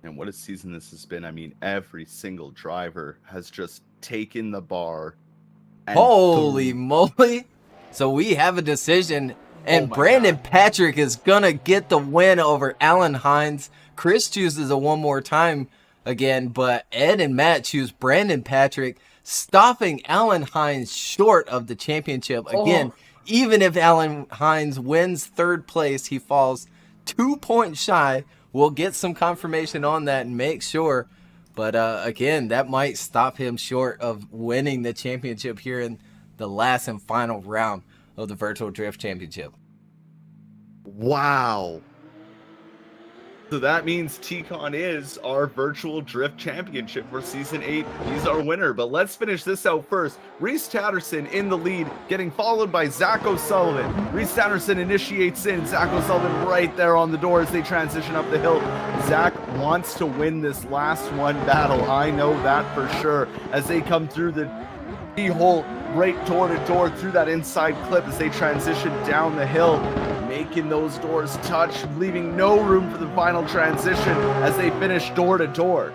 And what a season this has been. I mean, every single driver has just taken the bar. And Holy moly. So we have a decision, and Brandon Patrick is going to get the win over Alan Hines. Chris chooses a one more time again, but Ed and Matt choose Brandon Patrick, stopping Alan Hines short of the championship. Again, even if Alan Hines wins third place, he falls 2 points shy. We'll get some confirmation on that and make sure. But again, that might stop him short of winning the championship here in the last and final round of the Virtual Drift Championship. Wow. So that means Econ is our Virtual Drift Championship for Season 8. He's our winner. But let's finish this out first. Rhys Tatterson in the lead, getting followed by Zach O'Sullivan. Rhys Tatterson initiates in. Zach O'Sullivan right there on the door as they transition up the hill. Zach wants to win this last one battle. I know that for sure. As they come through the keyhole, right door to door through that inside clip as they transition down the hill, making those doors touch, leaving no room for the final transition as they finish door to door.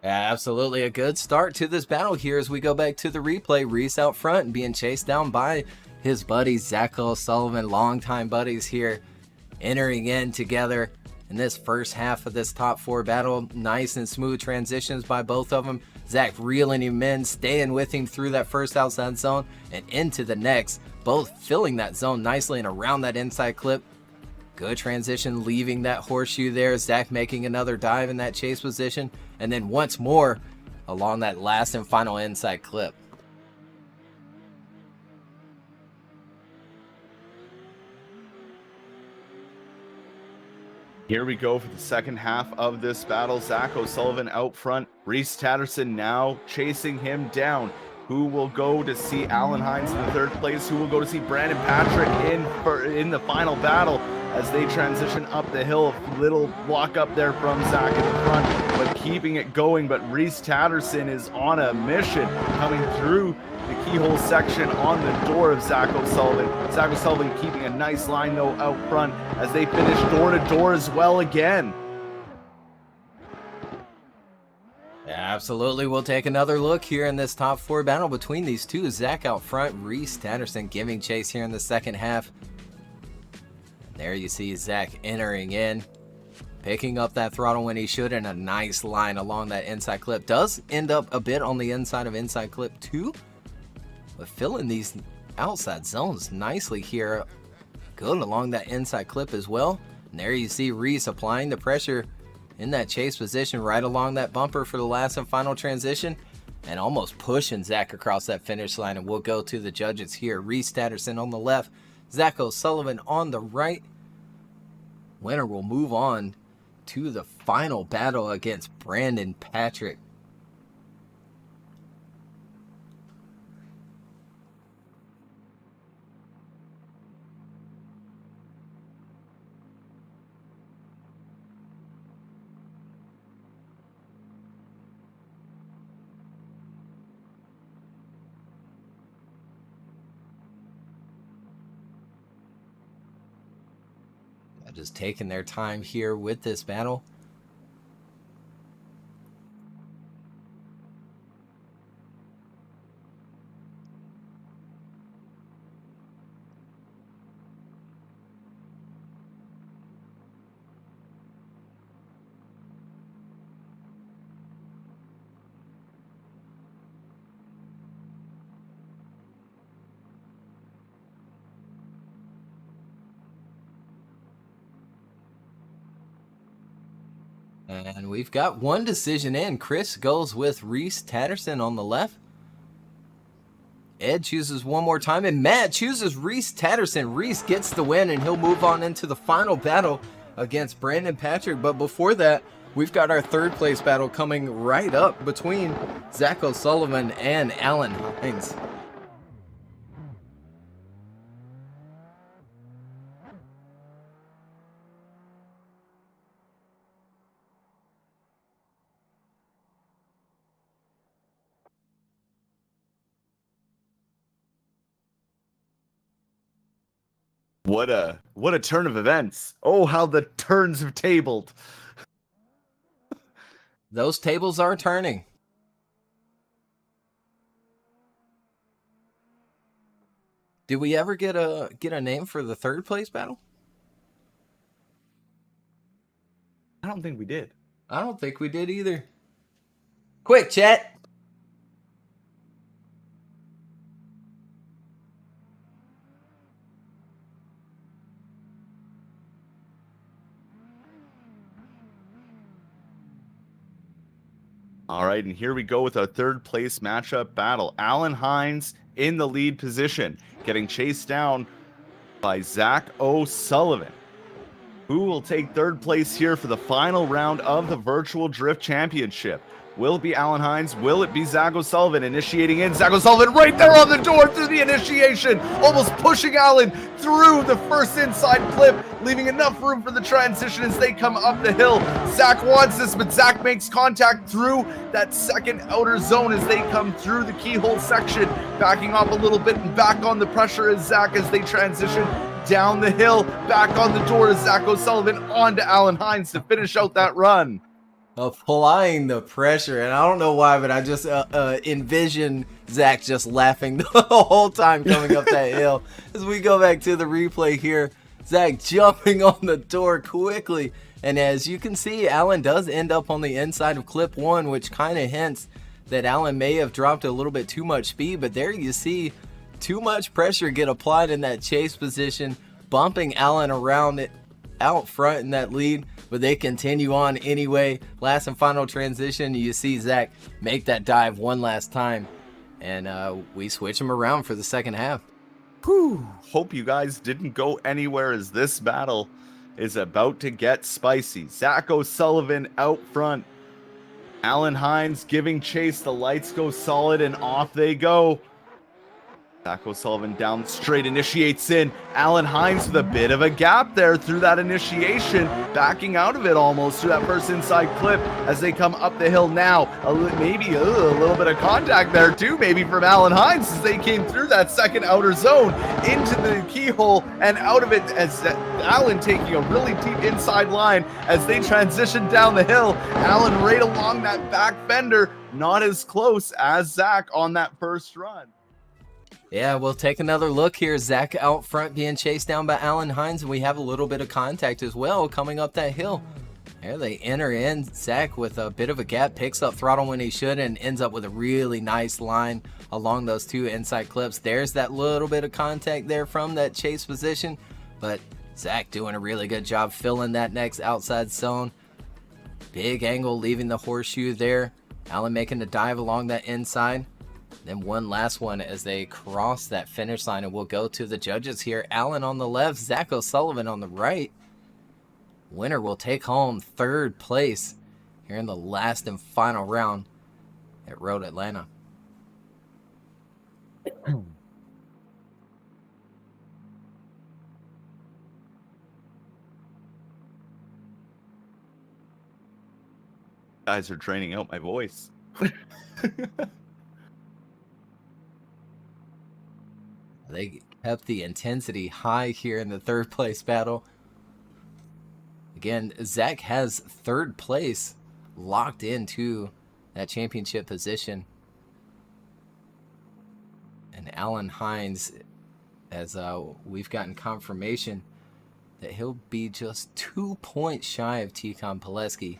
Yeah, absolutely a good start to this battle here as we go back to the replay. Rhys out front and being chased down by his buddies, Zach O'Sullivan, longtime buddies here, entering in together in this first half of this top 4 battle. Nice and smooth transitions by both of them. Zach reeling him in, staying with him through that first outside zone and into the next, both filling that zone nicely and around that inside clip. Good transition, leaving that horseshoe there. Zach making another dive in that chase position, and then once more along that last and final inside clip. Here we go for the second half of this battle. Zach O'Sullivan out front. Rhys Tatterson now chasing him down. Who will go to see Alan Hines in the third place? Who will go to see Brandon Patrick in the final battle as they transition up the hill? A little block up there from Zach in the front, but keeping it going. But Rhys Tatterson is on a mission, coming through the keyhole section on the door of Zach O'Sullivan. Zach O'Sullivan keeping a nice line though out front as they finish door to door as well again. Yeah, absolutely. We'll take another look here in this top 4 battle between these two. Zach out front, Rhys Tatterson giving chase here in the second half. There you see Zach entering in, picking up that throttle when he should, and a nice line along that inside clip. Does end up a bit on the inside of inside clip 2, but filling these outside zones nicely here. Good along that inside clip as well. And there you see Rhys applying the pressure in that chase position right along that bumper for the last and final transition, and almost pushing Zach across that finish line. And we'll go to the judges here. Rhys Tatterson on the left, Zach O'Sullivan on the right. winner will move on to the final battle against Brandon Patrick. Just taking their time here with this battle. And we've got one decision in. Chris goes with Rhys Tatterson on the left. Ed chooses one more time, and Matt chooses Rhys Tatterson. Rhys gets the win, and he'll move on into the final battle against Brandon Patrick. But before that, we've got our third place battle coming right up between Zach O'Sullivan and Alan Hines. What a turn of events. Oh, how the turns have tabled. Those tables are turning. Did we ever get a name for the third place battle? I don't think we did. I don't think we did either. Quick, chat. All right, and here we go with our third place matchup battle. Alan Hines in the lead position, getting chased down by Zach O'Sullivan. Who will take third place here for the final round of the Virtual Drift Championship? Will it be Alan Hines? Will it be Zach O'Sullivan initiating in? Zach O'Sullivan right there on the door through the initiation, almost pushing Alan through the first inside clip, leaving enough room for the transition as they come up the hill. Zach wants this, but Zach makes contact through that second outer zone as they come through the keyhole section, backing off a little bit and back on the pressure as Zach as they transition down the hill, back on the door as Zach O'Sullivan onto Alan Hines to finish out that run. Applying the pressure, and I don't know why, but I just envision Zach just laughing the whole time coming up that hill. As we go back to the replay here, Zach jumping on the door quickly, and as you can see, Alan does end up on the inside of clip one, which kind of hints that Alan may have dropped a little bit too much speed, but there you see too much pressure get applied in that chase position, bumping Alan around it out front in that lead, but they continue on anyway. Last and final transition, you see Zach make that dive one last time, and we switch him around for the second half. Whew. Hope you guys didn't go anywhere as this battle is about to get spicy. Zach O'Sullivan out front, Alan Hines giving chase. The lights go solid and off they go. Zach O'Sullivan down straight, initiates in. Alan Hines with a bit of a gap there through that initiation, backing out of it almost through that first inside clip as they come up the hill now. Maybe a little bit of contact there too, maybe from Alan Hines as they came through that second outer zone into the keyhole and out of it as Alan taking a really deep inside line as they transition down the hill. Alan right along that back fender, not as close as Zach on that first run. Yeah, we'll take another look here. Zach out front being chased down by Alan Hines, and we have a little bit of contact as well coming up that hill. There they enter in. Zach with a bit of a gap, picks up throttle when he should, and ends up with a really nice line along those two inside clips. There's that little bit of contact there from that chase position, but Zach doing a really good job filling that next outside zone. Big angle leaving the horseshoe there. Alan making the dive along that inside. Then one last one as they cross that finish line, and we'll go to the judges here. Alan on the left, Zach O'Sullivan on the right. Winner will take home third place here in the last and final round at Road Atlanta. Guys are draining out my voice. They kept the intensity high here in the third place battle. Again, Zach has third place locked into that championship position. And Alan Hines, as we've gotten confirmation that he'll be just 2 points shy of Econ Plesky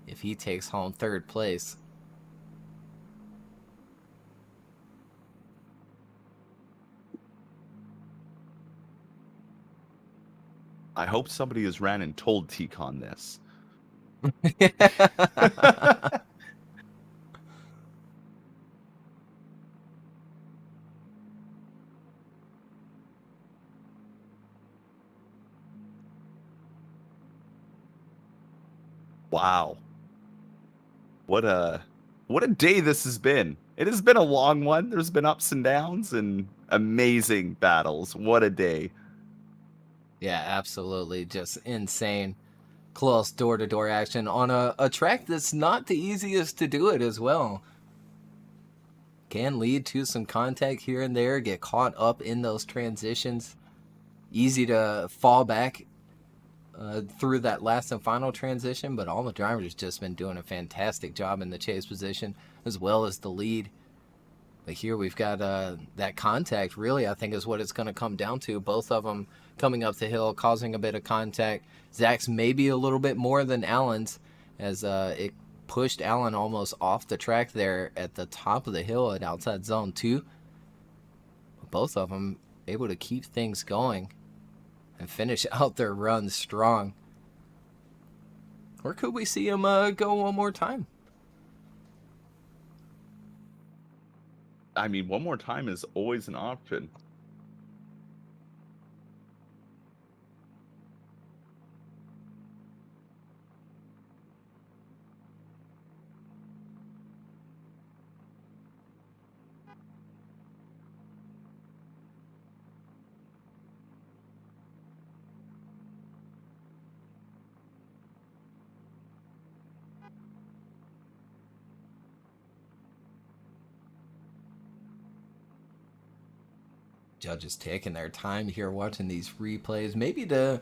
if he takes home third place. I hope somebody has ran and told Econ this. Wow. What a day this has been. It has been a long one. There's been ups and downs and amazing battles. What a day. Yeah, absolutely. Just insane. Close door-to-door action on a track that's not the easiest to do it as well. Can lead to some contact here and there, get caught up in those transitions. Easy to fall back through that last and final transition, but all the drivers just been doing a fantastic job in the chase position as well as the lead. But here we've got that contact, really, I think is what it's going to come down to. Both of them coming up the hill, causing a bit of contact. Zach's maybe a little bit more than Allen's, as it pushed Allen almost off the track there at the top of the hill at outside zone 2. Both of them able to keep things going and finish out their run strong. Or could we see him go one more time? I mean, one more time is always an option. Judges taking their time here watching these replays, maybe to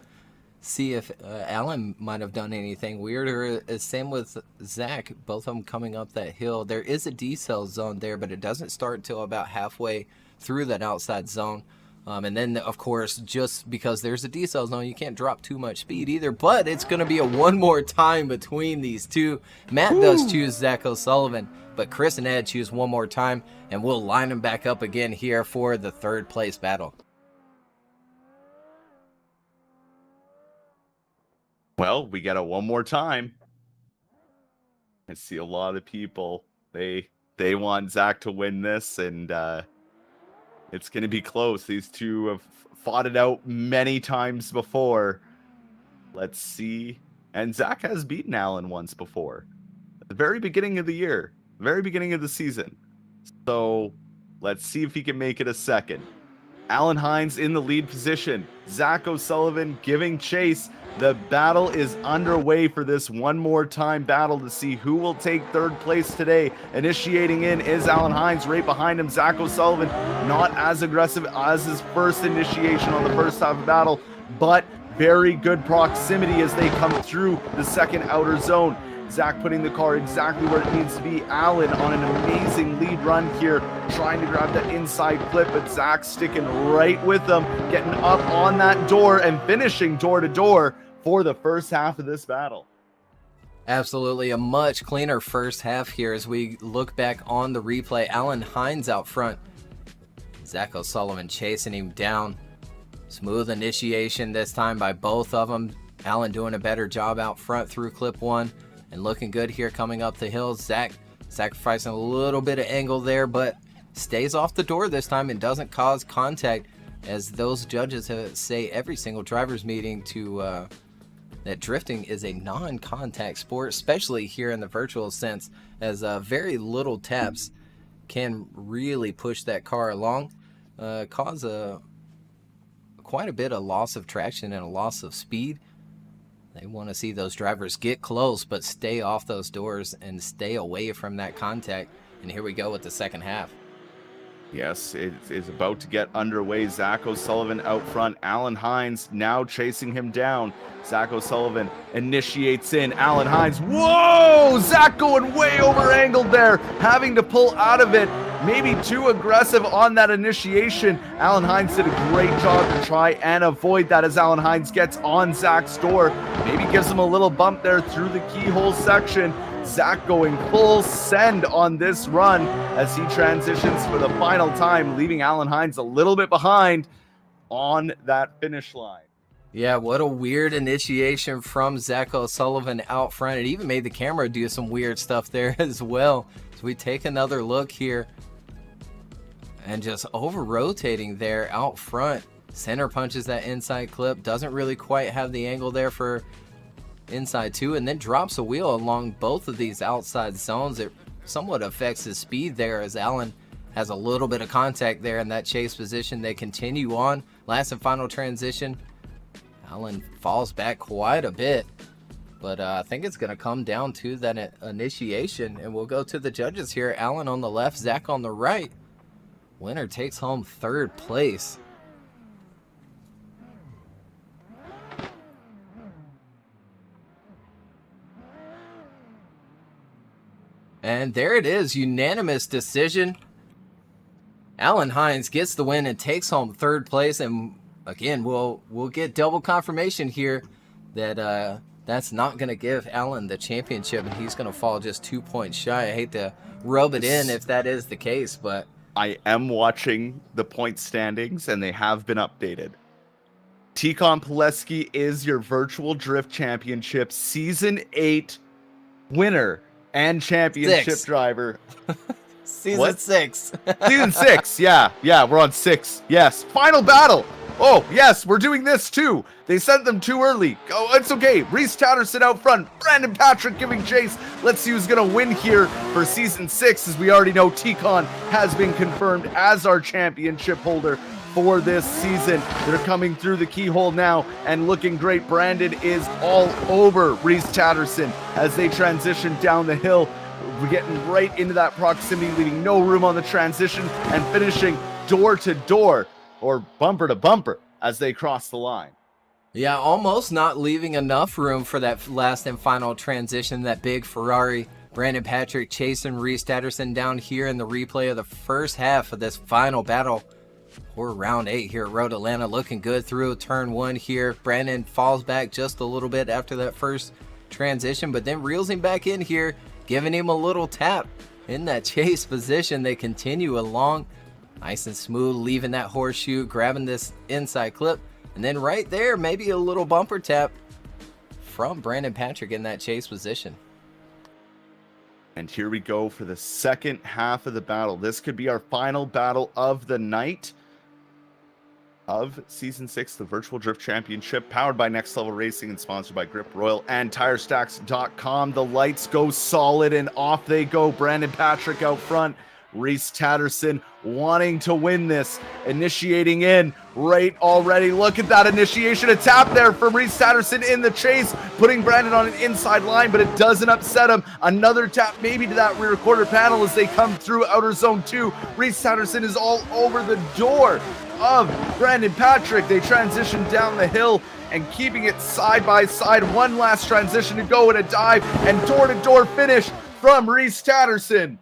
see if Allen might have done anything weird, or same with Zach, both of them coming up that hill. There is a decel zone there, but it doesn't start until about halfway through that outside zone. And then, of course, just because there's a decel zone, you can't drop too much speed either, but it's going to be a one more time between these two. Matt does choose Zach O'Sullivan, but Chris and Ed choose one more time, and we'll line them back up again here for the third place battle. Well, we got it one more time. I see a lot of people. They want Zach to win this, and it's going to be close. These two have fought it out many times before. Let's see. And Zach has beaten Allen once before. At the very beginning of the year. Very beginning of the season. So let's see if he can make it a second. Alan Hines in the lead position. Zach O'Sullivan giving chase. The battle is underway for this one more time battle to see who will take third place today. Initiating in is Alan Hines. Right behind him, Zach O'Sullivan. Not as aggressive as his first initiation on the first half of the battle, but very good proximity as they come through the second outer zone. Zach putting the car exactly where it needs to be. Allen on an amazing lead run here, trying to grab that inside clip, but Zach sticking right with them, getting up on that door and finishing door to door for the first half of this battle. Absolutely a much cleaner first half here as we look back on the replay. Alan Hines out front. Zach O'Sullivan chasing him down. Smooth initiation this time by both of them. Alan doing a better job out front through clip 1. And looking good here coming up the hill. Zach sacrificing a little bit of angle there, but stays off the door this time and doesn't cause contact, as those judges say every single driver's meeting to that drifting is a non-contact sport, especially here in the virtual sense, as very little taps can really push that car along, cause quite a bit of loss of traction and a loss of speed. They want to see those drivers get close, but stay off those doors and stay away from that contact. And here we go with the second half. Yes, it is about to get underway. Zach O'Sullivan out front. Alan Hines now chasing him down. Zach O'Sullivan initiates in. Alan Hines, whoa! Zach going way over angled there, having to pull out of it. Maybe too aggressive on that initiation. Alan Hines did a great job to try and avoid that as Alan Hines gets on Zach's door. Maybe gives him a little bump there through the keyhole section. Zach going full send on this run as he transitions for the final time, leaving Alan Hines a little bit behind on that finish line. Yeah, what a weird initiation from Zach O'Sullivan out front. It even made the camera do some weird stuff there as well. So we take another look here. And just over-rotating there out front. Center punches that inside clip. Doesn't really quite have the angle there for inside two. And then drops a wheel along both of these outside zones. It somewhat affects his speed there as Alan has a little bit of contact there in that chase position. They continue on. Last and final transition. Alan falls back quite a bit. But I think it's going to come down to that initiation. And we'll go to the judges here. Alan on the left, Zach on the right. Winner takes home third place. And there it is, unanimous decision. Alan Hines gets the win and takes home third place. And again, we'll get double confirmation here that that's not going to give Alan the championship, and he's going to fall just 2 points shy. I hate to rub it in if that is the case, but I am watching the point standings, and they have been updated. Econ Plesky is your virtual drift championship season 8 winner and championship driver. Season 6. Season 6. Yeah, we're on 6. Yes. Final battle. Oh, yes, we're doing this too. They sent them too early. Oh, it's okay. Rhys Tatterson out front. Brandon Patrick giving chase. Let's see who's going to win here for Season 6. As we already know, Econ has been confirmed as our championship holder for this season. They're coming through the keyhole now and looking great. Brandon is all over Rhys Tatterson as they transition down the hill. We're getting right into that proximity, leaving no room on the transition and finishing door to door or bumper to bumper as they cross the line. Yeah, almost not leaving enough room for that last and final transition, that big Ferrari. Brandon Patrick chasing Rhys Tatterson down here in the replay of the first half of this final battle. Or round 8 here at Road Atlanta, looking good through turn 1 here. Brandon falls back just a little bit after that first transition, but then reels him back in here, giving him a little tap in that chase position. They continue along. Nice and smooth, leaving that horseshoe, grabbing this inside clip. And then right there, maybe a little bumper tap from Brandon Patrick in that chase position. And here we go for the second half of the battle. This could be our final battle of the night of Season 6, the Virtual Drift Championship, powered by Next Level Racing and sponsored by Grip Royal and TireStacks.com. The lights go solid and off they go. Brandon Patrick out front. Rhys Tatterson wanting to win this, initiating in right already. Look at that initiation, a tap there from Rhys Tatterson in the chase, putting Brandon on an inside line, but it doesn't upset him. Another tap maybe to that rear quarter panel as they come through outer zone 2. Rhys Tatterson is all over the door of Brandon Patrick. They transition down the hill and keeping it side by side. One last transition to go in a dive and door-to-door finish from Rhys Tatterson.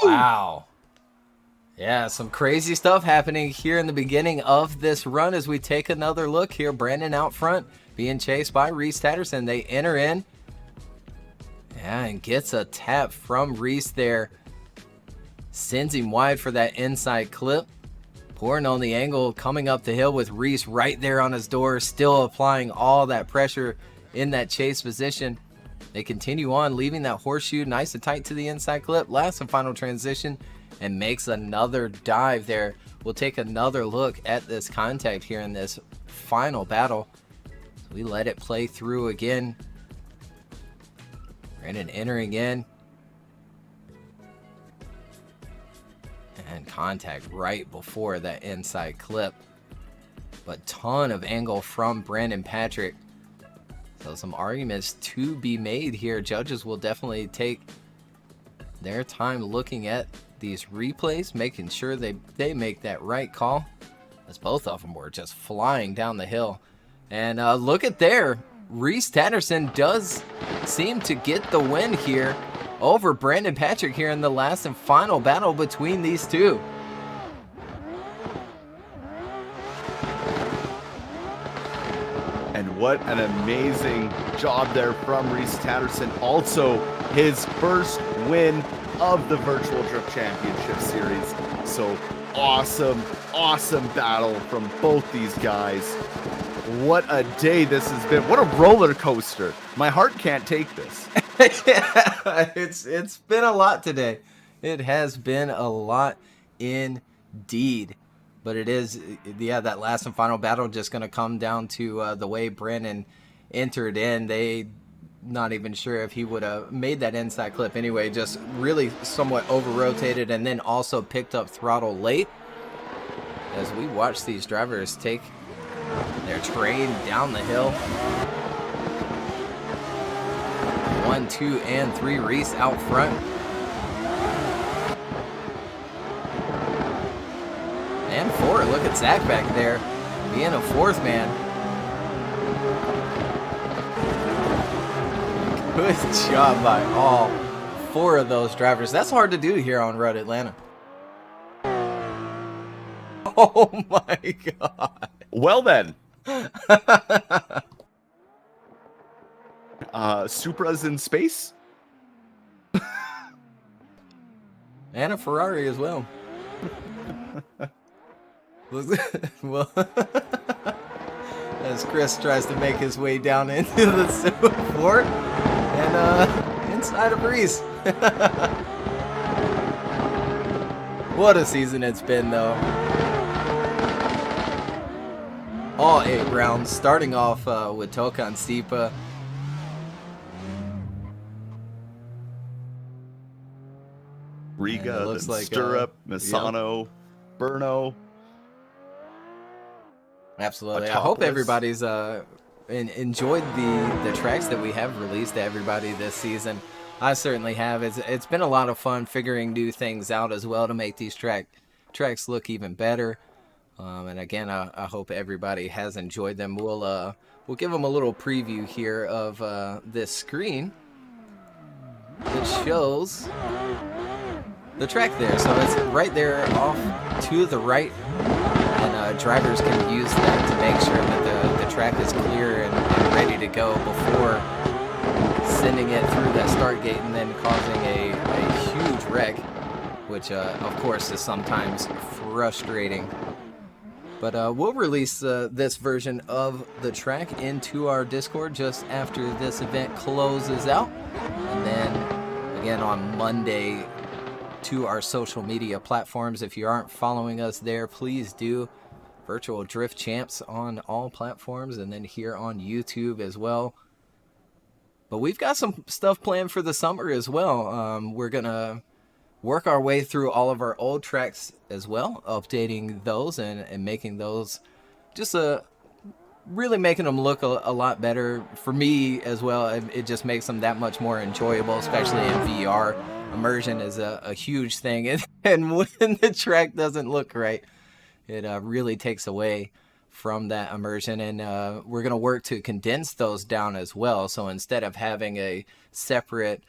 Wow. Yeah, some crazy stuff happening here in the beginning of this run as we take another look here. Brandon out front being chased by Rhys Tatterson. They enter in. Yeah, and gets a tap from Rhys there. Sends him wide for that inside clip. Pouring on the angle, coming up the hill with Rhys right there on his door, still applying all that pressure in that chase position. They continue on, leaving that horseshoe nice and tight to the inside clip. Last and final transition, and makes another dive there. We'll take another look at this contact here in this final battle. So we let it play through again. Brandon entering in. And contact right before that inside clip. But ton of angle from Brandon Patrick. So some arguments to be made here. Judges will definitely take their time looking at these replays, making sure they make that right call, as both of them were just flying down the hill. And look at there, Rhys Tatterson does seem to get the win here over Brandon Patrick here in the last and final battle between these two. And what an amazing job there from Rhys Tatterson. Also, his first win of the Virtual Drift Championship Series. So awesome, awesome battle from both these guys. What a day this has been. What a roller coaster. My heart can't take this. Yeah, it's been a lot today. It has been a lot indeed. But it is, yeah, that last and final battle just going to come down to the way Brandon entered in. They not even sure if he would have made that inside clip anyway, just really somewhat over-rotated and then also picked up throttle late. As we watch these drivers take their train down the hill. 1, 2, and 3, Rhys out front. And 4, look at Zach back there, being a 4th man. Good job by all 4 of those drivers. That's hard to do here on Road Atlanta. Oh my God. Well then. Supra's in space. And a Ferrari as well. Well, as Chris tries to make his way down into the Super 4 and inside of Rhys. What a season it's been, though. All 8 rounds, starting off with Tokan Stipa. Riga, then like, Stirrup, Misano, yep. Burno. Absolutely. I hope everybody's enjoyed the tracks that we have released to everybody this season. I certainly have. It's been a lot of fun figuring new things out as well to make these tracks look even better. And again, I hope everybody has enjoyed them. We'll give them a little preview here of this screen that shows the track there. So it's right there off to the right. And drivers can use that to make sure that the track is clear and ready to go before sending it through that start gate and then causing a huge wreck, which of course is sometimes frustrating. But we'll release this version of the track into our Discord just after this event closes out. And then again on Monday to our social media platforms. If you aren't following us there, please do. Virtual Drift Champs on all platforms and then here on YouTube as well. But we've got some stuff planned for the summer as well. We're going to work our way through all of our old tracks as well, updating those and making those just really making them look a lot better for me as well. It just makes them that much more enjoyable, especially in VR. Immersion is a huge thing, and when the track doesn't look right, it really takes away from that immersion. And we're going to work to condense those down as well. So instead of having a separate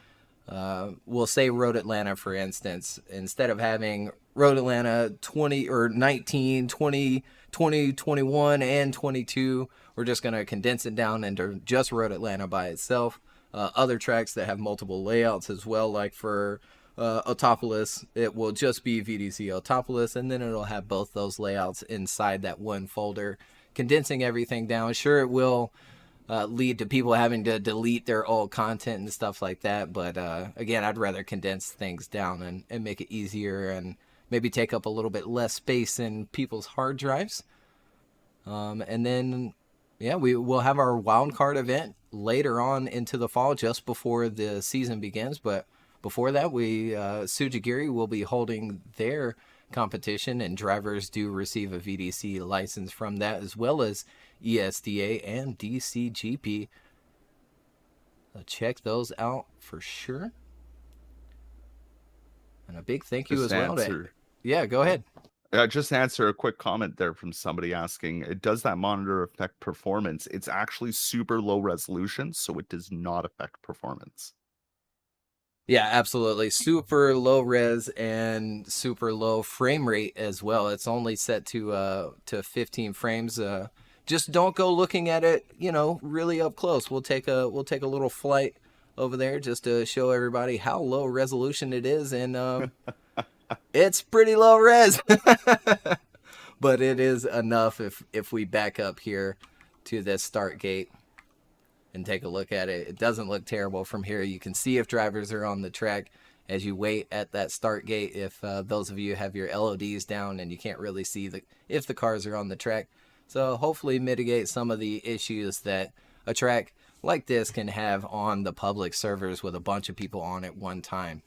we'll say Road Atlanta, for instance, instead of having Road Atlanta 20 or 19, 20, 20, 21, and 22, we're just going to condense it down into just Road Atlanta by itself. Other tracks that have multiple layouts as well, like for Autopolis, it will just be VDC Autopolis, and then it'll have both those layouts inside that one folder, condensing everything down. Sure, it will lead to people having to delete their old content and stuff like that. But again, I'd rather condense things down and make it easier and maybe take up a little bit less space in people's hard drives. And then Yeah, we will have our wild card event later on into the fall, just before the season begins. But before that, Sujigiri will be holding their competition, and drivers do receive a VDC license from that, as well as ESDA and DCGP. So check those out for sure. And a big thank you as well to... Yeah, go ahead. Just answer a quick comment there from somebody asking, does that monitor affect performance? It's actually super low resolution, so it does not affect performance. Yeah, absolutely. Super low res and super low frame rate as well. It's only set to 15 frames. Just don't go looking at it, really up close. We'll take a little flight over there just to show everybody how low resolution it is, and it's pretty low res. But it is enough if we back up here to this start gate and take a look at it. It doesn't look terrible from here. You can see if drivers are on the track as you wait at that start gate. If those of you have your LODs down and you can't really see if the cars are on the track. So hopefully mitigate some of the issues that a track like this can have on the public servers with a bunch of people on at one time.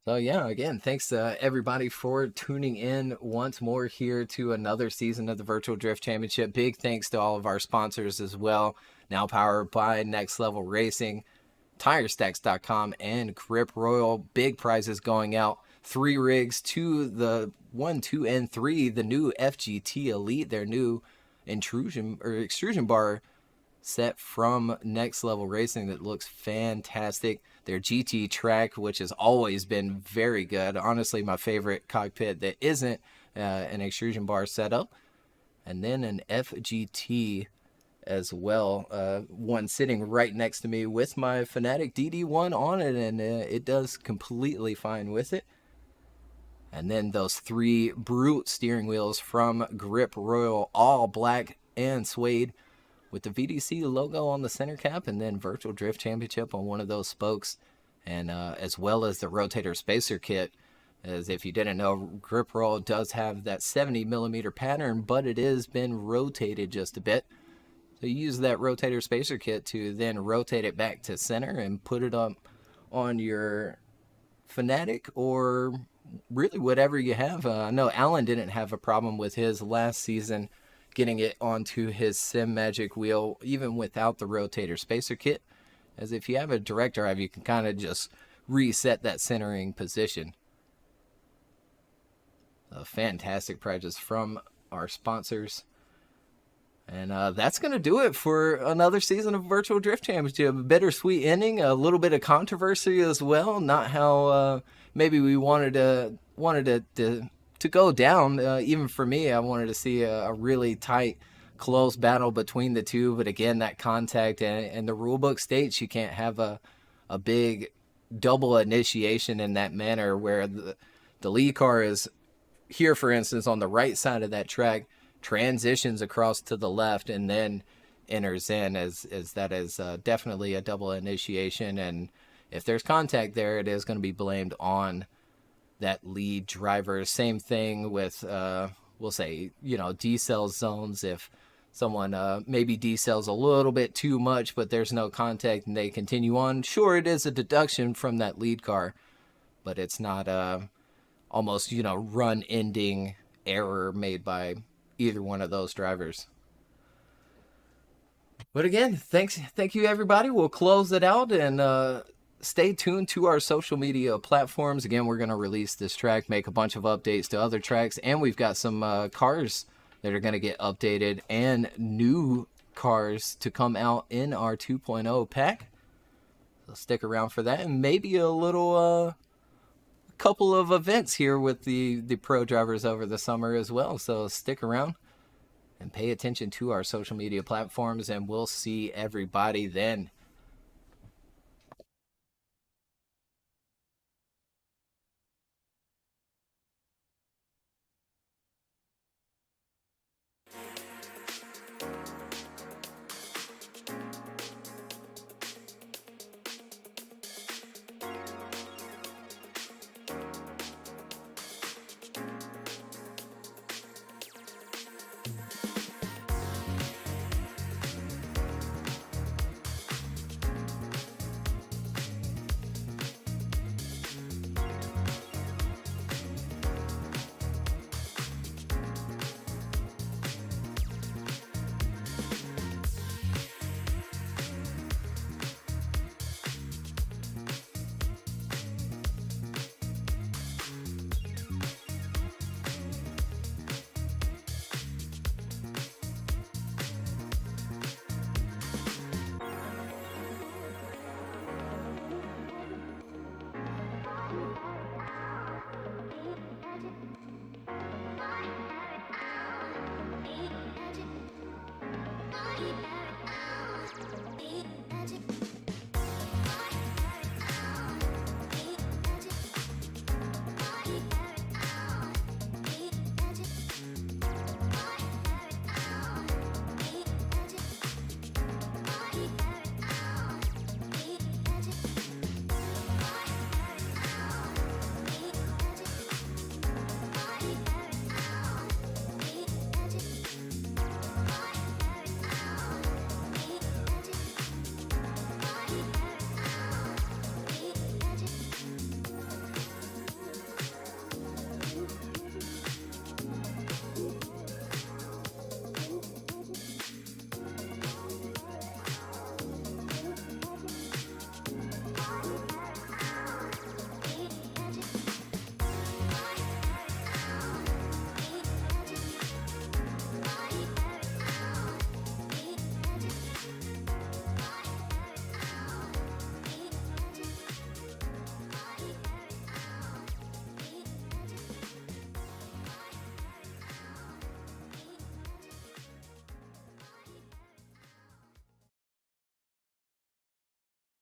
So yeah, again, thanks everybody for tuning in once more here to another season of the Virtual Drift Championship. Big thanks to all of our sponsors as well. Now powered by Next Level Racing, TireStacks.com, and Grip Royal. Big prizes going out. 3 rigs to the 1, 2, and 3. The new FGT Elite, their new extrusion bar set from Next Level Racing that looks fantastic. Their GT track, which has always been very good. Honestly, my favorite cockpit that isn't an extrusion bar setup. And then an FGT as well. One sitting right next to me with my Fanatic DD1 on it, and it does completely fine with it. And then those 3 Brute steering wheels from Grip Royal, all black and suede, with the VDC logo on the center cap, and then Virtual Drift Championship on one of those spokes, and as well as the rotator spacer kit. As if you didn't know, Grip Roll does have that 70mm pattern, but it has been rotated just a bit. So you use that rotator spacer kit to then rotate it back to center and put it up on your Fanatic or really whatever you have. I know Alan didn't have a problem with his last season getting it onto his Sim Magic wheel, even without the rotator spacer kit. As if you have a direct drive, you can kind of just reset that centering position. Fantastic prizes from our sponsors. And that's going to do it for another season of Virtual Drift Championship. A bittersweet ending, a little bit of controversy as well. Not how maybe we wanted it to go down. Even for me, I wanted to see a really tight, close battle between the two. But again, that contact and the rulebook states you can't have a big double initiation in that manner where the lead car is here, for instance, on the right side of that track, transitions across to the left and then enters in, as that is definitely a double initiation. And if there's contact there, it is going to be blamed on that lead driver. Same thing with we'll say decel zones. If someone maybe decels a little bit too much but there's no contact and they continue on, sure, it is a deduction from that lead car, but it's not almost run ending error made by either one of those drivers. But again, thank you everybody. We'll close it out, and stay tuned to our social media platforms. Again, we're going to release this track, make a bunch of updates to other tracks, and we've got some cars that are going to get updated and new cars to come out in our 2.0 pack. So stick around for that, and maybe a little couple of events here with the pro drivers over the summer as well. So stick around and pay attention to our social media platforms, and we'll see everybody then.